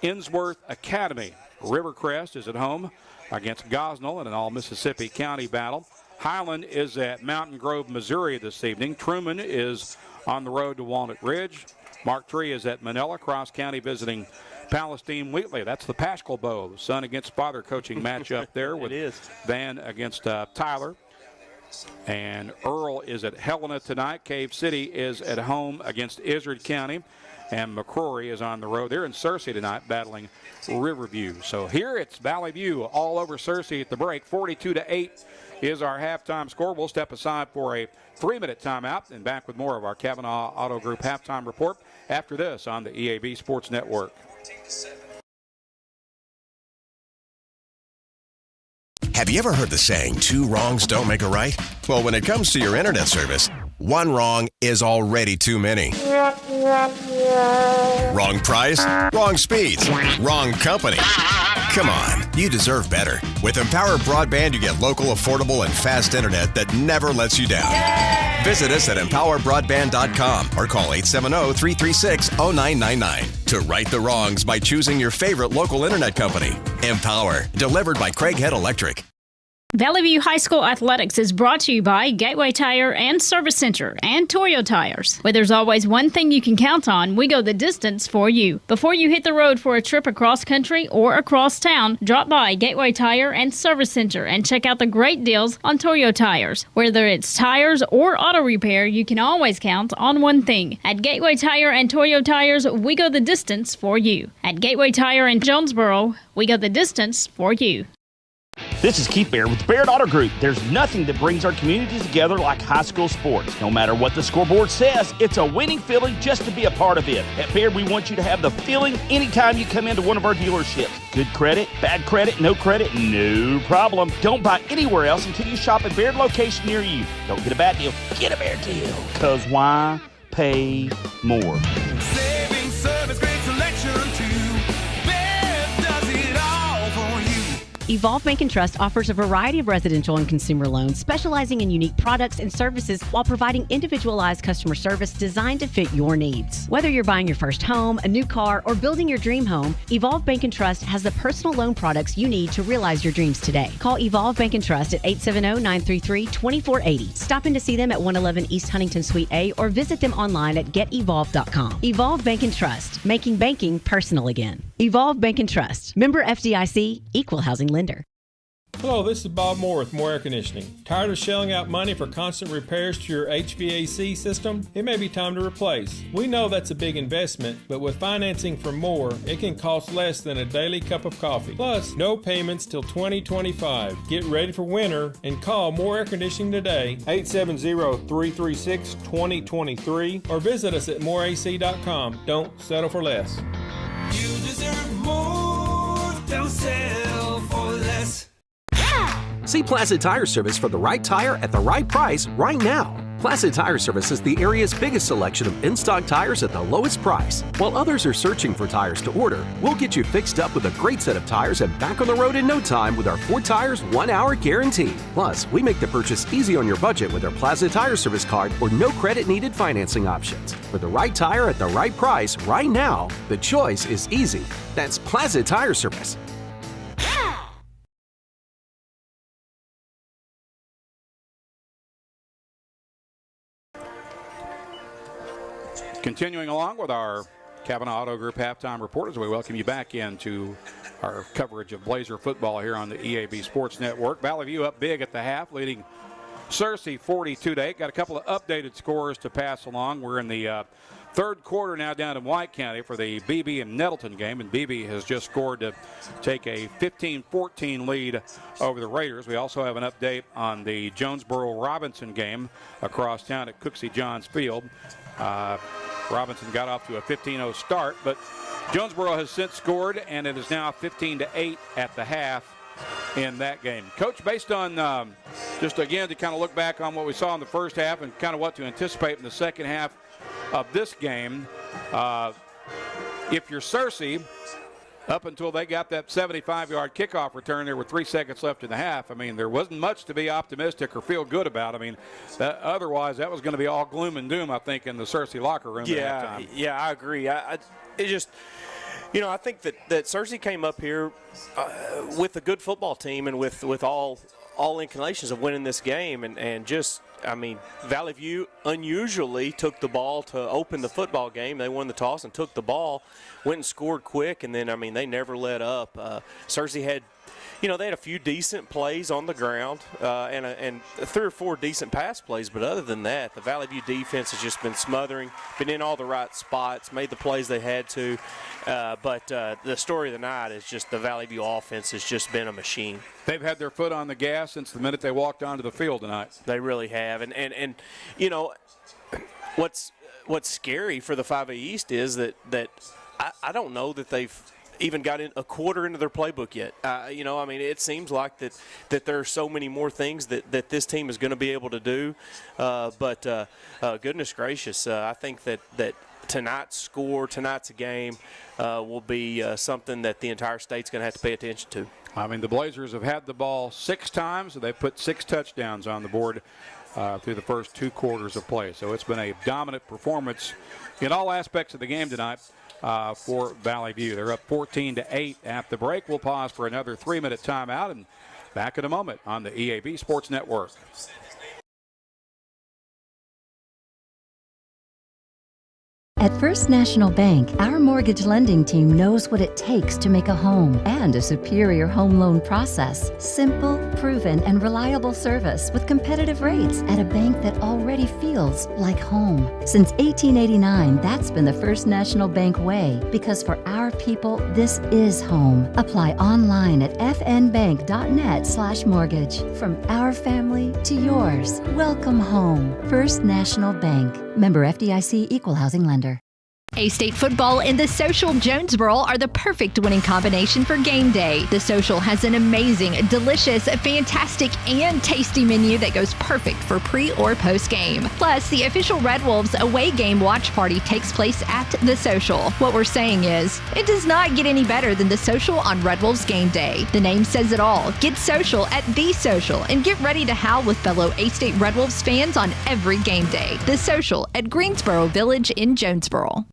Innsworth Academy. Rivercrest is at home against Gosnell in an all-Mississippi County battle. Highland is at Mountain Grove, Missouri this evening. Truman is on the road to Walnut Ridge. Mark Tree is at Manila. Cross County visiting Palestine Wheatley. That's the Paschal Bowl, the son against father coaching matchup there with Van against Tyler. And Earl is at Helena tonight. Cave City is at home against Izard County. And McCrory is on the road. They're in Searcy tonight battling Riverview. So here it's Valley View all over Searcy at the break. 42-8 is our halftime score. We'll step aside for a 3-minute timeout and back with more of our Kavanaugh Auto Group halftime report after this on the EAB Sports Network. Have you ever heard the saying, 2 wrongs don't make a right? Well, when it comes to your internet service, 1 wrong is already too many. Wrong price, wrong speeds, wrong company. Come on, you deserve better. With Empower Broadband, you get local, affordable, and fast internet that never lets you down. Visit us at empowerbroadband.com or call 870-336-0999 to right the wrongs by choosing your favorite local internet company. Empower, delivered by Craighead Electric. Valley View High School Athletics is brought to you by Gateway Tire and Service Center and Toyo Tires. Where there's always one thing you can count on, we go the distance for you. Before you hit the road for a trip across country or across town, drop by Gateway Tire and Service Center and check out the great deals on Toyo Tires. Whether it's tires or auto repair, you can always count on one thing. At Gateway Tire and Toyo Tires, we go the distance for you. At Gateway Tire in Jonesboro, we go the distance for you. This is Keith Baird with the Baird Auto Group. There's nothing that brings our communities together like high school sports. No matter what the scoreboard says, it's a winning feeling just to be a part of it. At Baird, we want you to have the feeling anytime you come into one of our dealerships. Good credit, bad credit, no problem. Don't buy anywhere else until you shop at Baird location near you. Don't get a bad deal, get a Baird deal. Because why pay more? Saving service, great selection too. Baird does it all for you. Evolve Bank & Trust offers a variety of residential and consumer loans, specializing in unique products and services while providing individualized customer service designed to fit your needs. Whether you're buying your first home, a new car, or building your dream home, Evolve Bank & Trust has the personal loan products you need to realize your dreams today. Call Evolve Bank & Trust at 870-933-2480. Stop in to see them at 111 East Huntington Suite A or visit them online at getevolve.com. Evolve Bank & Trust, making banking personal again. Evolve Bank & Trust. Member FDIC, Equal Housing Lender. Hello, this is Bob Moore with Moore Air Conditioning. Tired of shelling out money for constant repairs to your HVAC system? It may be time to replace. We know that's a big investment, but with financing from Moore, it can cost less than a daily cup of coffee. Plus, no payments till 2025. Get ready for winter and call Moore Air Conditioning today, 870-336-2023, or visit us at moreac.com. Don't settle for less. You deserve more. Don't settle for less. See Plaza Tire Service for the right tire at the right price right now. Plaza Tire Service is the area's biggest selection of in-stock tires at the lowest price. While others are searching for tires to order, we'll get you fixed up with a great set of tires and back on the road in no time with our 4 tires, 1 hour guarantee. Plus, we make the purchase easy on your budget with our Plaza Tire Service card or no credit needed financing options. For the right tire at the right price right now, the choice is easy. That's Plaza Tire Service. Continuing along with our Kavanaugh Auto Group halftime report as we welcome you back into our coverage of Blazer football here on the EAB Sports Network. Valley View up big at the half, leading Searcy 42-8. Got a couple of updated scores to pass along. We're in the third quarter now down in White County for the BB and Nettleton game, and BB has just scored to take a 15-14 lead over the Raiders. We also have an update on the Jonesboro-Robinson game across town at Cooksey Johns Field. Robinson got off to a 15-0 start, but Jonesboro has since scored, and it is now 15-8 at the half in that game. Coach, based on just again to kind of look back on what we saw in the first half and kind of what to anticipate in the second half of this game, if you're Searcy, up until they got that 75-yard kickoff return, there were 3 seconds left in the half. I mean, there wasn't much to be optimistic or feel good about. I mean, otherwise that was going to be all gloom and doom, I think, in the Searcy locker room at halftime. Yeah, I agree. It just, I think that Searcy came up here with a good football team and with all inclinations of winning this game, and just, I mean, Valley View unusually took the ball to open the football game. They won the toss and took the ball, went and scored quick, and then, I mean, they never let up. Searcy had, they had a few decent plays on the ground and 3 or 4 decent pass plays, but other than that, the Valley View defense has just been smothering, been in all the right spots, made the plays they had to. But the story of the night is just the Valley View offense has just been a machine. They've had their foot on the gas since the minute they walked onto the field tonight. They really have. And what's scary for the 5A East is that I don't know that they've even got in a quarter into their playbook yet. I mean, it seems like that there are so many more things that this team is going to be able to do. But goodness gracious, I think that tonight's game will be something that the entire state's going to have to pay attention to. I mean, the Blazers have had the ball 6 times, and they've put 6 touchdowns on the board through the first 2 quarters of play. So it's been a dominant performance in all aspects of the game tonight for Valley View. They're up 14-8 at the break. We'll pause for another 3-minute timeout and back in a moment on the EAB Sports Network. At First National Bank, our mortgage lending team knows what it takes to make a home and a superior home loan process. Simple, proven, and reliable service with competitive rates at a bank that already feels like home. Since 1889, that's been the First National Bank way, because for our people, this is home. Apply online at fnbank.net/mortgage. From our family to yours, welcome home. First National Bank. Member FDIC, Equal Housing Lender. A-State football and the Social Jonesboro are the perfect winning combination for game day. The Social has an amazing, delicious, fantastic, and tasty menu that goes perfect for pre or post game. Plus, the official Red Wolves away game watch party takes place at the Social. What we're saying is, it does not get any better than the Social on Red Wolves game day. The name says it all. Get social at the Social and get ready to howl with fellow A-State Red Wolves fans on every game day. The Social at Greensboro Village in Jonesboro.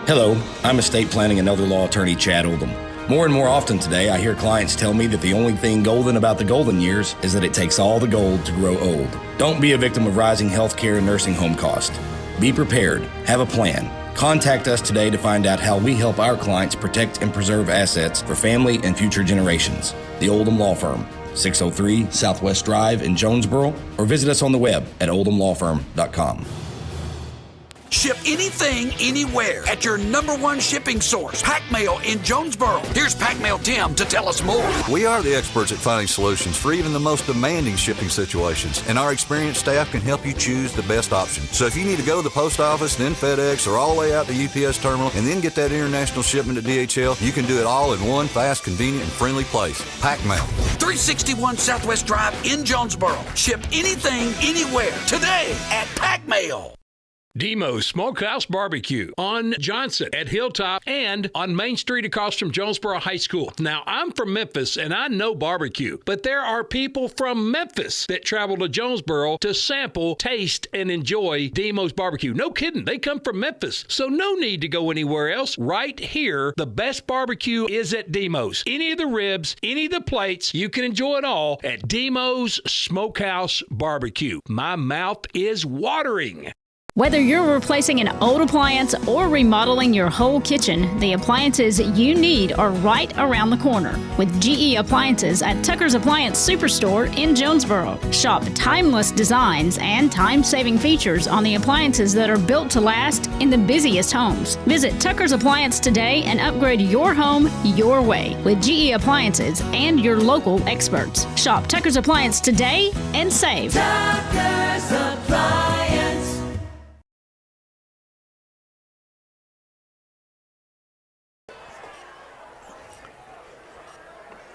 Hello, I'm estate planning and elder law attorney Chad Oldham. More and more often today, I hear clients tell me that the only thing golden about the golden years is that it takes all the gold to grow old. Don't be a victim of rising healthcare and nursing home costs. Be prepared, have a plan, Contact us today to find out how we help our clients protect and preserve assets for family and future generations. The Oldham Law Firm, 603 Southwest Drive in Jonesboro, or visit us on the web at oldhamlawfirm.com. Ship anything, anywhere at your #1 shipping source, Pack Mail in Jonesboro. Here's Pack Mail Tim to tell us more. We are the experts at finding solutions for even the most demanding shipping situations, and our experienced staff can help you choose the best option. So if you need to go to the post office, then FedEx, or all the way out to UPS terminal, and then get that international shipment to DHL, you can do it all in one fast, convenient, and friendly place. Pack Mail. 361 Southwest Drive in Jonesboro. Ship anything, anywhere, today at Pack Mail. Demo's Smokehouse Barbecue on Johnson at Hilltop and on Main Street across from Jonesboro High School. Now, I'm from Memphis and I know barbecue, but there are people from Memphis that travel to Jonesboro to sample, taste, and enjoy Demo's Barbecue. No kidding, they come from Memphis, so no need to go anywhere else. Right here, the best barbecue is at Demo's. Any of the ribs, any of the plates, you can enjoy it all at Demo's Smokehouse Barbecue. My mouth is watering. Whether you're replacing an old appliance or remodeling your whole kitchen, the appliances you need are right around the corner with GE Appliances at Tucker's Appliance Superstore in Jonesboro. Shop timeless designs and time-saving features on the appliances that are built to last in the busiest homes. Visit Tucker's Appliance today and upgrade your home your way with GE Appliances and your local experts. Shop Tucker's Appliance today and save. Tucker's Appliance.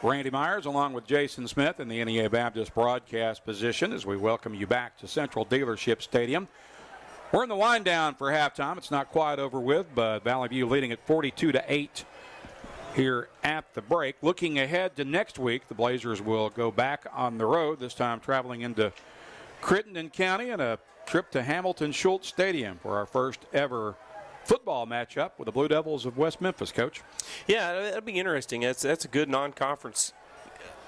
Randy Myers along with Jason Smith in the NEA Baptist broadcast position as we welcome you back to Central Dealership Stadium. We're in the wind down for halftime. It's not quite over with, but Valley View leading at 42-8 here at the break. Looking ahead to next week, the Blazers will go back on the road, this time traveling into Crittenden County and a trip to Hamilton Schultz Stadium for our first ever football matchup with the Blue Devils of West Memphis, Coach. Yeah, that'll be interesting. That's a good non-conference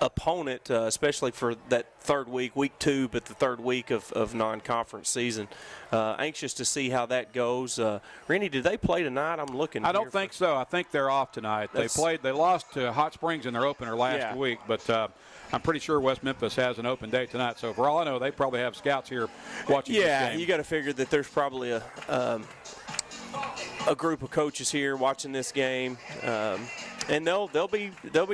opponent, especially for that third week, week 2, but the third week of non-conference season. Anxious to see how that goes. Randy, did they play tonight? I'm looking. I don't think so. I think they're off tonight. They lost to Hot Springs in their opener last week, but I'm pretty sure West Memphis has an open day tonight. So for all I know, they probably have scouts here watching this game. Yeah, you got to figure that there's probably a group of coaches here watching this game, and they'll be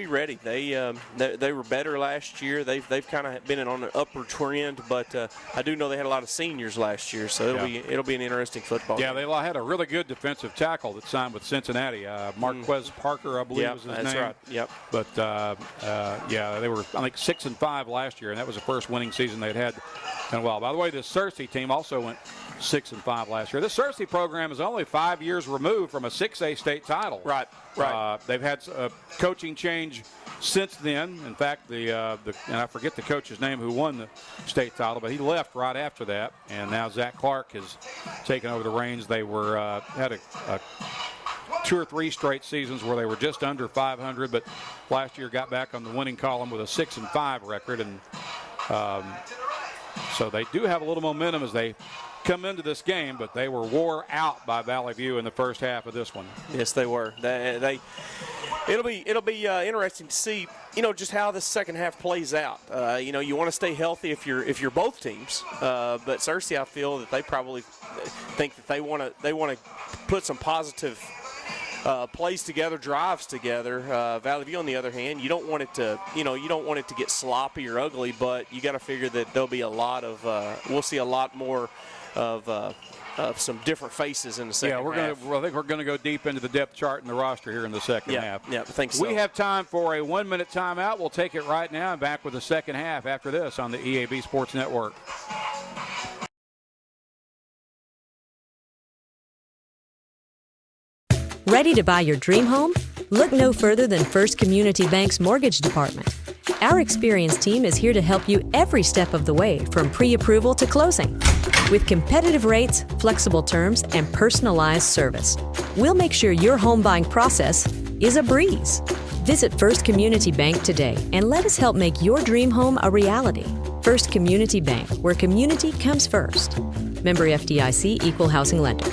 ready. They were better last year. They've kind of been on an upward trend, but I do know they had a lot of seniors last year, so it'll be an interesting football. Yeah, they had a really good defensive tackle that signed with Cincinnati. Marquez Parker, I believe, was his name. That's right. Yep. But they were I think 6-5 last year, and that was the first winning season they'd had in a while. By the way, the Searcy team also went 6-5 last year. The Searcy program is only 5 years removed from a 6A state title. Right. They've had a coaching change since then. In fact, and I forget the coach's name who won the state title, but he left right after that, and now Zach Clark has taken over the reins. They were had a 2 or 3 straight seasons where they were just under 500, but last year got back on the winning column with a 6-5 record, and so they do have a little momentum as they come into this game, but they were wore out by Valley View in the first half of this one. Yes, they were. It'll be interesting to see, just how this second half plays out. You want to stay healthy if you're both teams, but Searcy, I feel that they probably think that they want to put some positive plays together, drives together. Valley View, on the other hand, you don't want it to get sloppy or ugly, but you got to figure that there'll be a lot of we'll see a lot more of some different faces in the second half. I think we're going to go deep into the depth chart in the roster here in the second half. Yeah, I think so. We have time for a 1-minute timeout. We'll take it right now and back with the second half after this on the EAB Sports Network. Ready to buy your dream home? Look no further than First Community Bank's Mortgage Department. Our experienced team is here to help you every step of the way, from pre-approval to closing. With competitive rates, flexible terms, and personalized service, we'll make sure your home buying process is a breeze. Visit First Community Bank today and let us help make your dream home a reality. First Community Bank, where community comes first. Member FDIC, Equal Housing Lender.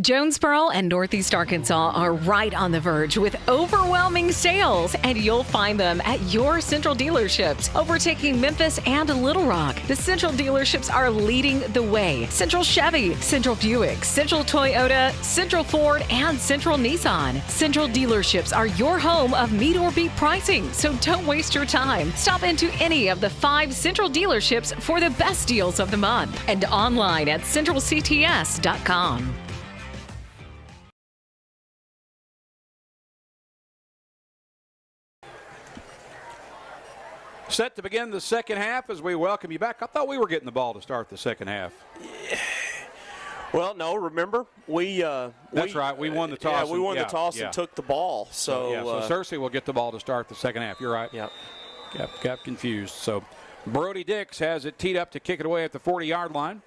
Jonesboro and Northeast Arkansas are right on the verge with overwhelming sales, and you'll find them at your Central dealerships, overtaking Memphis and Little Rock. The Central dealerships are leading the way. Central Chevy, Central Buick, Central Toyota, Central Ford, and Central Nissan. Central dealerships are your home of meet or beat pricing, so don't waste your time. Stop into any of the 5 Central dealerships for the best deals of the month and online at centralcts.com. Set to begin the second half as we welcome you back. I thought we were getting the ball to start the second half. Well, no, remember, That's right. We won the toss. Yeah, we won the toss and took the ball. So Searcy will get the ball to start the second half. You're right. Yep. Got confused. So Brody Dix has it teed up to kick it away at the 40-yard line.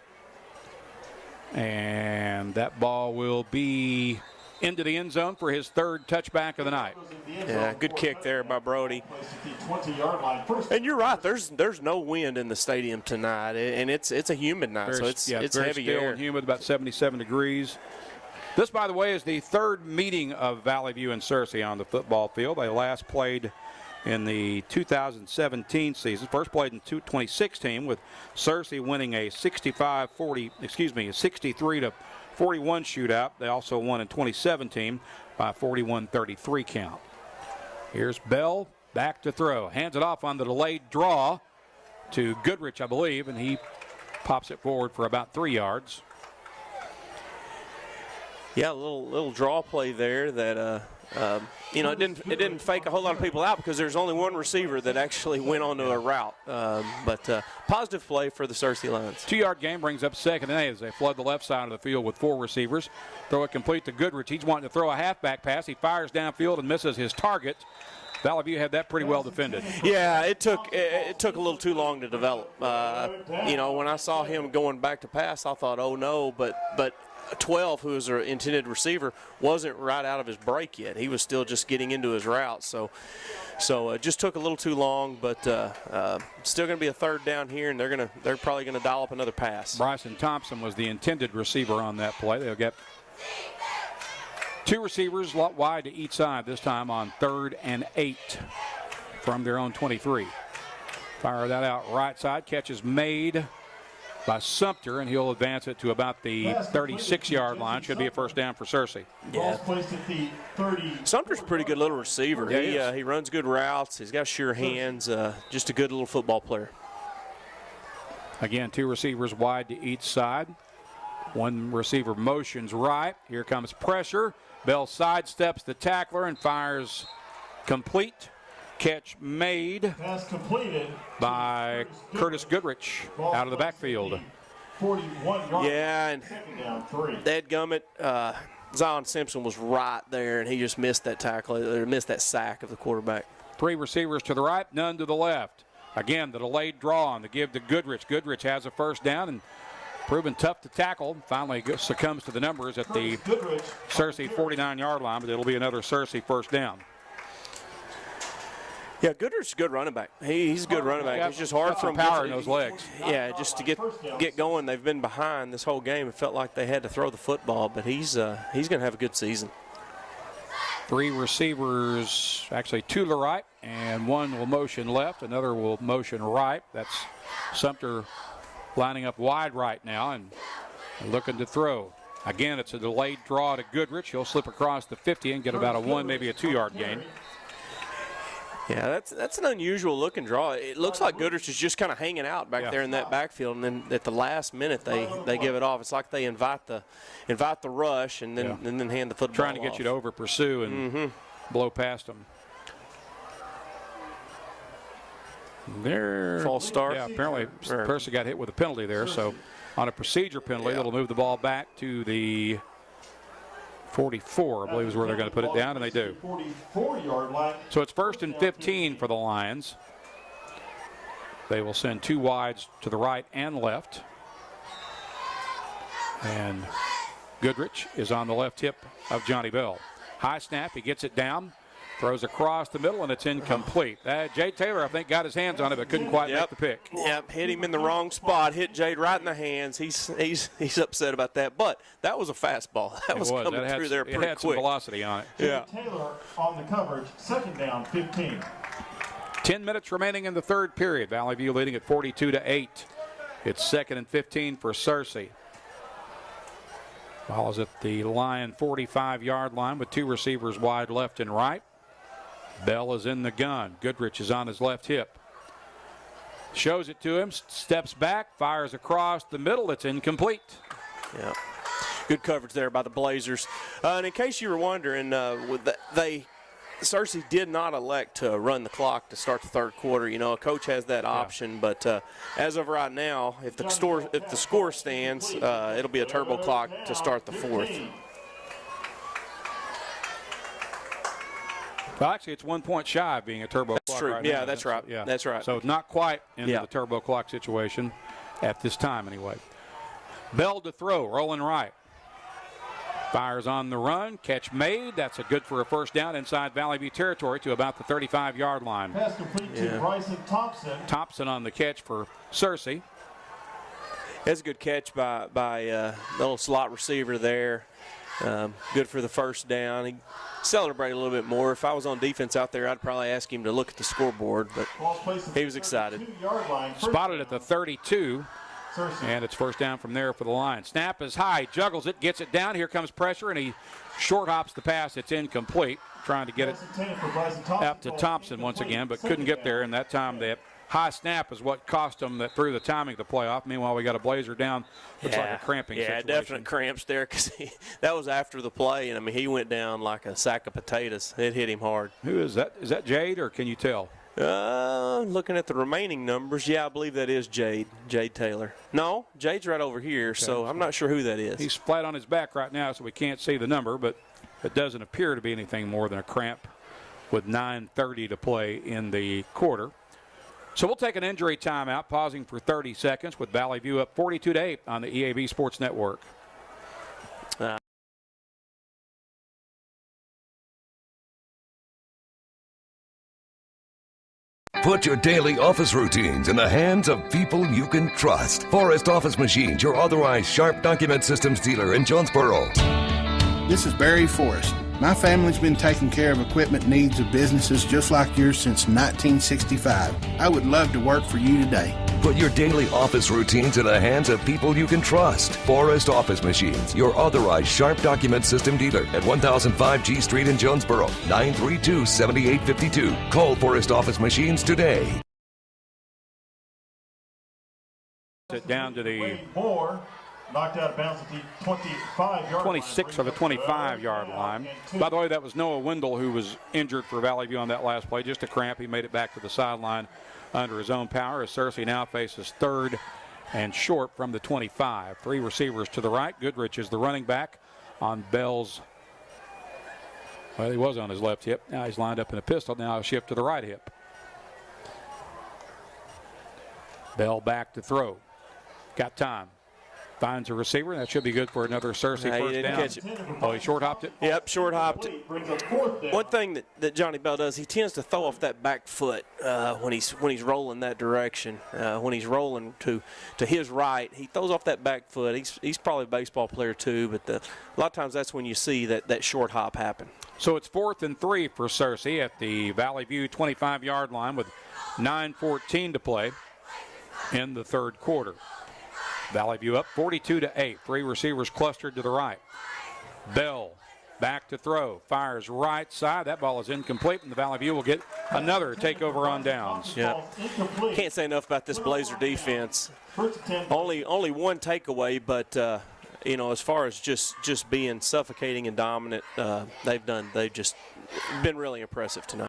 And that ball will be into the end zone for his 3rd touchback of the night. Yeah, good kick there by Brody. And you're right. There's no wind in the stadium tonight, and it's a humid night, so it's very heavy still air. And humid, about 77 degrees. This, by the way, is the 3rd meeting of Valley View and Searcy on the football field. They last played in the 2017 season. First played in 2016 with Searcy winning a 63-41 shootout. They also won in 2017 by 41-33 count. Here's Bell back to throw. Hands it off on the delayed draw to Goodrich, I believe, and he pops it forward for about 3 yards. Yeah, a little draw play there that it didn't fake a whole lot of people out because there's only one receiver that actually went onto a route. But positive play for the Searcy Lions. 2-yard game brings up 2nd and 8 as they flood the left side of the field with 4 receivers. Throw it complete to Goodrich. He's wanting to throw a halfback pass. He fires downfield and misses his target. Valley View had that pretty well defended. Yeah, it took a little too long to develop. When I saw him going back to pass, I thought, oh no, but 12, who was an intended receiver, wasn't right out of his break yet. He was still just getting into his route. So it just took a little too long, but still going to be a 3rd down here, and they're probably going to dial up another pass. Bryson Thompson was the intended receiver on that play. They'll get 2 receivers a lot wide to each side this time on 3rd and 8 from their own 23. Fire that out right side. Catch is made by Sumter, and he'll advance it to about the 36-yard line. Should be a first down for Searcy. Yeah. Sumter's a pretty good little receiver. Yeah, he runs good routes. He's got sure hands. Just a good little football player. Again, 2 receivers wide to each side. 1 receiver motions right. Here comes pressure. Bell sidesteps the tackler and fires complete. Catch made by Curtis Goodrich out of the backfield. 41 yards. Yeah, and dadgummit, Zion Simpson was right there, and he just missed that tackle, or missed that sack of the quarterback. 3 receivers to the right, none to the left. Again, the delayed draw on the give to Goodrich. Goodrich has a first down and proven tough to tackle. Finally succumbs to the numbers at the Searcy 49-yard line, but it'll be another Searcy first down. Yeah, Goodrich's a good running back. He's a good running back. It's just hard for him. Power in those legs. Yeah, just to get going. They've been behind this whole game. It felt like they had to throw the football, but he's going to have a good season. 3 receivers, actually 2 to the right, and 1 will motion left. Another will motion right. That's Sumter lining up wide right now and looking to throw. Again, it's a delayed draw to Goodrich. He'll slip across the 50 and get about a 1, maybe a 2-yard gain. Yeah, that's an unusual looking draw. It looks like Goodrich is just kind of hanging out back there in that backfield, and then at the last minute they give it off. It's like they invite the rush and then hand the football trying to get you to over pursue and blow past them. There, false start. Yeah, apparently Percy got hit with a penalty there. So on a procedure penalty, that'll move the ball back to the 44, I believe is where they're going to put it down, and they do. 44-yard line. So it's 1st and 15 for the Lions. They will send 2 wides to the right and left. And Goodrich is on the left hip of Johnny Bell. High snap, he gets it down. Throws across the middle, and it's incomplete. Jay Taylor, I think, got his hands on it, but couldn't quite make the pick. Yep, hit him in the wrong spot. Hit Jade right in the hands. He's upset about that. But that was a fastball. That was coming through there pretty quick. It had some velocity on it. Yeah. Taylor on the coverage, 2nd down, 15. 10 minutes remaining in the third period. Valley View leading at 42-8. It's 2nd and 15 for Searcy. Ball is at the Lion 45-yard line with 2 receivers wide left and right. Bell is in the gun. Goodrich is on his left hip. Shows it to him, steps back, fires across the middle. It's incomplete. Yeah. Good coverage there by the Blazers. And in case you were wondering, Searcy did not elect to run the clock to start the third quarter. You know, a coach has that option, but as of right now, if the score stands, it'll be a turbo clock to start the fourth. Well, actually, it's 1 point shy of being a turbo clock. True. Right yeah, now. that's right. Yeah. That's right. So not quite into the turbo clock situation at this time, anyway. Bell to throw, rolling right. Fires on the run, catch made. That's a good for a first down inside Valley View territory to about the 35-yard line. Pass complete to Bryson Thompson. Thompson on the catch for Searcy. That's a good catch by the little slot receiver there. Good for the first down. He celebrated a little bit more. If I was on defense out there, I'd probably ask him to look at the scoreboard, but he was excited. Spotted at the 32, and it's first down from there for the line. Snap is high, juggles it, gets it down. Here comes pressure, and he short hops the pass. It's incomplete. Trying to get it up to Thompson once again, but couldn't get there. And that time that high snap is what cost them that threw the timing of the playoff. Meanwhile, we got a Blazer down. Looks like a cramping situation. Yeah, definite cramps there because that was after the play. And, I mean, he went down like a sack of potatoes. It hit him hard. Who is that? Is that Jade, or can you tell? Looking at the remaining numbers, yeah, I believe that is Jade Taylor. No, Jade's right over here, so I'm not sure who that is. He's flat on his back right now, so we can't see the number, but it doesn't appear to be anything more than a cramp with 9:30 to play in the quarter. So we'll take an injury timeout, pausing for 30 seconds with Valley View up 42-8 on the EAB Sports Network. Put your daily office routines in the hands of people you can trust. Forrest Office Machines, your authorized Sharp document systems dealer in Jonesboro. This is Barry Forrest. My family's been taking care of equipment needs of businesses just like yours since 1965. I would love to work for you today. Put your daily office routines in the hands of people you can trust. Forrest Office Machines, your authorized Sharp document system dealer at 1005 G Street in Jonesboro, 932-7852. Call Forrest Office Machines today. Down to the knocked out of bounds at the 25-yard 26 or the 25-yard line. By the way, that was Noah Wendell who was injured for Valley View on that last play. Just a cramp. He made it back to the sideline under his own power as Searcy now faces third and short from the 25. 3 receivers to the right. Goodrich is the running back on Bell's. Well, he was on his left hip. Now he's lined up in a pistol. Now a shift to the right hip. Bell back to throw. Got time. Finds a receiver. That should be good for another Searcy first down. Catch it. Oh, he short hopped it? Yep, short hopped it. One thing that Johnny Bell does, he tends to throw off that back foot when he's rolling that direction. When he's rolling to his right, he throws off that back foot. He's probably a baseball player too, but a lot of times that's when you see that short hop happen. So it's 4th and 3 for Searcy at the Valley View 25-yard line with 9:14 to play in the third quarter. Valley View up 42-8. 3 receivers clustered to the right. Bell back to throw. Fires right side. That ball is incomplete, and the Valley View will get another takeover on downs. Yeah. Can't say enough about this Blazer defense. Only one takeaway, but as far as just being suffocating and dominant, they've just been really impressive tonight.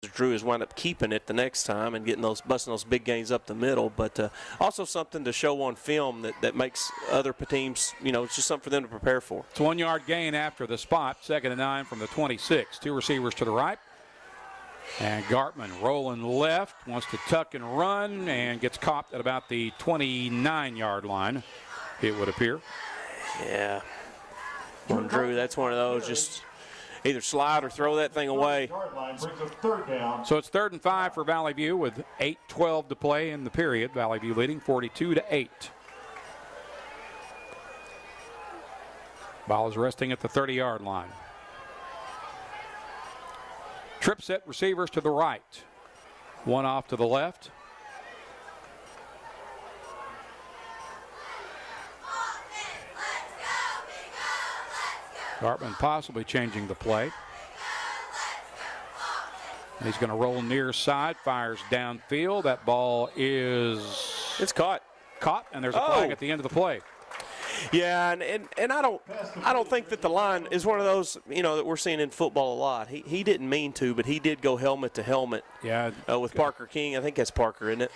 Drew has wound up keeping it the next time and busting those big gains up the middle, but also something to show on film that makes other teams, it's just something for them to prepare for. It's 1 yard gain after the spot, 2nd and 9 from the 26. 2 receivers to the right. And Gartman rolling left, wants to tuck and run, and gets caught at about the 29-yard line, it would appear. Yeah. Well, Drew, that's one of those, just either slide or throw that thing away. So it's 3rd and 5 for Valley View with 8:12 to play in the period. Valley View leading 42-8. Ball is resting at the 30-yard line. Trip set receivers to the right. One off to the left. Gartman possibly changing the play. And he's going to roll near side, fires downfield. That ball is... It's caught. Caught, and there's a flag at the end of the play. Yeah, and I don't think that the line is one of those, that we're seeing in football a lot. He didn't mean to, but he did go helmet to helmet. Yeah. With Parker King. I think that's Parker, isn't it?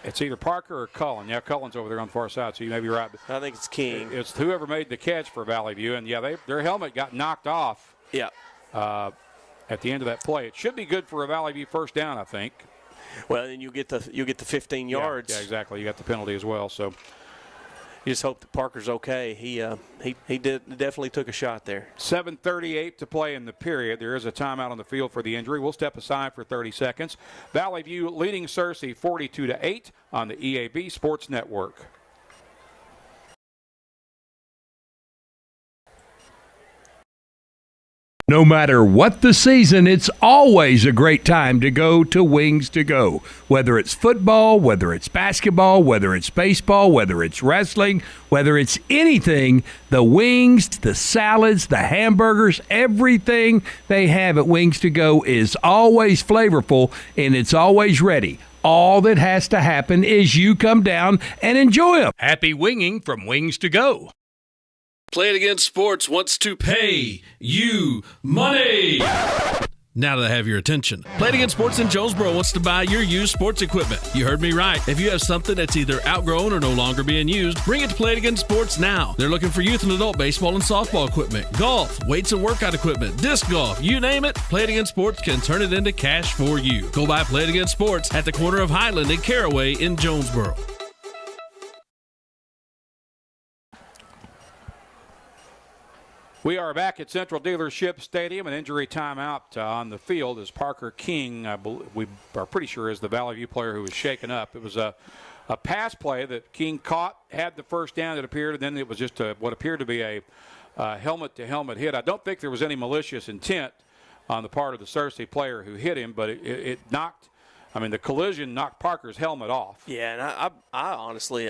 It's either Parker or Cullen. Yeah, Cullen's over there on the far side, so you may be right. I think it's King. It's whoever made the catch for Valley View, and yeah, their helmet got knocked off. Yeah. At the end of that play, it should be good for a Valley View first down, I think. Well, then you get the 15 yards. Yeah, exactly. You got the penalty as well. So you just hope that Parker's okay. He definitely took a shot there. 7:38 to play in the period. There is a timeout on the field for the injury. We'll step aside for 30 seconds. Valley View leading Searcy 42-8 on the EAB Sports Network. No matter what the season, it's always a great time to go to Wings to Go. Whether it's football, whether it's basketball, whether it's baseball, whether it's wrestling, whether it's anything, the wings, the salads, the hamburgers, everything they have at Wings to Go is always flavorful and it's always ready. All that has to happen is you come down and enjoy them. Happy winging from Wings to Go. Play It Again Sports wants to pay you money. Now that I have your attention. Play It Again Sports in Jonesboro wants to buy your used sports equipment. You heard me right. If you have something that's either outgrown or no longer being used, bring it to Play It Again Sports now. They're looking for youth and adult baseball and softball equipment, golf, weights and workout equipment, disc golf, you name it, Play It Again Sports can turn it into cash for you. Go by Play It Again Sports at the corner of Highland and Caraway in Jonesboro. We are back at Central Dealership Stadium. An injury timeout on the field as Parker King, we are pretty sure, is the Valley View player who was shaken up. It was a pass play that King caught, had the first down, it appeared, and then it was just what appeared to be a helmet-to-helmet hit. I don't think there was any malicious intent on the part of the Searcy player who hit him, but it knocked. The collision knocked Parker's helmet off. Yeah, and I honestly,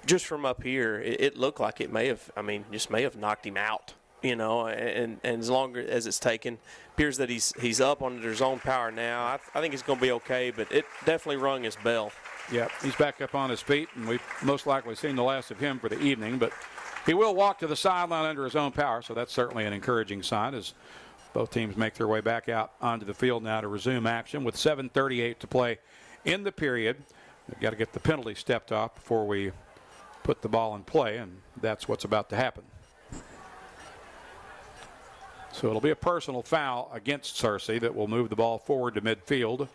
just from up here, it looked like it may have knocked him out, and as long as it's taken, appears that he's up under his own power now. I think he's going to be okay, but it definitely rung his bell. Yeah, he's back up on his feet, and we've most likely seen the last of him for the evening, but he will walk to the sideline under his own power, so that's certainly an encouraging sign as both teams make their way back out onto the field now to resume action with 7:38 to play in the period. We've got to get the penalty stepped off before we put the ball in play, and that's what's about to happen. So it'll be a personal foul against Searcy that will move the ball forward to midfield.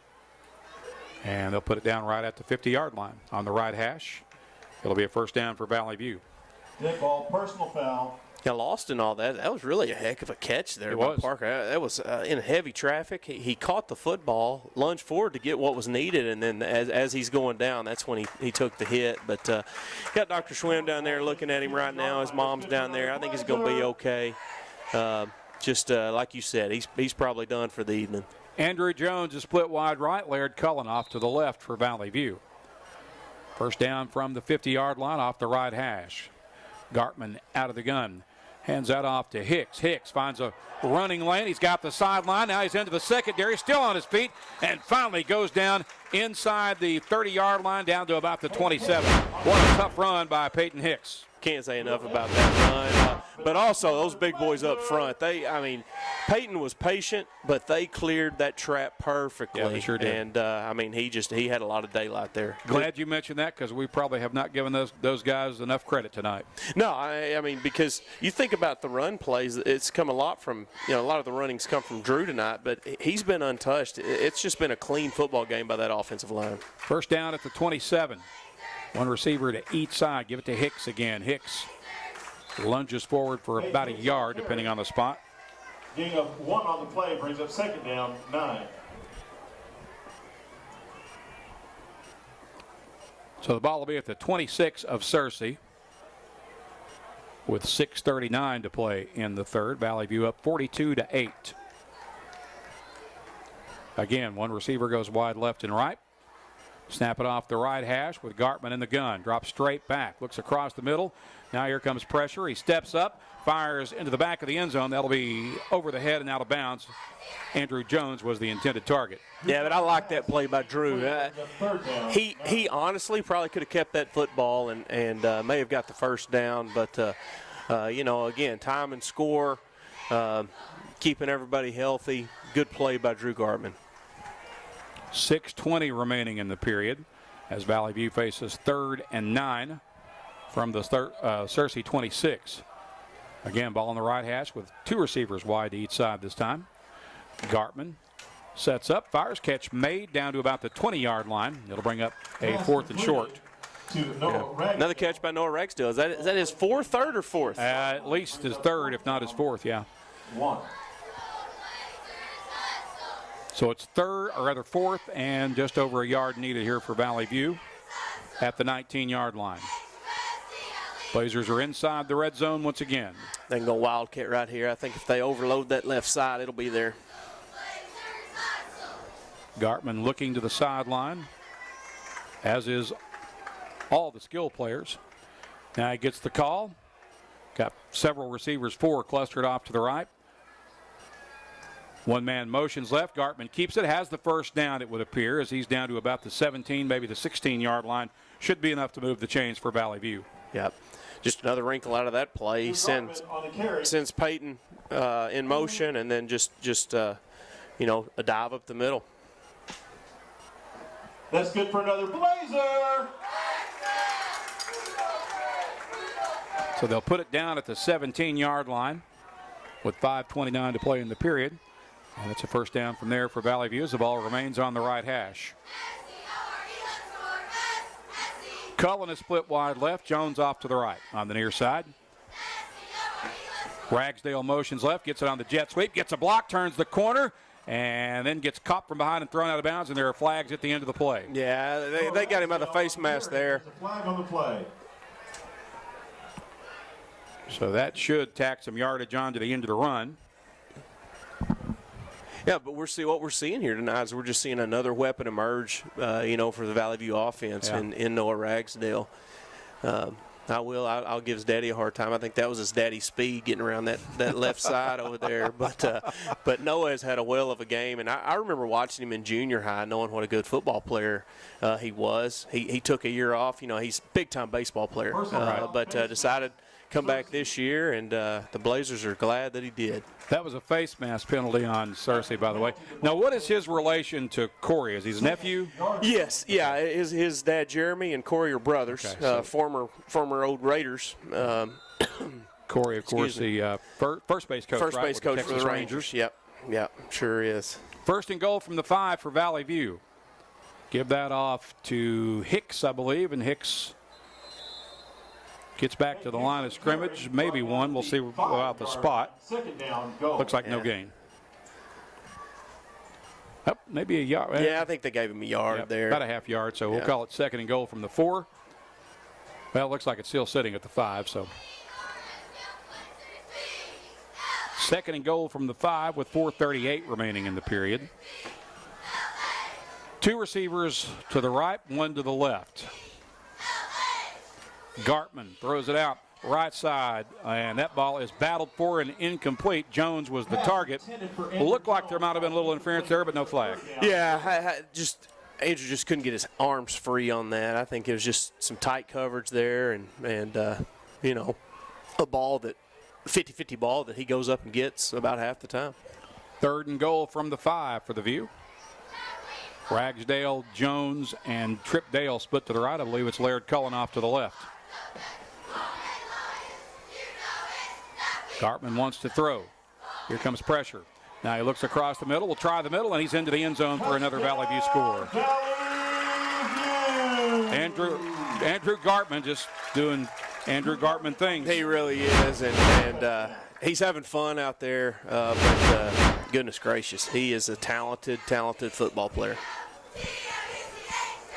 And they'll put it down right at the 50-yard line on the right hash. It'll be a first down for Valley View. Dead ball, personal foul. Yeah, lost in all that. That was really a heck of a catch there by Parker. That was in heavy traffic. He caught the football, lunged forward to get what was needed, and then as he's going down, that's when he took the hit. But got Dr. Schwim down there looking at him right now. His mom's down there. I think he's going to be okay. Just like you said, he's probably done for the evening. Andrew Jones is split wide right. Laird Cullen off to the left for Valley View. First down from the 50-yard line off the right hash. Gartman out of the gun. Hands that off to Hicks. Hicks finds a running lane. He's got the sideline. Now he's into the secondary, still on his feet, and finally goes down inside the 30-yard line down to about the 27. What a tough run by Peyton Hicks. can't say enough about that run. But also those big boys up front. Peyton was patient, but they cleared that trap perfectly. Yeah, they sure did. And he had a lot of daylight there. Glad you mentioned that, because we probably have not given those guys enough credit tonight. No, I mean, because you think about the run plays, it's come a lot from, a lot of the runnings come from Drew tonight, but he's been untouched. It's just been a clean football game by that offensive line. First down at the 27. One receiver to each side. Give it to Hicks again. Hicks lunges forward for about a yard, depending on the spot. Getting up 1 on the play brings up second down, 9. So the ball will be at the 26 of Searcy with 6:39 to play in the third. Valley View up 42-8. Again, one receiver goes wide left and right. Snap it off the right hash with Gartman in the gun. Drops straight back. Looks across the middle. Now here comes pressure. He steps up. Fires into the back of the end zone. That'll be over the head and out of bounds. Andrew Jones was the intended target. Yeah, but I like that play by Drew. He honestly probably could have kept that football and may have got the first down. But, again, time and score, keeping everybody healthy. Good play by Drew Gartman. 6:20 remaining in the period as Valley View faces 3rd and 9 from the Searcy 26. Again, ball on the right hash with 2 receivers wide to each side this time. Gartman sets up, fires, catch made down to about the 20-yard line. It'll bring up a 4th and short. Another catch by Noah Ragsdale. Is that his 3rd or 4th? At least his 3rd, if not his 4th, yeah. 1. So it's 4th and just over a yard needed here for Valley View at the 19-yard line. Blazers are inside the red zone once again. They can go Wildcat right here. I think if they overload that left side, it'll be there. Gartman looking to the sideline, as is all the skill players. Now he gets the call. Got several receivers, 4 clustered off to the right. One man motions left. Gartman keeps it, has the first down, it would appear, as he's down to about the 17, maybe the 16-yard line. Should be enough to move the chains for Valley View. Yep. Just another wrinkle out of that play. Sends Peyton in motion, and then just a dive up the middle. That's good for another Blazer. So they'll put it down at the 17-yard line with 5:29 to play in the period. And it's a first down from there for Valley View as the ball remains on the right hash. Cullen is split wide left. Jones off to the right on the near side. Ragsdale motions left, gets it on the jet sweep, gets a block, turns the corner, and then gets caught from behind and thrown out of bounds, and there are flags at the end of the play. Yeah, they got him out of the face mask there. Flag on the play. So that should tack some yardage on to the end of the run. Yeah, but what we're seeing here tonight is we're just seeing another weapon emerge, for the Valley View offense in Noah Ragsdale. I'll give his daddy a hard time. I think that was his daddy's speed getting around that left side over there. But Noah has had a whale of a game, and I remember watching him in junior high, knowing what a good football player he was. He took a year off. He's a big-time baseball player, but decided to come back this year, and the Blazers are glad that he did. That was a face mask penalty on Searcy, by the way. Now, what is his relation to Corey? Is he his nephew? Yes, yeah. His dad, Jeremy, and Corey are brothers, Okay, former old Raiders. Corey, of course, the first base coach, First right, base with coach the for the Texas Rangers. Yep, sure is. First and goal from the 5 for Valley View. Give that off to Hicks, I believe, and Hicks gets back to the line of scrimmage. Maybe one. We'll see about the spot. Second down, go. Looks like no gain. Oh, maybe a yard. Yeah, I think they gave him a yard there. About a half yard, so we'll call it second and goal from the 4. Well, it looks like it's still sitting at the 5, so. Second and goal from the 5 with 4:38 remaining in the period. 2 receivers to the right, 1 to the left. Gartman throws it out right side, and that ball is battled for and incomplete. Jones was the target. It looked like there might have been a little interference there, but no flag. Yeah, Andrew just couldn't get his arms free on that. I think it was just some tight coverage there, and a ball that 50-50 ball that he goes up and gets about half the time. 3rd and goal from the 5 for the View. Ragsdale, Jones, and Trip Dale split to the right. I believe it's Laird Cullen off to the left. Gartman wants to throw. Here comes pressure. Now he looks across the middle. We'll try the middle, and he's into the end zone for another Valley View score. Andrew Gartman just doing Andrew Gartman things. He really is, and he's having fun out there. But goodness gracious, he is a talented football player.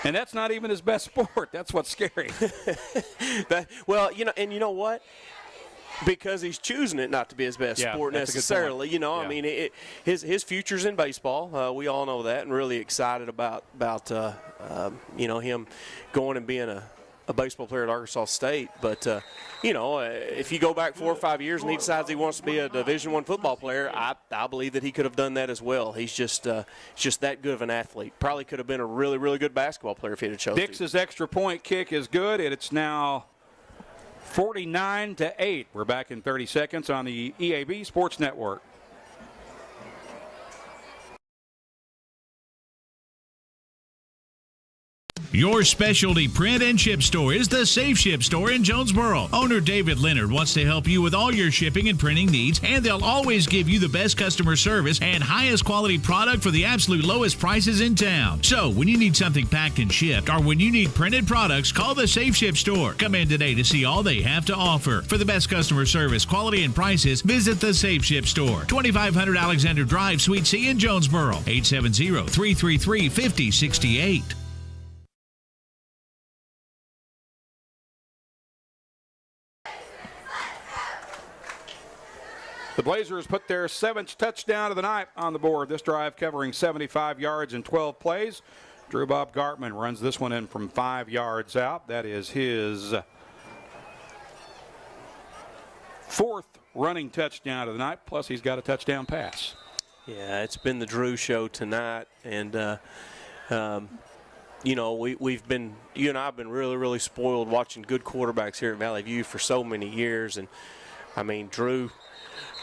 And that's not even his best sport. That's what's scary. You know what? Because he's choosing it not to be his best sport necessarily. I mean, his future's in baseball. We all know that, and really excited about him going and being a baseball player at Arkansas State. But if you go back 4 or 5 years and he decides he wants to be a Division I football player, I believe that he could have done that as well. He's just that good of an athlete. Probably could have been a really, really good basketball player if he had chosen. Dix's extra point kick is good, and it's now 49-8. We're back in 30 seconds on the EAB Sports Network. Your specialty print and ship store is the Safe Ship Store in Jonesboro. Owner David Leonard wants to help you with all your shipping and printing needs, and they'll always give you the best customer service and highest quality product for the absolute lowest prices in town. So when you need something packed and shipped, or when you need printed products, call the Safe Ship Store. Come in today to see all they have to offer. For the best customer service, quality, and prices, visit the Safe Ship Store, 2500 Alexander Drive, Suite C in Jonesboro, 870-333-5068. The Blazers put their 7th touchdown of the night on the board. This drive covering 75 yards in 12 plays. Drew Bob Gartman runs this one in from 5 yards out. That is his 4th running touchdown of the night, plus he's got a touchdown pass. Yeah, it's been the Drew show tonight, and we've been, you and I have been really, really spoiled watching good quarterbacks here at Valley View for so many years, and I mean Drew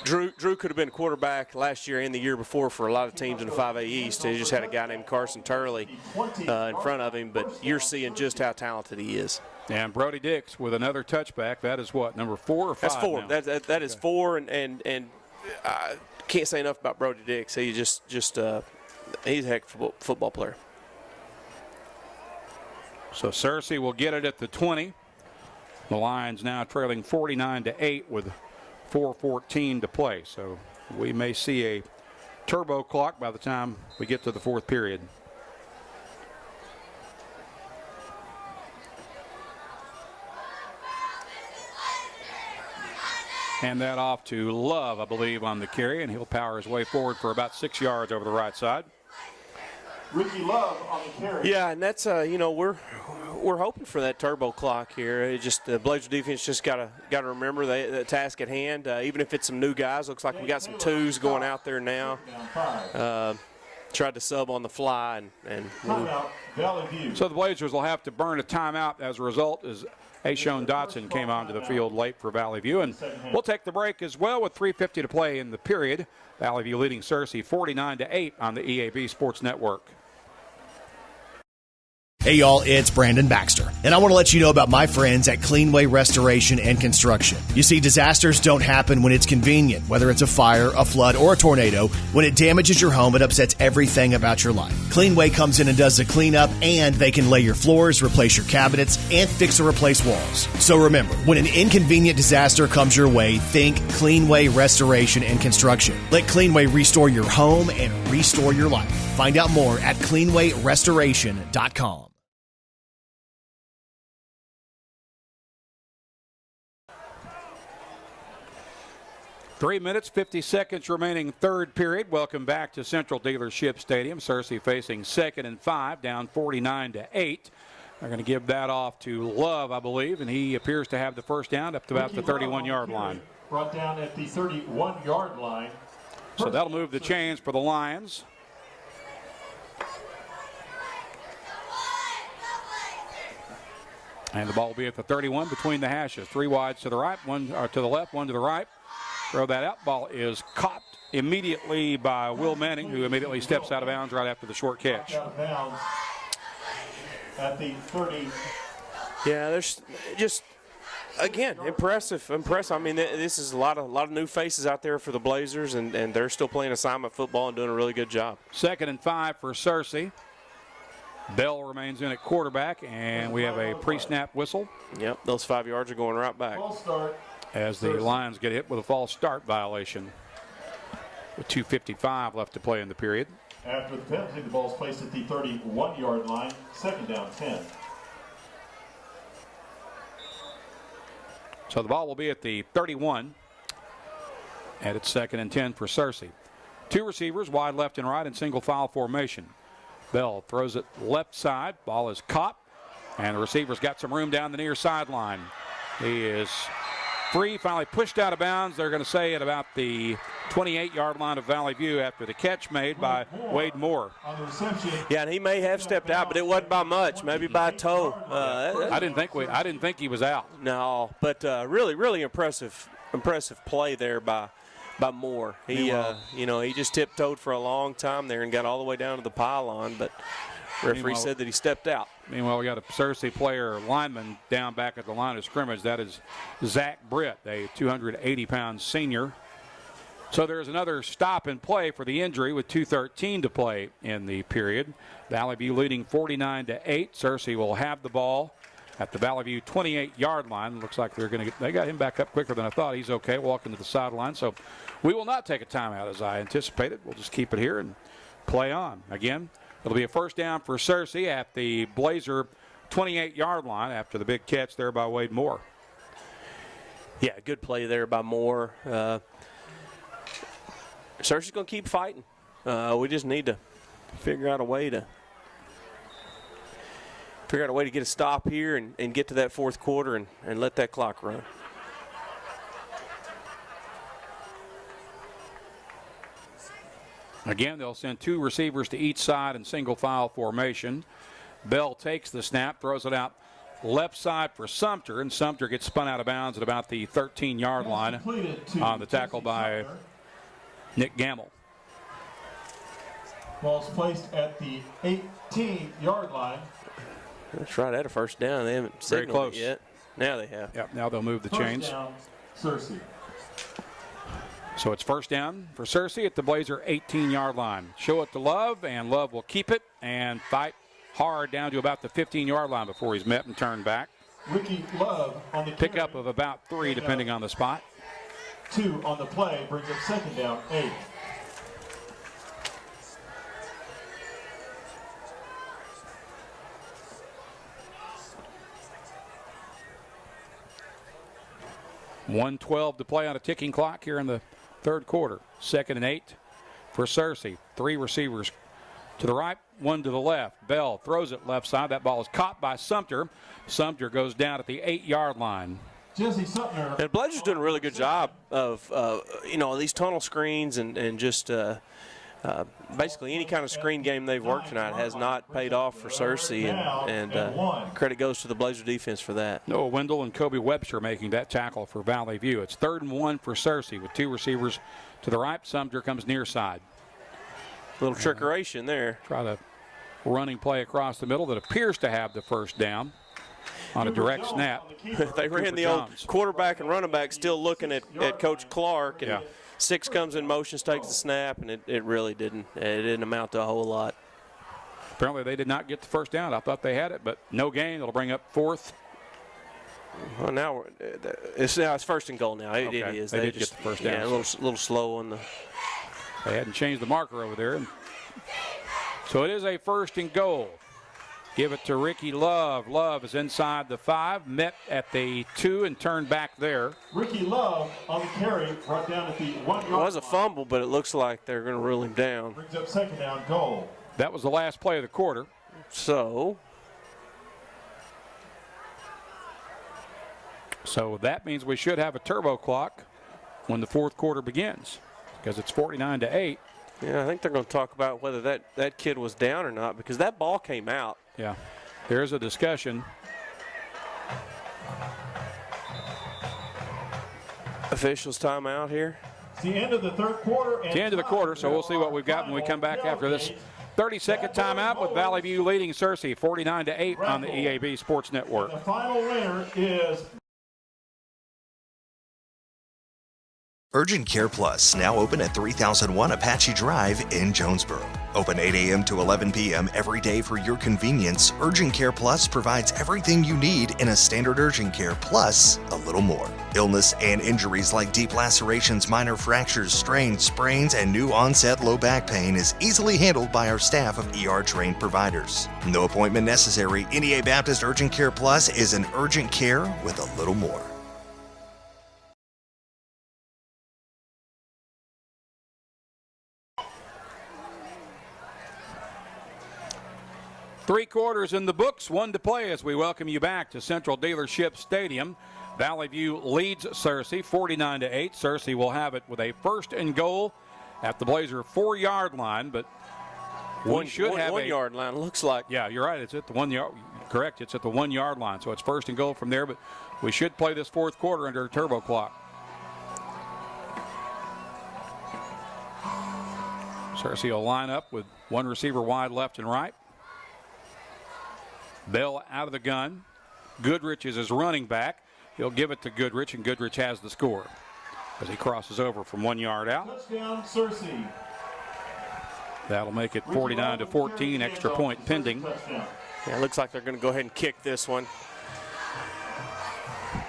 could have been a quarterback last year and the year before for a lot of teams in the 5A East. He just had a guy named Carson Turley in front of him, but you're seeing just how talented he is. And Brody Dix with another touchback. That is what, number 4 or 5? That's 4. That is 4, and I can't say enough about Brody Dix. He he's a heck of a football player. So Searcy will get it at the 20. The Lions now trailing 49-8 with 4:14 to play. So we may see a turbo clock by the time we get to the 4th period. Hand that off to Love, I believe, on the carry, and he'll power his way forward for about 6 yards over the right side. Ricky Love on the carry. Yeah, and that's we're hoping for that turbo clock here. It just the Blazer defense just got to remember the task at hand. Even if it's some new guys, looks like we got some 2s going out there now. Tried to sub on the fly and so the Blazers will have to burn a timeout as a result, as Ashone Dotson came onto the field late for Valley View. And we'll take the break as well with 3:50 to play in the period. Valley View leading Searcy 49-8 on the EAB Sports Network. Hey y'all, it's Brandon Baxter, and I want to let you know about my friends at Cleanway Restoration and Construction. You see, disasters don't happen when it's convenient, whether it's a fire, a flood, or a tornado. When it damages your home, it upsets everything about your life. Cleanway comes in and does the cleanup, and they can lay your floors, replace your cabinets, and fix or replace walls. So remember, when an inconvenient disaster comes your way, think Cleanway Restoration and Construction. Let Cleanway restore your home and restore your life. Find out more at cleanwayrestoration.com. 3 minutes, 50 seconds remaining, 3rd period. Welcome back to Central Dealership Stadium. Searcy facing 2nd and 5, down 49-8. They're going to give that off to Love, I believe, and he appears to have the first down up to about the 31-yard line. Brought down at the 31-yard line. So that'll move the chains for the Lions. And the ball will be at the 31 between the hashes. 3 wides to the right, 1 to the left, 1 to the right. Throw that out. Ball is caught immediately by Will Manning, who immediately steps out of bounds right after the short catch. Out of bounds at the 30. Yeah, there's just, again, impressive. I mean, this is a lot of new faces out there for the Blazers, and they're still playing assignment football and doing a really good job. 2nd and 5 for Searcy. Bell remains in at quarterback, and we have a pre-snap whistle. Yep, those 5 yards are going right back. False start. As the Lions get hit with a false start violation. With 2:55 left to play in the period. After the penalty, the ball is placed at the 31-yard line. 2nd down, 10. So the ball will be at the 31. And it's 2nd and 10 for Searcy. 2 receivers, wide left and right in single file formation. Bell throws it left side. Ball is caught. And the receiver's got some room down the near sideline. He is free, finally pushed out of bounds. They're going to say at about the 28-yard line of Valley View after the catch made by Wade Moore. On the reception. Yeah, and he may have stepped out, but it wasn't by much, maybe by a toe. I didn't think he was out. No, but really impressive play there by Moore. He he just tiptoed for a long time there and got all the way down to the pylon, but referee said that he stepped out. Meanwhile, we got a Searcy player, lineman, down back at the line of scrimmage. That is Zach Britt, a 280-pound senior. So there's another stop and play for the injury with 2:13 to play in the period. Valley View leading 49-8. Searcy will have the ball at the Valley View 28-yard line. Looks like they got him back up quicker than I thought. He's okay, walking to the sideline. So we will not take a timeout as I anticipated. We'll just keep it here and play on. Again, it'll be a first down for Searcy at the Blazer 28-yard line after the big catch there by Wade Moore. Yeah, good play there by Moore. Searcy's going to keep fighting. We just need to figure out a way to get a stop here and get to that fourth quarter and let that clock run. Again, they'll send 2 receivers to each side in single file formation. Bell takes the snap, throws it out left side for Sumter, and Sumter gets spun out of bounds at about the 13-yard line on the tackle by Nick Gamble. Ball's placed at the 18-yard line. That's right, at a first down. They haven't signaled it yet. Now they have. Yep, now they'll move the chains. First down, Searcy. So it's first down for Searcy at the Blazer 18-yard line. Show it to Love, and Love will keep it and fight hard down to about the 15-yard line before he's met and turned back. Ricky Love on the pickup of about 3 depending on the spot. 2 on the play brings up 2nd down, 8. $1:12 to play on a ticking clock here in the third quarter. 2nd and 8 for Searcy. 3 receivers to the right, 1 to the left. Bell throws it left side. That ball is caught by Sumter. Sumter goes down at the 8-yard line. Jesse Sumter. And Blazer's doing a really good job of, these tunnel screens and just basically any kind of screen game they've worked tonight has not paid off for Searcy, and credit goes to the Blazer defense for that. Noah Wendell and Kobe Webster making that tackle for Valley View. It's 3rd and 1 for Searcy with 2 receivers to the right. Sumter comes near side. Little trickeration there. Try the running play across the middle that appears to have the first down on a direct snap. They ran the old quarterback and running back still looking at Coach Clark, and 6 comes in motion, takes the snap, and it really didn't. It didn't amount to a whole lot. Apparently they did not get the first down. I thought they had it, but no gain. It'll bring up 4th. Well, now it's 1st and goal now. It is. They did get the first down. Yeah, a little slow on the. They hadn't changed the marker over there. So it is a 1st and goal. Give it to Ricky Love. Love is inside the 5, met at the 2 and turned back there. Ricky Love on the carry, brought down at the 1-yard line. It was a fumble, but it looks like they're going to rule him down. Brings up 2nd down, goal. That was the last play of the quarter. So that means we should have a turbo clock when the fourth quarter begins, because it's 49-8. Yeah, I think they're going to talk about whether that kid was down or not, because that ball came out. Yeah, there's a discussion. Officials timeout here. It's the end of the third quarter. It's the end of the quarter, so we'll see what we've got when we come back after this 30-second timeout with Valley View leading Searcy 49-8 on the EAB Sports Network. The final winner is Urgent Care Plus, now open at 3001 Apache Drive in Jonesboro. Open 8 a.m. to 11 p.m. every day for your convenience. Urgent Care Plus provides everything you need in a standard urgent care, plus a little more. Illness and injuries like deep lacerations, minor fractures, strains, sprains, and new onset low back pain is easily handled by our staff of ER-trained providers. No appointment necessary. NEA Baptist Urgent Care Plus is an urgent care with a little more. Three quarters in the books, one to play as we welcome you back to Central Dealership Stadium. Valley View leads Searcy 49-8. Searcy will have it with a first and goal at the Blazer 4-yard line, but we should have 1 yard line. Looks like. Yeah, you're right. It's at the 1 yard. Correct. It's at the 1 yard line, so it's first and goal from there. But we should play this fourth quarter under a turbo clock. Searcy will line up with one receiver wide left and right. Bell out of the gun. Goodrich is his running back. He'll give it to Goodrich, and Goodrich has the score as he crosses over from 1 yard out. touchdown, Searcy. That'll make it 49-14, extra point pending. Yeah, it looks like they're going to go ahead and kick this one.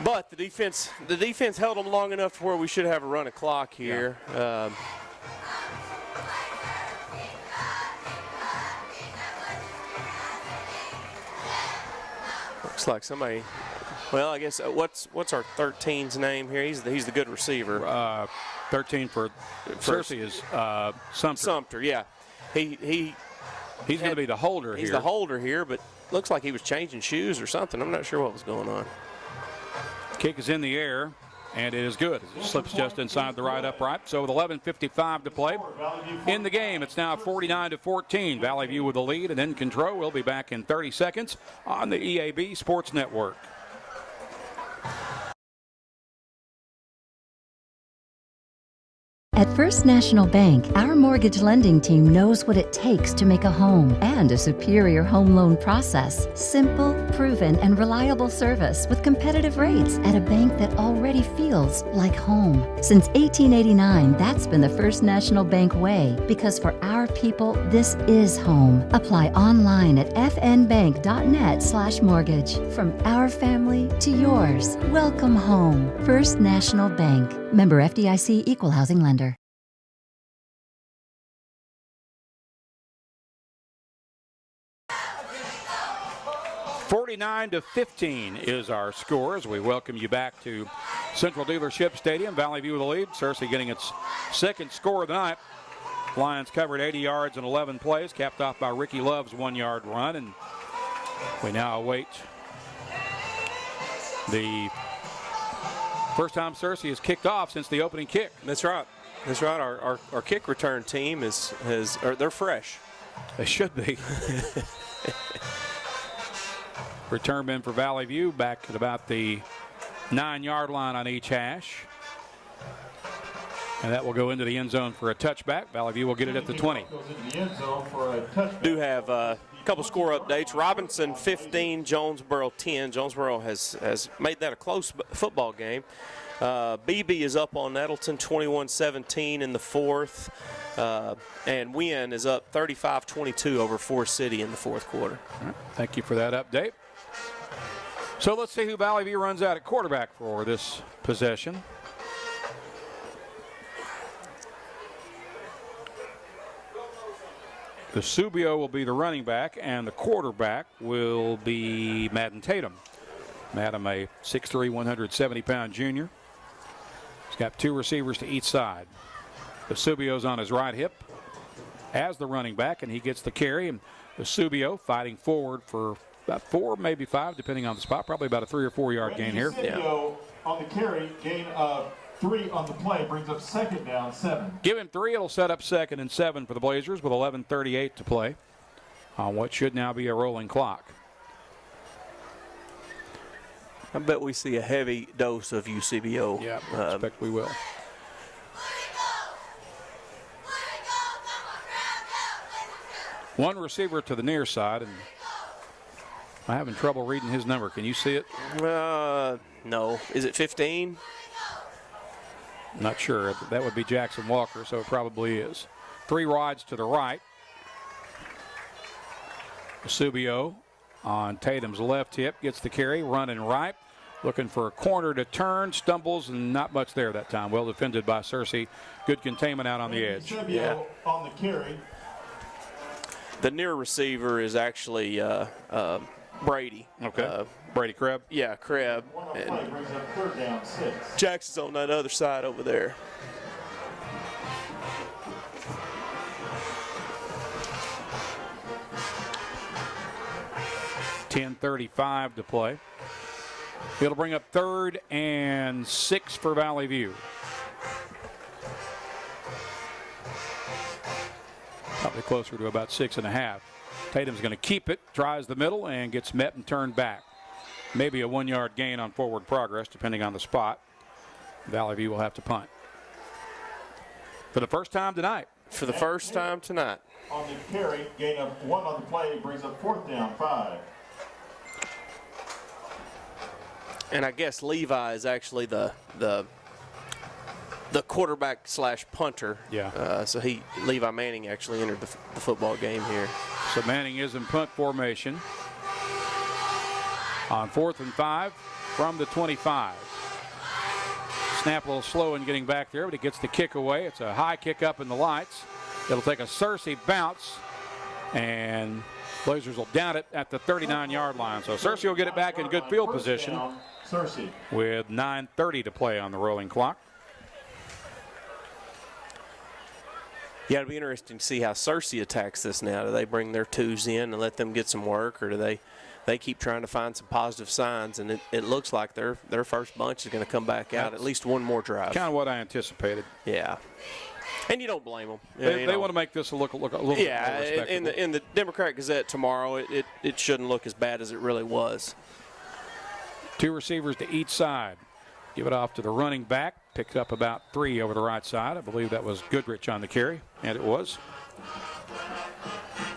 But the defense held them long enough to where we should have a run of clock here. Yeah. Looks like somebody. Well, I guess what's our 13's name here? He's the good receiver. 13 for Searcy is Sumter. Sumter, yeah. He's going to be the holder here. He's the holder here, but looks like he was changing shoes or something. I'm not sure what was going on. Kick is in the air, and it is good. It slips just inside the right upright. So with 11:55 to play in the game, it's now 49-14. Valley View with the lead and in control. We'll be back in 30 seconds on the EAB Sports Network. At First National Bank, our mortgage lending team knows what it takes to make a home and a superior home loan process. Simple, proven, and reliable service with competitive rates at a bank that already feels like home. Since 1889, that's been the First National Bank way, because for our people, this is home. Apply online at fnbank.net/mortgage. From our family to yours, welcome home. First National Bank. Member FDIC, Equal Housing Lender. 49-15 is our score as we welcome you back to Central Dealership Stadium. Valley View with the lead. Searcy getting its second score of the night. Lions covered 80 yards in 11 plays, capped off by Ricky Love's 1 yard run, and we now await the first time Searcy has kicked off since the opening kick. That's right. That's right. Our kick return team they're fresh. They should be. Return men for Valley View back at about the 9 yard line on each hash. And that will go into the end zone for a touchback. Valley View will get it at the 20. Do have a couple score updates. Robinson 15, Jonesboro 10. Jonesboro has made that a close football game. BB is up on Nettleton 21-17 in the fourth. And Wynn is up 35-22 over Forest City in the fourth quarter. All right. Thank you for that update. So let's see who Valley View runs out at quarterback for this possession. The Subio will be the running back, and the quarterback will be Madden Tatum. Madden, a 6'3", 170-pound junior. He's got two receivers to each side. The Subio's on his right hip as the running back, and he gets the carry. And the Subio fighting forward for about 4, maybe 5, depending on the spot. Probably about a 3 or 4 yard gain here. On the carry, gain of 3 on the play, brings up second down 7. Give him 3, it'll set up 2nd and 7 for the Blazers with 11:38 to play on what should now be a rolling clock. I bet we see a heavy dose of UCBO. Yeah, I expect we will. One receiver to the near side, and I'm having trouble reading his number. Can you see it? No. Is it 15? Not sure. That would be Jackson Walker, so it probably is. 3 rides to the right. Subio on Tatum's left hip gets the carry, running right. Looking for a corner to turn, stumbles, and not much there that time. Well defended by Searcy. Good containment out on the edge. Yeah. On the carry. The near receiver is actually Brady. Okay. Brady Kreb? Yeah, Kreb. And brings up 3rd down 6. Jackson's on that other side over there. .10:35 to play. It'll bring up 3rd and 6 for Valley View. Probably closer to about 6.5. Tatum's going to keep it, tries the middle, and gets met and turned back. Maybe a 1-yard gain on forward progress, depending on the spot. Valley View will have to punt. For the first time tonight. For the first time tonight. On the carry, gain of 1 on the play, brings up 4th down 5. And I guess Levi is actually the quarterback / punter. Yeah. So Levi Manning actually entered the football game here. So Manning is in punt formation. On 4th and 5 from the 25. Snap a little slow in getting back there, but he gets the kick away. It's a high kick up in the lights. It'll take a Searcy bounce, and Blazers will down it at the 39-yard line. So Searcy will get it back in good field position with 9:30 to play on the rolling clock. Yeah, it'll be interesting to see how Searcy attacks this now. Do they bring their 2s in and let them get some work, or do they keep trying to find some positive signs? And it looks like their first bunch is going to come back out at least one more drive. Kind of what I anticipated. Yeah. And you don't blame them. They want to make this look a little bit more respectable. In the Democrat Gazette tomorrow, it shouldn't look as bad as it really was. 2 receivers to each side. Give it off to the running back. Picked up about 3 over the right side. I believe that was Goodrich on the carry, and it was.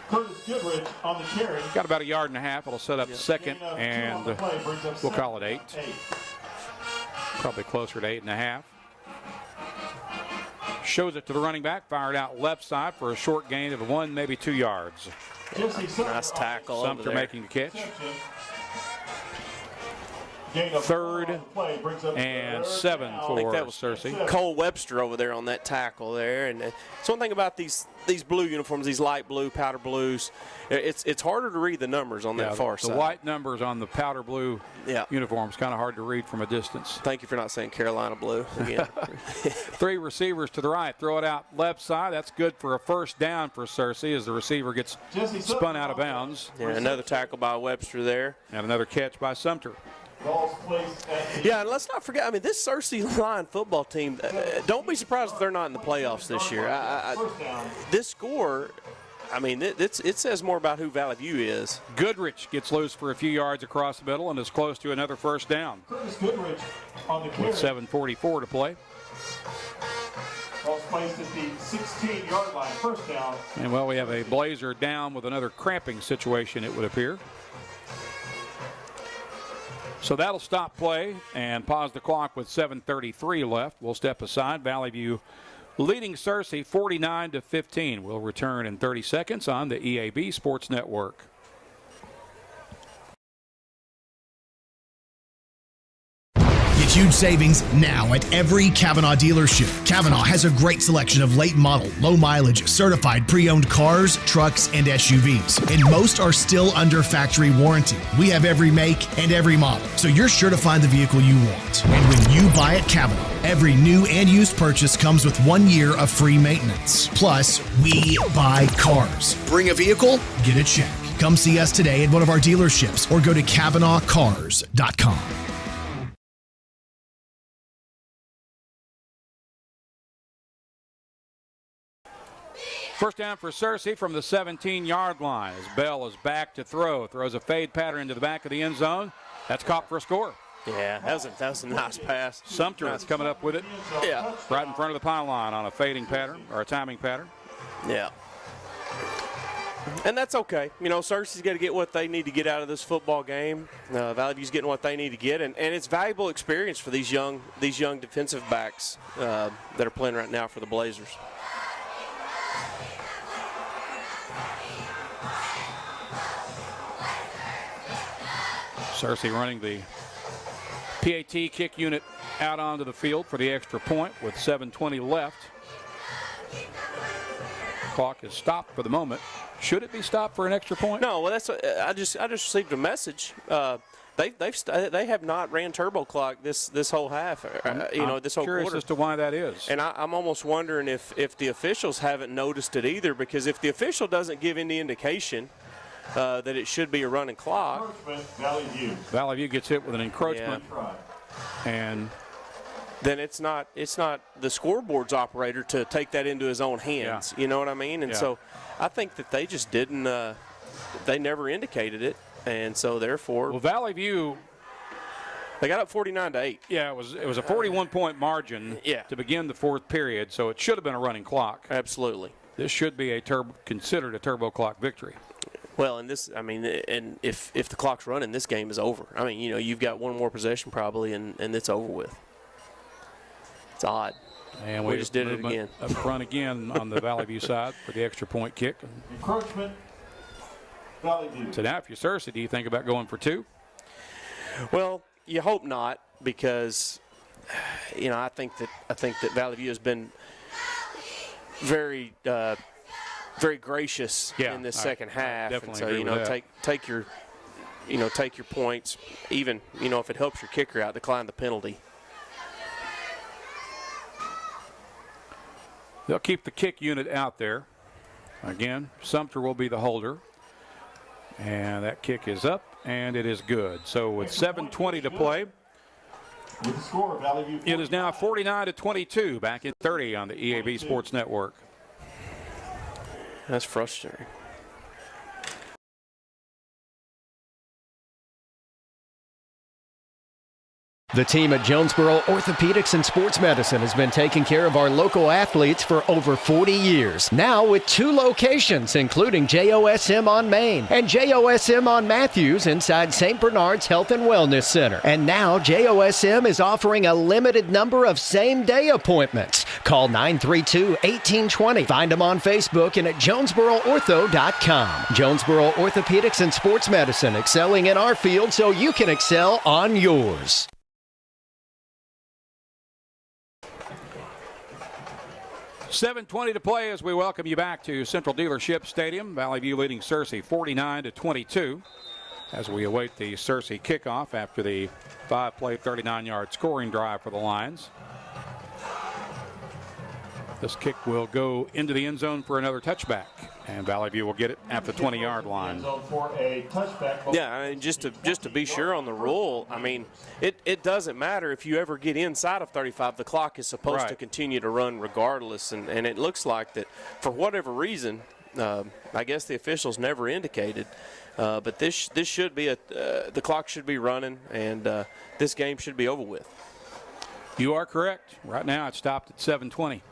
Curtis Goodrich on the carry. Got about 1.5 yards. It'll set up second, and we'll call it 8. Probably closer to 8.5. Shows it to the running back, fired out left side for a short gain of 1, maybe 2 yards. Nice tackle. Sumter making the catch. 3rd and 7 for I think that was Searcy. Cole Webster over there on that tackle there. And it's one thing about these blue uniforms, these light blue, powder blues. It's harder to read the numbers on that far side. The white numbers on the powder blue uniforms kind of hard to read from a distance. Thank you for not saying Carolina blue again. 3 receivers to the right. Throw it out left side. That's good for a first down for Searcy as the receiver gets spun out of bounds. Yeah, another tackle by Webster there. And another catch by Sumter. Yeah, and let's not forget, I mean, this Searcy Lion football team, don't be surprised if they're not in the playoffs this year. This score, I mean, it says more about who Valley View is. Goodrich gets loose for a few yards across the middle and is close to another first down. Goodrich on the carry. With 7:44 to play. Ball's placed at the 16-yard line, first down. And, well, we have a Blazer down with another cramping situation, it would appear. So that'll stop play and pause the clock with 7:33 left. We'll step aside. Valley View leading Searcy 49-15. We'll return in 30 seconds on the EAB Sports Network. Get huge savings now at every Kavanaugh dealership. Kavanaugh has a great selection of late model, low mileage, certified pre-owned cars, trucks, and SUVs. And most are still under factory warranty. We have every make and every model, so you're sure to find the vehicle you want. And when you buy at Kavanaugh, every new and used purchase comes with 1 year of free maintenance. Plus, we buy cars. Bring a vehicle, get a check. Come see us today at one of our dealerships or go to KavanaughCars.com. First down for Searcy from the 17-yard line as Bell is back to throw. Throws a fade pattern into the back of the end zone. That's caught for a score. Yeah, that was a nice pass. Sumter is coming up with it. Yeah. Right in front of the pylon on a fading pattern or a timing pattern. Yeah. And that's okay. You know, Searcy's got to get what they need to get out of this football game. Valley View's getting what they need to get, and it's valuable experience for these young defensive backs that are playing right now for the Blazers. Searcy running the PAT kick unit out onto the field for the extra point with 7:20 left. Clock is stopped for the moment. Should it be stopped for an extra point? No. Well, that's I just received a message. They have not ran turbo clock this whole half. This whole curious quarter. As to why that is. And I'm almost wondering if the officials haven't noticed it either, because if the official doesn't give any indication that it should be a running clock. Valley View gets hit with an encroachment, and then it's not the scoreboard's operator to take that into his own hands. Yeah. You know what I mean? And so I think that they just didn't. They never indicated it, and so therefore. Well, Valley View. They got up 49-8. Yeah, it was a 41-point margin to begin the fourth period, so it should have been a running clock. Absolutely. This should be considered a turbo clock victory. Well, and if the clock's running, this game is over. I mean, you've got one more possession probably, and it's over with. It's odd. And we just did it again. Up front again on the Valley View side for the extra point kick. Encroachment, Valley View. So now if you're Searcy, do you think about going for two? Well, you hope not, because I think that Valley View has been very very gracious in this second half. Definitely and so, agree with that. take your points, even, if it helps your kicker out, decline the penalty. They'll keep the kick unit out there. Again, Sumter will be the holder. And that kick is up, and it is good. So with 7:20 to play, with the score, Valley View, it is now 49-22, back in 30 on the EAB Sports Network. That's frustrating. The team at Jonesboro Orthopedics and Sports Medicine has been taking care of our local athletes for over 40 years. Now with 2 locations, including JOSM on Main and JOSM on Matthews inside St. Bernard's Health and Wellness Center. And now JOSM is offering a limited number of same-day appointments. Call 932-1820. Find them on Facebook and at JonesboroOrtho.com. Jonesboro Orthopedics and Sports Medicine, excelling in our field so you can excel on yours. 7:20 to play as we welcome you back to Central Dealership Stadium. Valley View leading Searcy 49-22 as we await the Searcy kickoff after the 5-play, 39-yard scoring drive for the Lions. This kick will go into the end zone for another touchback, and Valley View will get it at the 20-yard line. For a touchback. Yeah, I mean, just to be sure on the rule, I mean, it doesn't matter if you ever get inside of 35. The clock is supposed to continue to run regardless, and it looks like that for whatever reason, I guess the officials never indicated, but this should be the clock should be running, and this game should be over with. You are correct. Right now, it's stopped at 7:20.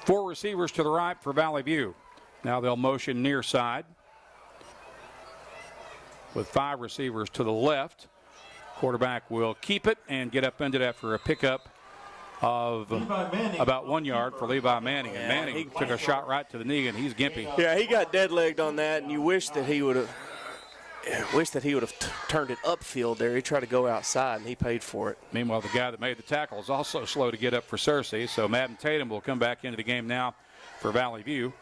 Four receivers to the right for Valley View. Now they'll motion near side with 5 receivers to the left. Quarterback will keep it and get up into it after a pickup of about 1 yard for Levi Manning. And Manning took a shot right to the knee, and he's gimpy. Yeah, he got dead-legged on that, and you wish that he would have turned it upfield there. He tried to go outside, and he paid for it. Meanwhile, the guy that made the tackle is also slow to get up for Searcy. So Madden Tatum will come back into the game now for Valley View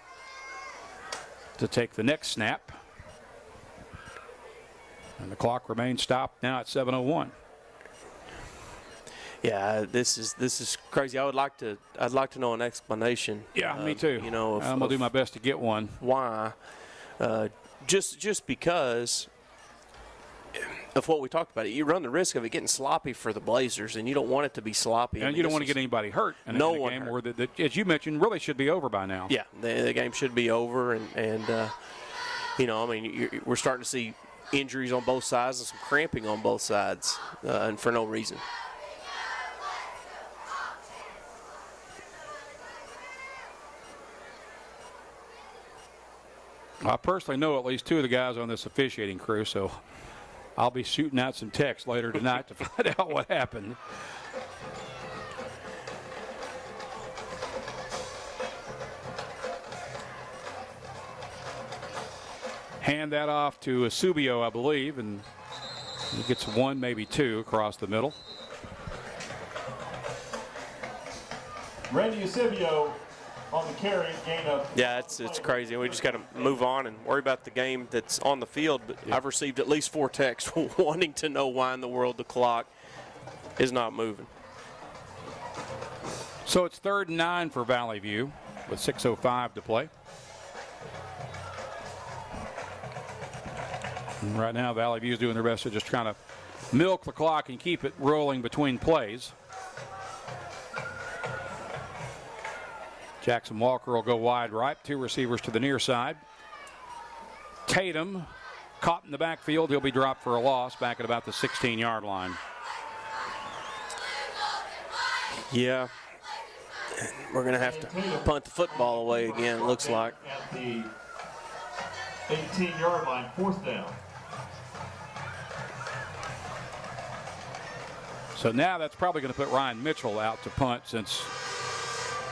to take the next snap. And the clock remains stopped now at 7:01. Yeah, this is crazy. I'd like to know an explanation. Yeah, me too. You know, I'm gonna do my best to get one. Why? Just because of what we talked about. You run the risk of it getting sloppy for the Blazers, and you don't want it to be sloppy. And you don't want to get anybody hurt in a game where, as you mentioned, really should be over by now. Yeah, the game should be over, and we're starting to see injuries on both sides and some cramping on both sides, and for no reason. I personally know at least two of the guys on this officiating crew, so I'll be shooting out some texts later tonight to find out what happened. Hand that off to Asubio, I believe, and he gets one, maybe two across the middle. Randy Asubio on the carry, gain of. Yeah, it's crazy. We just got to move on and worry about the game that's on the field. But I've received at least 4 texts wanting to know why in the world the clock is not moving. So it's 3rd and 9 for Valley View with 6:05 to play. And right now, Valley View is doing their best to just trying to milk the clock and keep it rolling between plays. Jackson Walker will go wide right. 2 receivers to the near side. Tatum caught in the backfield. He'll be dropped for a loss back at about the 16-yard line. Yeah. We're going to have to punt the football away again, it looks like. At the 18-yard line, 4th down. So now that's probably going to put Ryan Mitchell out to punt since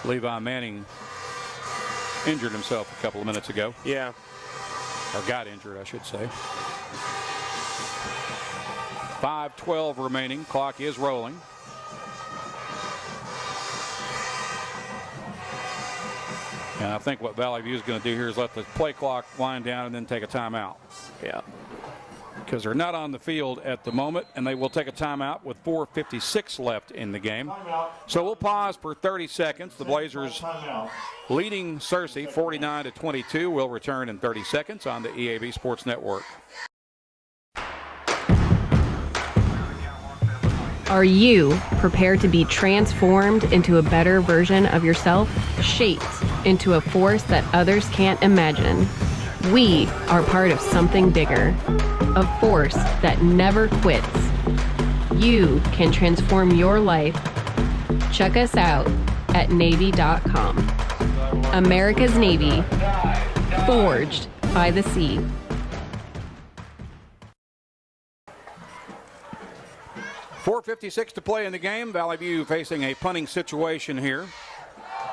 Levi Manning injured himself a couple of minutes ago. Yeah. Or got injured, I should say. 5:12 remaining. Clock is rolling. And I think what Valley View is going to do here is let the play clock wind down and then take a timeout. Yeah. Because they're not on the field at the moment, and they will take a timeout with 4:56 left in the game. So we'll pause for 30 seconds. The Blazers leading Searcy 49-22. We'll return in 30 seconds on the EAB Sports Network. Are you prepared to be transformed into a better version of yourself? Shaped into a force that others can't imagine? We are part of something bigger, a force that never quits. You can transform your life. Check us out at Navy.com. America's Navy, forged by the sea. .456 to play in the game. Valley View facing a punting situation here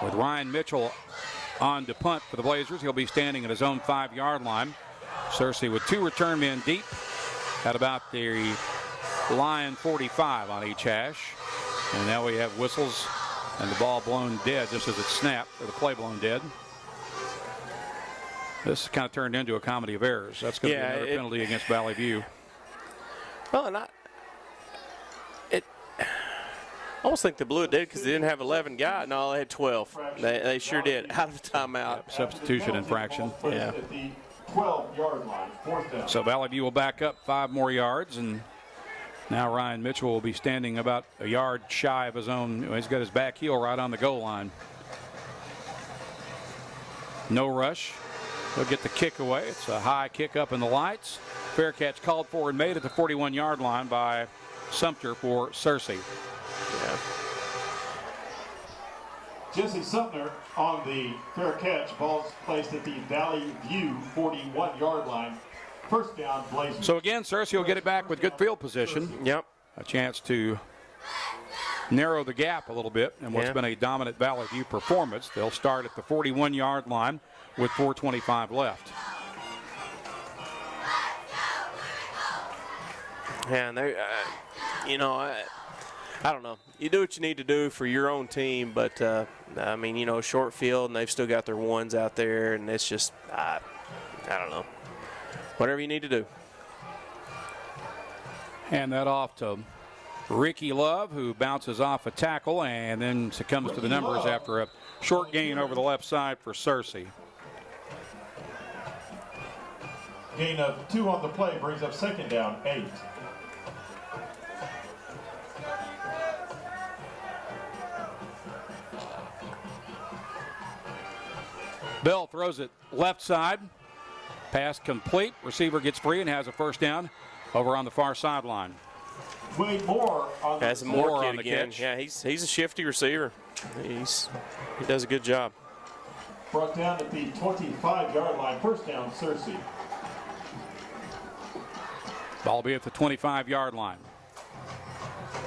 with Ryan Mitchell on to punt for the Blazers. He'll be standing at his own 5-yard line. Searcy with 2 return men deep at about the line 45 on each hash. And now we have whistles and the ball blown dead just as it snapped, or the play blown dead. This kind of turned into a comedy of errors. That's going to be another penalty against Valley View. Well, and I almost think they blew it dead because they didn't have 11 guys. No, they had 12. They sure did. Out of timeout. Yep, substitution infraction. Yeah. 12-yard line, 4th down. So Valley View will back up 5 more yards, and now Ryan Mitchell will be standing about a yard shy of his own. He's got his back heel right on the goal line. No rush. He'll get the kick away. It's a high kick up in the lights. Fair catch called for and made at the 41-yard line by Sumter for Searcy. Yeah. Jesse Sumner on the fair catch. Ball's placed at the Valley View 41-yard line. 1st down, Blazers. So again, Searcy will get it back with good field position. Yep. A chance to narrow the gap a little bit in what's been a dominant Valley View performance. They'll start at the 41-yard line with 4:25 left. Yeah, and they, I don't know. You do what you need to do for your own team, but, I mean, short field, and they've still got their ones out there, and it's just, I don't know. Whatever you need to do. Hand that off to Ricky Love, who bounces off a tackle and then succumbs to the numbers after a short gain over the left side for Searcy. Gain of 2 on the play brings up 2nd down, 8. Bell throws it left side. Pass complete. Receiver gets free and has a first down over on the far sideline. Wade Moore on That's Moore on the again. catch. Yeah, he's a shifty receiver. He does a good job. Brought down at the 25-yard line. First down, Searcy. Ball will be at the 25-yard line.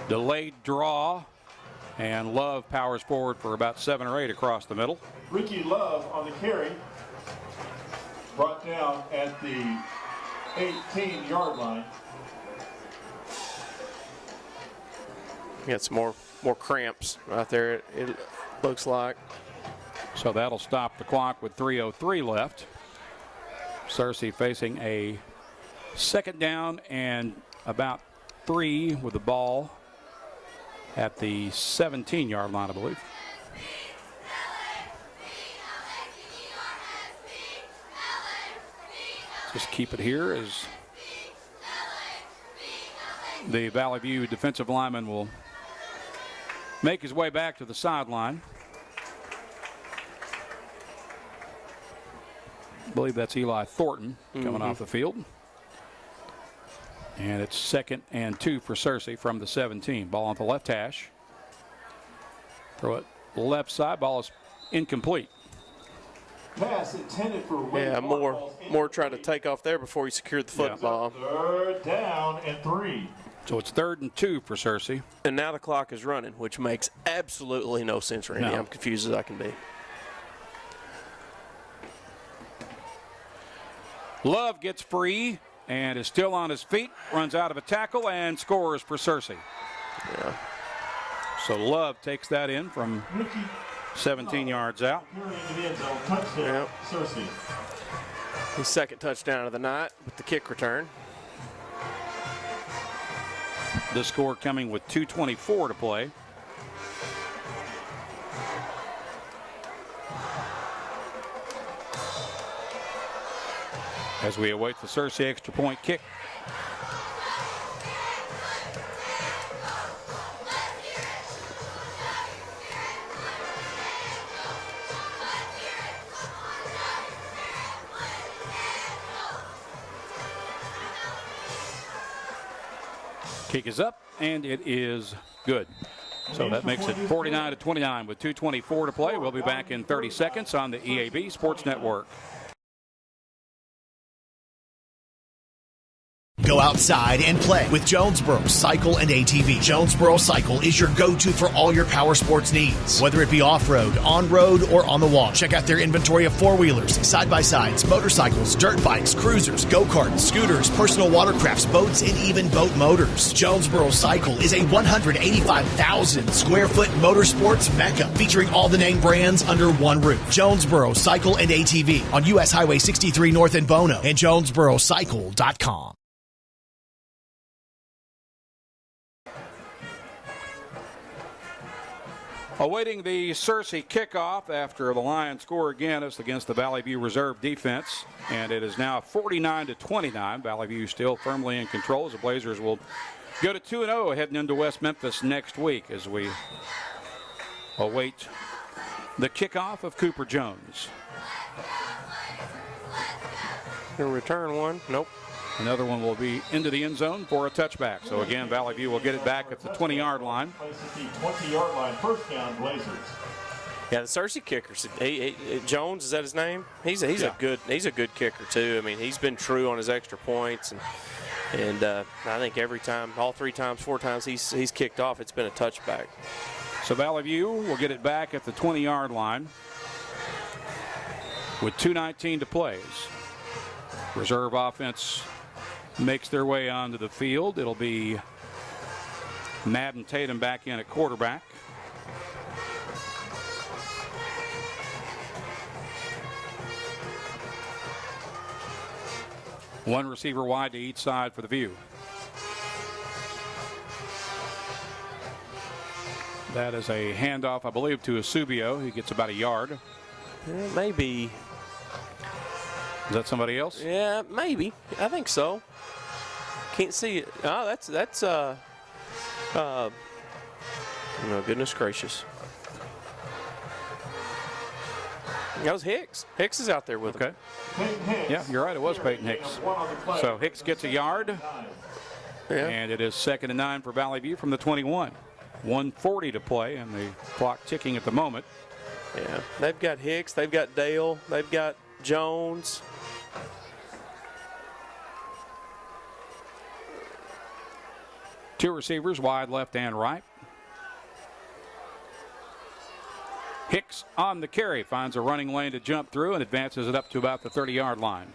Delayed draw, and Love powers forward for about 7 or 8 across the middle. Ricky Love on the carry. Brought down at the 18-yard line. Got some more cramps right there, it looks like. So that'll stop the clock with 3:03 left. Searcy facing a second down and about 3 with the ball at the 17-yard line, I believe. Just keep it here as the Valley View defensive lineman will make his way back to the sideline. I believe that's Eli Thornton coming off the field. And it's 2nd and 2 for Searcy from the 17. Ball on the left hash. Throw it left side. Ball is incomplete. Pass intended for Wade. Yeah, Moore tried to take off there before he secured the football. Third down and 3. So it's 3rd and 2 for Searcy. And now the clock is running, which makes absolutely no sense, Randy. No. I'm confused as I can be. Love gets free and is still on his feet, runs out of a tackle and scores for Searcy. Yeah. So Love takes that in from 17 yards out. Yep. His second touchdown of the night with the kick return. The score coming with 2:24 to play. As we await the Searcy extra point kick. Kick is up, and it is good. So that makes it 49-29 with 2:24 to play. We'll be back in 30 seconds on the EAB Sports Network. Go outside and play with Jonesboro Cycle and ATV. Jonesboro Cycle is your go-to for all your power sports needs, whether it be off-road, on-road, or on the wall. Check out their inventory of four-wheelers, side-by-sides, motorcycles, dirt bikes, cruisers, go-karts, scooters, personal watercrafts, boats, and even boat motors. Jonesboro Cycle is a 185,000 square foot motorsports mecca featuring all the name brands under one roof. Jonesboro Cycle and ATV on U.S. Highway 63 North in Bono and JonesboroCycle.com. Awaiting the Searcy kickoff after the Lions score again. It's against the Valley View reserve defense. And it is now 49-29. Valley View still firmly in control as the Blazers will go to 2-0 heading into West Memphis next week as we await the kickoff of Cooper Jones. He'll return one. Nope. Another one will be into the end zone for a touchback. So again, Valley View will get it back at the 20-yard line. Place at the 20-yard line, first down, Blazers. Yeah, the Searcy kickers. Jones, is that his name? He's a good kicker too. I mean, he's been true on his extra points, and I think every time, all 3 times, 4 times he's kicked off, it's been a touchback. So Valley View will get it back at the 20-yard line with 2:19 to play. Reserve offense makes their way onto the field. It'll be Madden Tatum back in at quarterback. One receiver wide to each side for the View. That is a handoff, I believe, to Asubio. He gets about a yard. Maybe. Is that somebody else? Yeah, maybe. I think so. Can't see it. Oh, that's oh, goodness gracious. That was Hicks. Hicks is out there with him. Yeah, you're right. It was Peyton Hicks. So Hicks gets a yard. Yeah. And it is 2nd and 9 for Valley View from the 21. 1:40 to play, and the clock ticking at the moment. Yeah, they've got Hicks, they've got Dale, they've got Jones. Two receivers, wide left and right. Hicks on the carry, finds a running lane to jump through and advances it up to about the 30-yard line.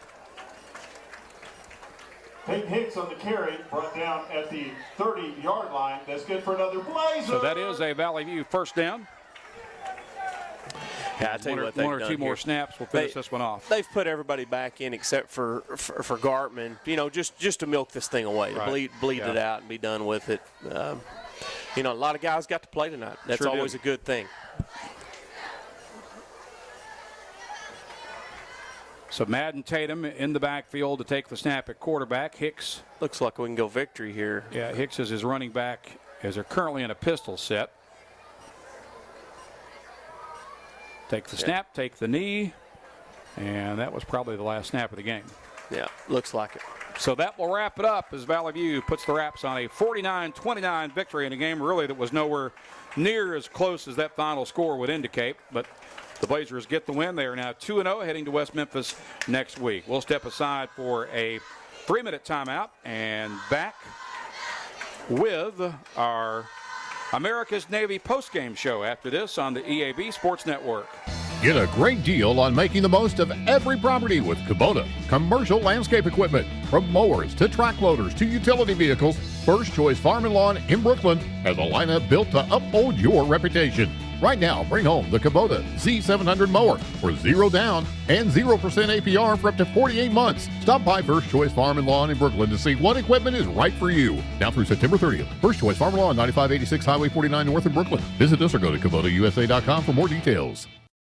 Peyton Hicks on the carry, brought down at the 30-yard line. That's good for another Blazer. So that is a Valley View first down. Yeah, I tell you what, they've one or done two more here. snaps will finish this one off. They've put everybody back in except for Gartman, just to milk this thing away, to bleed it out and be done with it. A lot of guys got to play tonight. That's Sure always did. a good thing. So Madden Tatum in the backfield to take the snap at quarterback. Hicks. Looks like we can go victory here. Yeah, Hicks is his running back as they're currently in a pistol set. Take the snap, take the knee, and that was probably the last snap of the game. Yeah, looks like it. So that will wrap it up as Valley View puts the wraps on a 49-29 victory in a game really that was nowhere near as close as that final score would indicate. But the Blazers get the win. They are now 2-0 heading to West Memphis next week. We'll step aside for a 3-minute timeout and back with our America's Navy postgame show after this on the EAB Sports Network. Get a great deal on making the most of every property with Kubota commercial landscape equipment. From mowers to track loaders to utility vehicles, First Choice Farm and Lawn in Brooklyn has a lineup built to uphold your reputation. Right now, bring home the Kubota Z700 mower for 0 down and 0% APR for up to 48 months. Stop by First Choice Farm and Lawn in Brooklyn to see what equipment is right for you. Now through September 30th. First Choice Farm and Lawn, 9586 Highway 49 North in Brooklyn. Visit us or go to KubotaUSA.com for more details.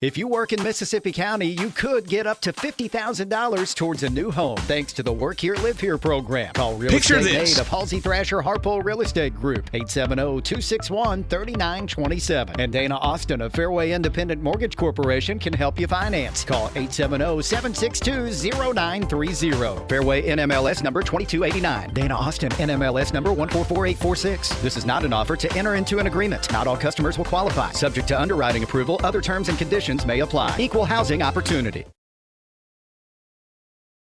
If you work in Mississippi County, you could get up to $50,000 towards a new home thanks to the Work Here, Live Here program. Call Real Picture Estate this. Aid of Halsey Thrasher Harpo Real Estate Group, 870-261-3927. And Dana Austin of Fairway Independent Mortgage Corporation can help you finance. Call 870-762-0930. Fairway NMLS number 2289. Dana Austin NMLS number 144846. This is not an offer to enter into an agreement. Not all customers will qualify. Subject to underwriting approval, other terms and conditions may apply. Equal housing opportunity.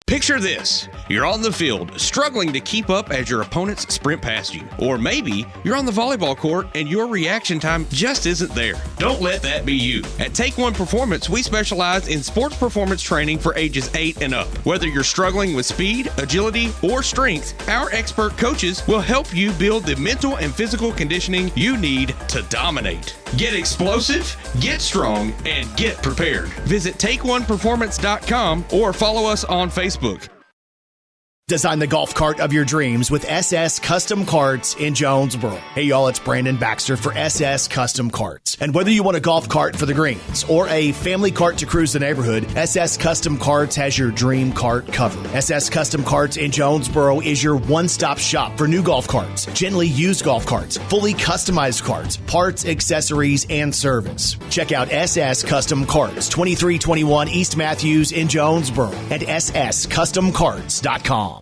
Picture this. You're on the field, struggling to keep up as your opponents sprint past you. Or maybe you're on the volleyball court and your reaction time just isn't there. Don't let that be you. At Take One Performance, we specialize in sports performance training for ages 8 and up. Whether you're struggling with speed, agility, or strength, our expert coaches will help you build the mental and physical conditioning you need to dominate. Get explosive, get strong, and get prepared. Visit TakeOnePerformance.com or follow us on Facebook. Design the golf cart of your dreams with SS Custom Carts in Jonesboro. Hey y'all, it's Brandon Baxter for SS Custom Carts. And whether you want a golf cart for the greens or a family cart to cruise the neighborhood, SS Custom Carts has your dream cart covered. SS Custom Carts in Jonesboro is your one-stop shop for new golf carts, gently used golf carts, fully customized carts, parts, accessories, and service. Check out SS Custom Carts, 2321 East Matthews in Jonesboro at sscustomcarts.com.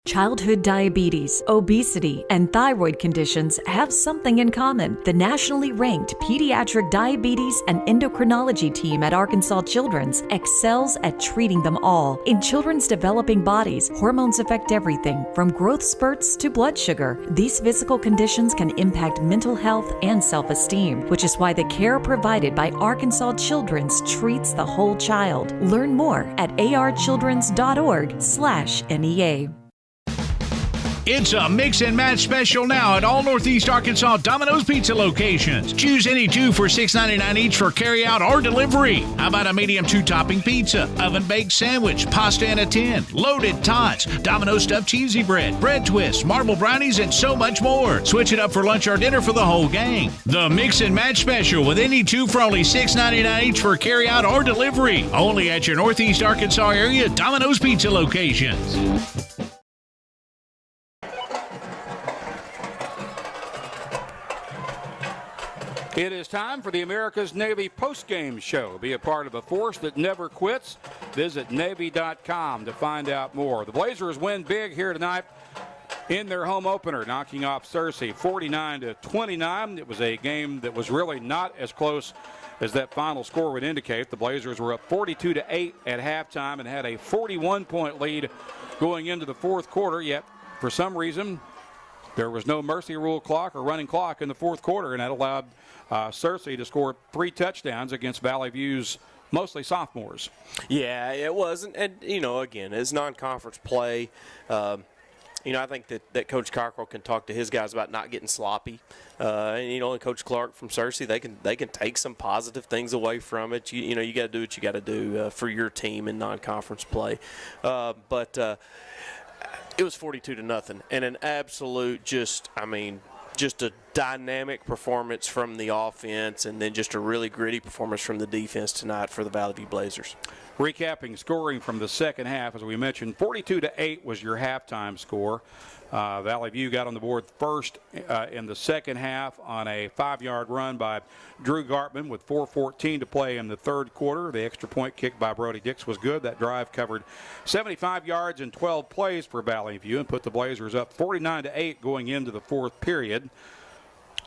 Childhood diabetes, obesity, and thyroid conditions have something in common. The nationally ranked Pediatric Diabetes and Endocrinology team at Arkansas Children's excels at treating them all. In children's developing bodies, hormones affect everything from growth spurts to blood sugar. These physical conditions can impact mental health and self-esteem, which is why the care provided by Arkansas Children's treats the whole child. Learn more at archildrens.org/NEA. It's a mix and match special now at all Northeast Arkansas Domino's Pizza locations. Choose any two for $6.99 each for carryout or delivery. How about a medium 2-topping pizza, oven-baked sandwich, pasta in a tin, loaded tots, Domino's stuffed cheesy bread, bread twists, marble brownies, and so much more. Switch it up for lunch or dinner for the whole gang. The mix and match special with any two for only $6.99 each for carryout or delivery. Only at your Northeast Arkansas area Domino's Pizza locations. It is time for the America's Navy Postgame Show. Be a part of a force that never quits. Visit Navy.com to find out more. The Blazers win big here tonight in their home opener, knocking off Searcy 49-29. It was a game that was really not as close as that final score would indicate. The Blazers were up 42-8 at halftime and had a 41-point lead going into the fourth quarter, yet for some reason there was no mercy rule clock or running clock in the fourth quarter, and that allowed Searcy to score 3 touchdowns against Valley View's mostly sophomores. Yeah, it wasn't. And, again, as non-conference play, I think that Coach Cockrell can talk to his guys about not getting sloppy. And Coach Clark from Searcy, they can take some positive things away from it. You got to do what you got to do for your team in non-conference play. But it was 42-0, and an absolute just a dynamic performance from the offense, and then just a really gritty performance from the defense tonight for the Valley View Blazers. Recapping scoring from the second half, as we mentioned, 42-8 was your halftime score. Valley View got on the board first in the second half on a 5-yard run by Drew Gartman with 4:14 to play in the third quarter. The extra point kick by Brody Dix was good. That drive covered 75 yards in 12 plays for Valley View and put the Blazers up 49-8 going into the fourth period.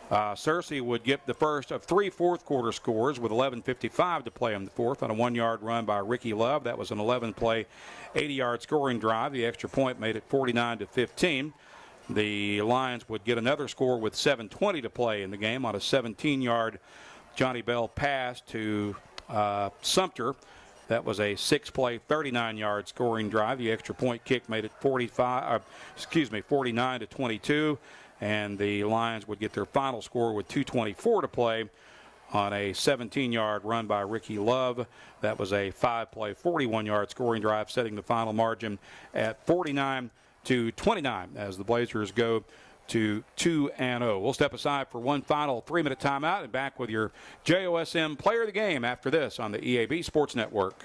Searcy would get the first of 3 fourth-quarter scores with 11:55 to play in the fourth on a 1-yard run by Ricky Love. That was an 11-play, 80-yard scoring drive. The extra point made it 49-15. The Lions would get another score with 7:20 to play in the game on a 17-yard Johnny Bell pass to Sumter. That was a 6-play, 39-yard scoring drive. The extra point kick made it 49-22. And the Lions would get their final score with 2:24 to play on a 17-yard run by Ricky Love. That was a 5-play, 41-yard scoring drive, setting the final margin at 49-29 as the Blazers go to 2-0. We'll step aside for one final 3-minute timeout and back with your JOSM Player of the Game after this on the EAB Sports Network.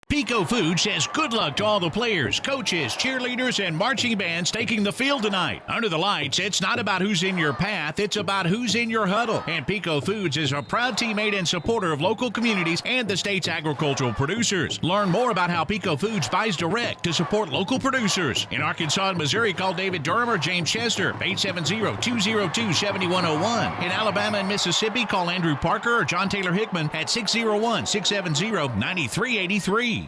Pico Food says good luck to all the players, coaches, cheerleaders, and marching bands taking the field tonight. Under the lights, it's not about who's in your path, it's about who's in your huddle. And Pico Foods is a proud teammate and supporter of local communities and the state's agricultural producers. Learn more about how Pico Foods buys direct to support local producers. In Arkansas and Missouri, call David Durham or James Chester, 870-202-7101. In Alabama and Mississippi, call Andrew Parker or John Taylor Hickman at 601-670-9383.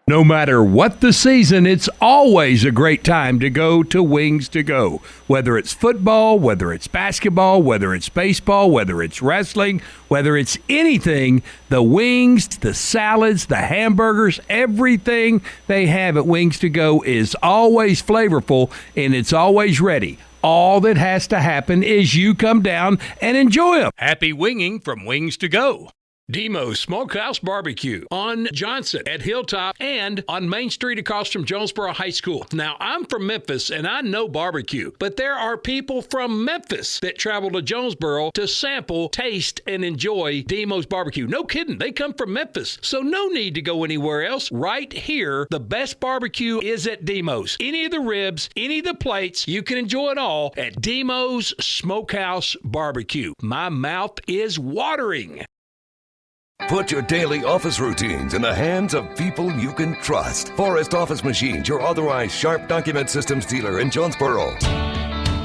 No matter what the season, it's always a great time to go to Wings to Go. Whether it's football, whether it's basketball, whether it's baseball, whether it's wrestling, whether it's anything, the wings, the salads, the hamburgers, everything they have at Wings to Go is always flavorful and it's always ready. All that has to happen is you come down and enjoy them. Happy winging from Wings to Go. Demo's Smokehouse Barbecue on Johnson at Hilltop and on Main Street across from Jonesboro High School. Now, I'm from Memphis and I know barbecue, but there are people from Memphis that travel to Jonesboro to sample, taste, and enjoy Demo's Barbecue. No kidding, they come from Memphis, so no need to go anywhere else. Right here, the best barbecue is at Demo's. Any of the ribs, any of the plates, you can enjoy it all at Demo's Smokehouse Barbecue. My mouth is watering. Put your daily office routines in the hands of people you can trust. Forrest Office Machines, your authorized Sharp document systems dealer in Jonesboro.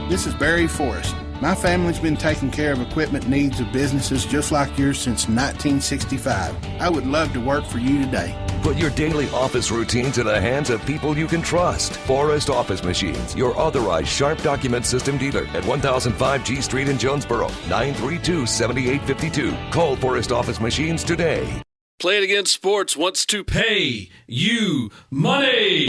This is Barry Forrest. My family's been taking care of equipment needs of businesses just like yours since 1965. I would love to work for you today. Put your daily office routines in the hands of people you can trust. Forrest Office Machines, your authorized Sharp document system dealer at 1005 G Street in Jonesboro, 932-7852. Call Forrest Office Machines today. Play It Again Sports wants to pay you money.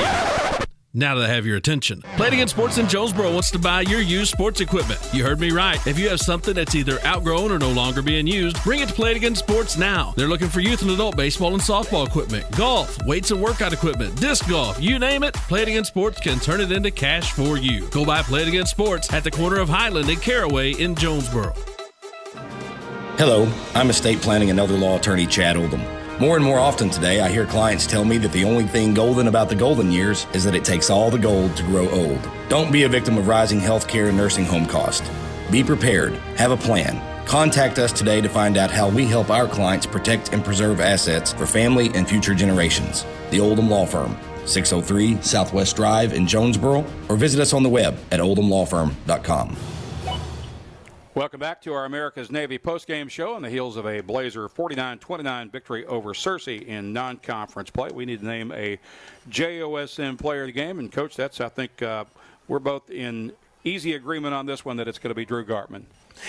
Now that I have your attention. Play It Again Sports in Jonesboro wants to buy your used sports equipment. You heard me right. If you have something that's either outgrown or no longer being used, bring it to Play It Again Sports now. They're looking for youth and adult baseball and softball equipment, golf, weights and workout equipment, disc golf, you name it, Play It Again Sports can turn it into cash for you. Go by Play It Again Sports at the corner of Highland and Caraway in Jonesboro. Hello, I'm estate planning and elder law attorney Chad Oldham. More and more often today, I hear clients tell me that the only thing golden about the golden years is that it takes all the gold to grow old. Don't be a victim of rising healthcare and nursing home costs. Be prepared, have a plan, Contact us today to find out how we help our clients protect and preserve assets for family and future generations. The Oldham Law Firm, 603 Southwest Drive in Jonesboro, or visit us on the web at oldhamlawfirm.com. Welcome back to our America's Navy postgame show on the heels of a Blazer 49-29 victory over Searcy in non-conference play. We need to name a JOSN player of the game, and Coach, I think we're both in easy agreement on this one that it's going to be Drew Gartman.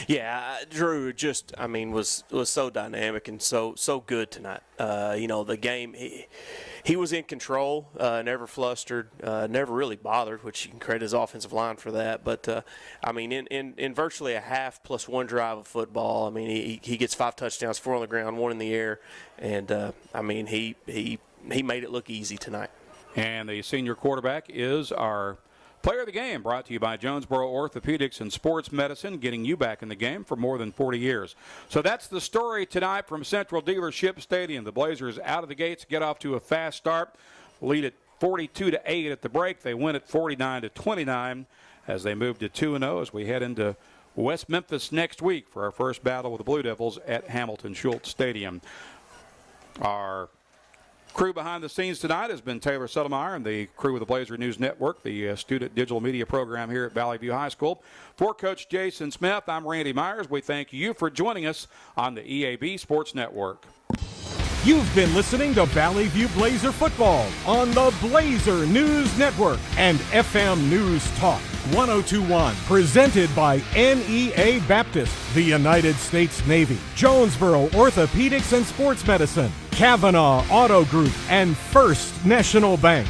Yeah, Drew was so dynamic and so good tonight. The game, he was in control, never flustered, never really bothered, which you can credit his offensive line for that. But, in virtually a half plus one drive of football, he gets 5 touchdowns, 4 on the ground, 1 in the air. And, he made it look easy tonight. And the senior quarterback is our player of the game, brought to you by Jonesboro Orthopedics and Sports Medicine, getting you back in the game for more than 40 years. So that's the story tonight from Central Dealership Stadium. The Blazers out of the gates get off to a fast start, lead at 42-8 at the break. They win at 49-29 as they move to 2-0 as we head into West Memphis next week for our first battle with the Blue Devils at Hamilton Schultz Stadium. Our crew behind the scenes tonight has been Taylor Settlemeyer and the crew of the Blazer News Network, the student digital media program here at Valley View High School. For Coach Jason Smith, I'm Randy Myers. We thank you for joining us on the EAB Sports Network. You've been listening to Valley View Blazer football on the Blazer News Network and FM News Talk 1021, presented by NEA Baptist, the United States Navy, Jonesboro Orthopedics and Sports Medicine, Kavanaugh Auto Group, and First National Bank.